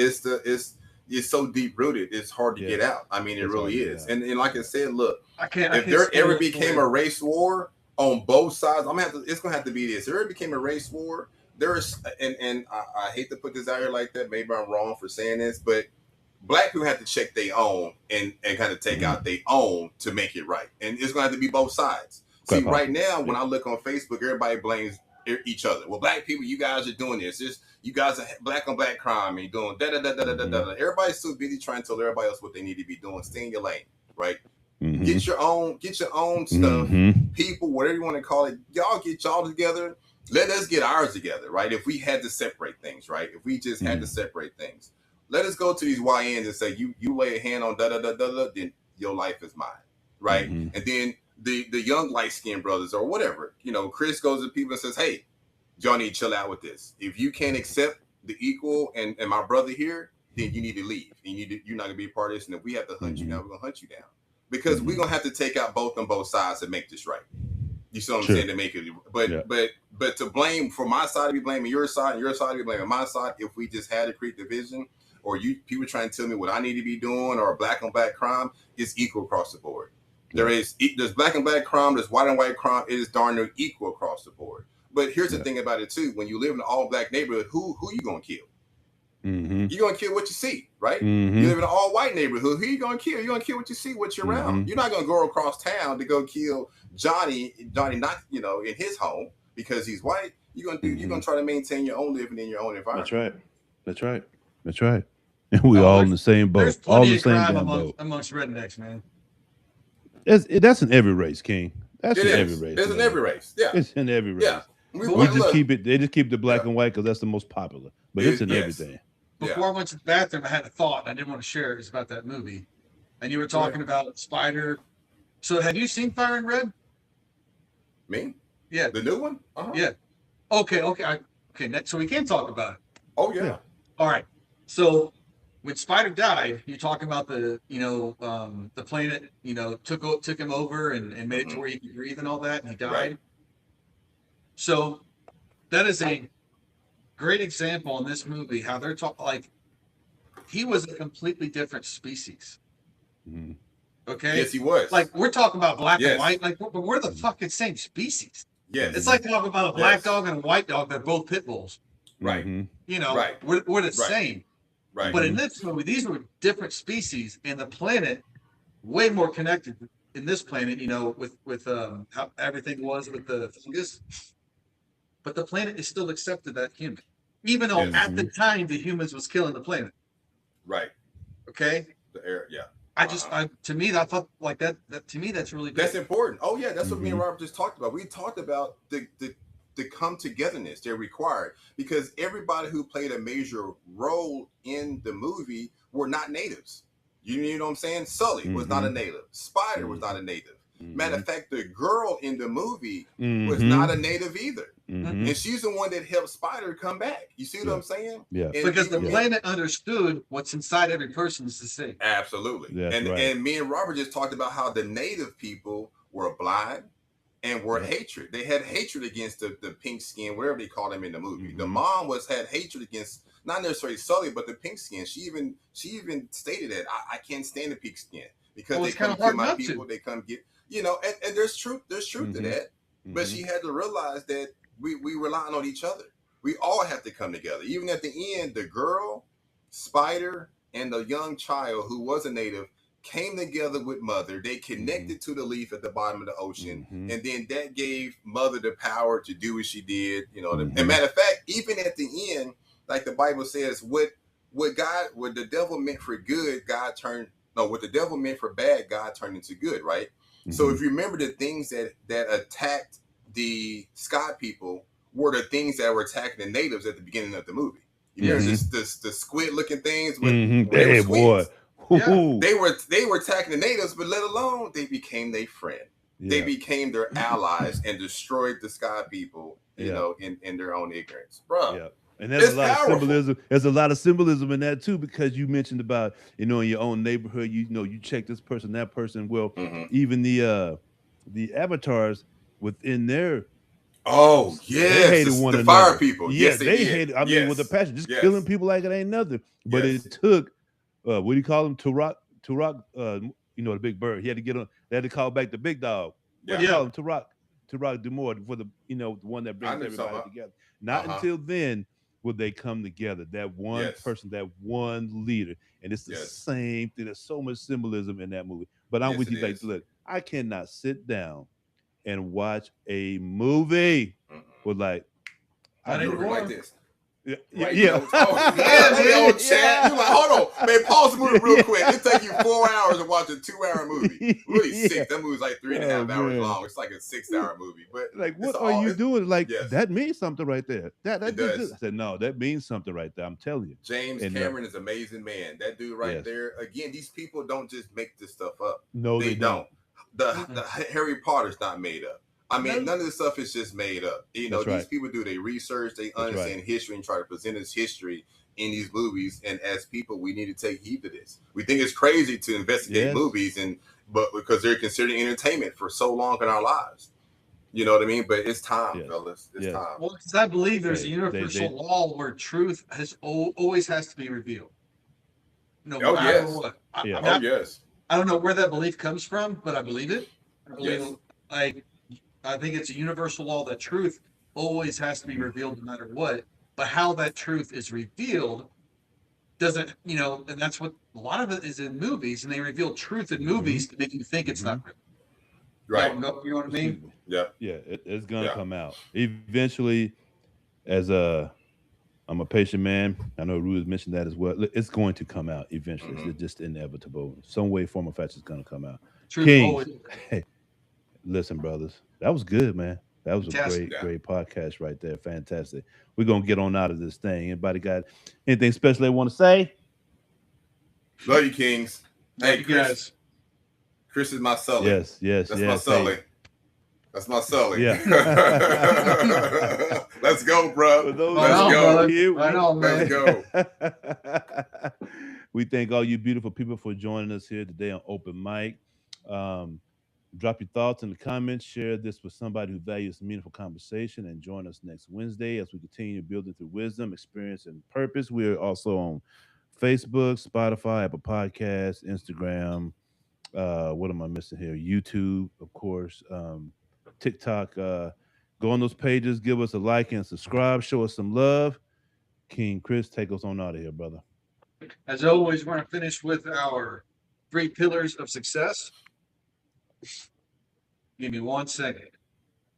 so deep rooted. It's hard to get Yes. out. I mean, it It's hard really to get is. out. And like I said, look, I can't. if there ever became a race war on both sides, it's gonna have to be this. If there ever became a race war, there's and I hate to put this out here like that. Maybe I'm wrong for saying this, but black people have to check their own and kind of take out their own to make it right. And it's gonna have to be both sides. Quite See, right possible. now, when I look on Facebook, everybody blames each other. Well, black people, you guys are doing this. You guys are black on black crime and doing da da da da da da da. Everybody's so busy trying to tell everybody else what they need to be doing. Stay in your lane, right? Mhm. Get your own stuff. Mhm. People, whatever you want to call it, y'all get y'all together. Let us get ours together, right? If we had to separate things, right? If we just had to separate things, let us go to these YNs and say, you lay a hand on da da da da da, then your life is mine, right? Mhm. And then the young light skinned brothers or whatever, Chris goes to people and says, hey, y'all need to chill out with this. If you can't accept the equal and my brother here, then you need to leave. And you're not gonna be a part of this. And if we have to hunt you down, we're gonna hunt you down. Because we're gonna have to take out both on both sides to make this right. You see what I'm Sure. saying? To make it, but to blame for my side to be blaming your side and your side to be blaming my side, if we just had a create division, or you people trying to tell me what I need to be doing, or black on black crime, it's equal across the board. There's black and black crime, there's white and white crime. It is darn near equal across the board. But here's the thing about it too: when you live in an all black neighborhood, who you gonna kill? You're gonna kill what you see, right? You live in an all white neighborhood, who you gonna kill? You're gonna kill what you see, what you're around. You're not gonna go across town to go kill Johnny not in his home because he's white. You're gonna try to maintain your own living in your own environment. That's right. And we all in the same boat. There's All plenty the of same crime damn boat. amongst rednecks, man. That's in every race, King. That's It in is. every race. It's in man. every race. Yeah. It's in every race. Yeah. We just keep it. They just keep the black and white because that's the most popular. But it's in Yes. everything. Before I went to the bathroom, I had a thought. I didn't want to share it. It's about that movie. And you were talking about Spider. So have you seen Fire and Red? Me? Yeah. The new one? Uh-huh. Yeah. Okay. So we can talk about it. Oh yeah. All right. So when Spider died, you're talking about the planet, took him over and made it to where he could breathe and all that, and he died. Right. So that is a great example in this movie how they're talking like he was a completely different species. Okay. Yes, he was. Like we're talking about black Yes. and white, but we're the fucking same species. Yes. It's like talking about a black Yes. dog and a white dog. They're both pit bulls. Right. Right. We're the same. Right. But in this movie, these were different species, and the planet way more connected in this planet. With how everything was with the fungus. But the planet is still accepted that human, even though at the time the humans was killing the planet. Right. Okay. The air. Yeah. I thought like that to me that's really good. That's important. Oh yeah, that's what me and Robert just talked about. We talked about the come togetherness they're required because everybody who played a major role in the movie were not natives. You know what I'm saying? Sully was not a native. Spider was not a native. Matter of fact, the girl in the movie was not a native either. And she's the one that helped Spider come back. You see what I'm saying? Yeah. And Because the planet understood what's inside every person is the same. Absolutely. That's and right. and me and Robert just talked about how the native people were blind and were hatred. They had hatred against the pink skin, whatever they called them in the movie. The mom had hatred against not necessarily Sully, but the pink skin. She even stated that I can't stand the pink skin because they come kill my people. They come get and there's truth to that. But she had to realize that we relying on each other. We all have to come together. Even at the end, the girl, Spider, and the young child who was a native came together with Mother. They connected to the leaf at the bottom of the ocean. And then that gave Mother the power to do what she did. And matter of fact, even at the end, like the Bible says, what the devil meant for good, what the devil meant for bad, God turned into good, right? So if you remember the things that attacked the Sky people were the things that were attacking the natives at the beginning of the movie. You remember the squid looking things with Hey boy. Yeah. they were attacking the natives, but let alone they became their friend. Yeah. They became their allies and destroyed the Sky people, you know, in their own ignorance, bro. Yeah. And there's a lot of symbolism. There's a lot of symbolism in that too, because you mentioned about, you know, in your own neighborhood, you know, you check this person, that person. Well, even the avatars within their they hated one the another. Fire people. Yeah, Yes, they hated. I mean, with a passion, just killing people like it ain't nothing. But it took, what do you call him? Turok, you know, the big bird. He had to get on. They had to call back the big dog. What do you call him? Turok Dumore, for the, you know, the one that brings everybody together. Not until then will they come together. That one person, that one leader, and it's the same thing. There's so much symbolism in that movie. But I'm with you. Like, look, I cannot sit down and watch a movie with like, I do it like this. Yeah. Right, you like, hold on, man. Pause the movie real quick. It take you 4 hours to watch a 2-hour movie. Really 6. That movie's like 3.5 hours long. It's like a 6-hour movie. But like, what are you doing? Like, that means something right there. That does. I said, no, that means something right there. I'm telling you. James Cameron is an amazing man. That dude right there. Again, these people don't just make this stuff up. No, they don't. The Harry Potter's not made up. I mean, none of this stuff is just made up. You know, these people do their research, they understand history and try to present us history in these movies. And as people, we need to take heed to this. We think it's crazy to investigate movies, but because they're considered entertainment for so long in our lives. You know what I mean? But it's time, fellas. It's time. Well, because I believe there's a universal law where truth always has to be revealed. No matter what. I don't know where that belief comes from, but I believe it. I believe I think it's a universal law that truth always has to be revealed no matter what. But how that truth is revealed doesn't, you know, and that's what a lot of it is in movies, and they reveal truth in movies to make you think it's not real. Right. You know what I mean? Yeah. Yeah, it's gonna come out eventually. I'm a patient man. I know Ruth mentioned that as well. It's going to come out eventually. It's just inevitable. Some way, form, or fashion is gonna come out. Kings, hey, listen, brothers, that was good, man. That was a great podcast right there. Fantastic. We're gonna get on out of this thing. Anybody got anything special they want to say? Love you, Kings. Hey, Chris. Chris is my Sully. Yes. That's my Sully. Hey. That's my Sully. Yeah. Let's go, bro. Let's go. We thank all you beautiful people for joining us here today on Open Mic. Drop your thoughts in the comments. Share this with somebody who values meaningful conversation, and join us next Wednesday as we continue building through wisdom, experience, and purpose. We're also on Facebook, Spotify, Apple Podcasts, Instagram. What am I missing here? YouTube, of course. TikTok. Go on those pages. Give us a like and subscribe. Show us some love. King Chris, take us on out of here, brother. As always, we're going to finish with our 3 pillars of success. Give me 1 second.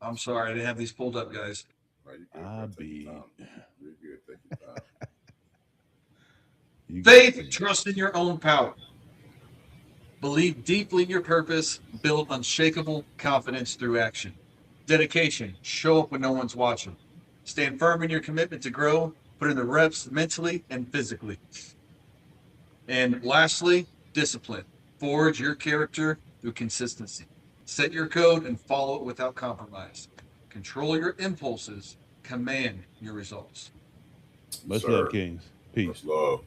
I'm sorry, I didn't have these pulled up, guys. Faith, trust in your own power. Believe deeply in your purpose. Build unshakable confidence through action. Dedication, show up when no one's watching. Stand firm in your commitment to grow. Put in the reps mentally and physically. And lastly, discipline. Forge your character through consistency. Set your code and follow it without compromise. Control your impulses. Command your results. Much love, Kings. Peace. Much love.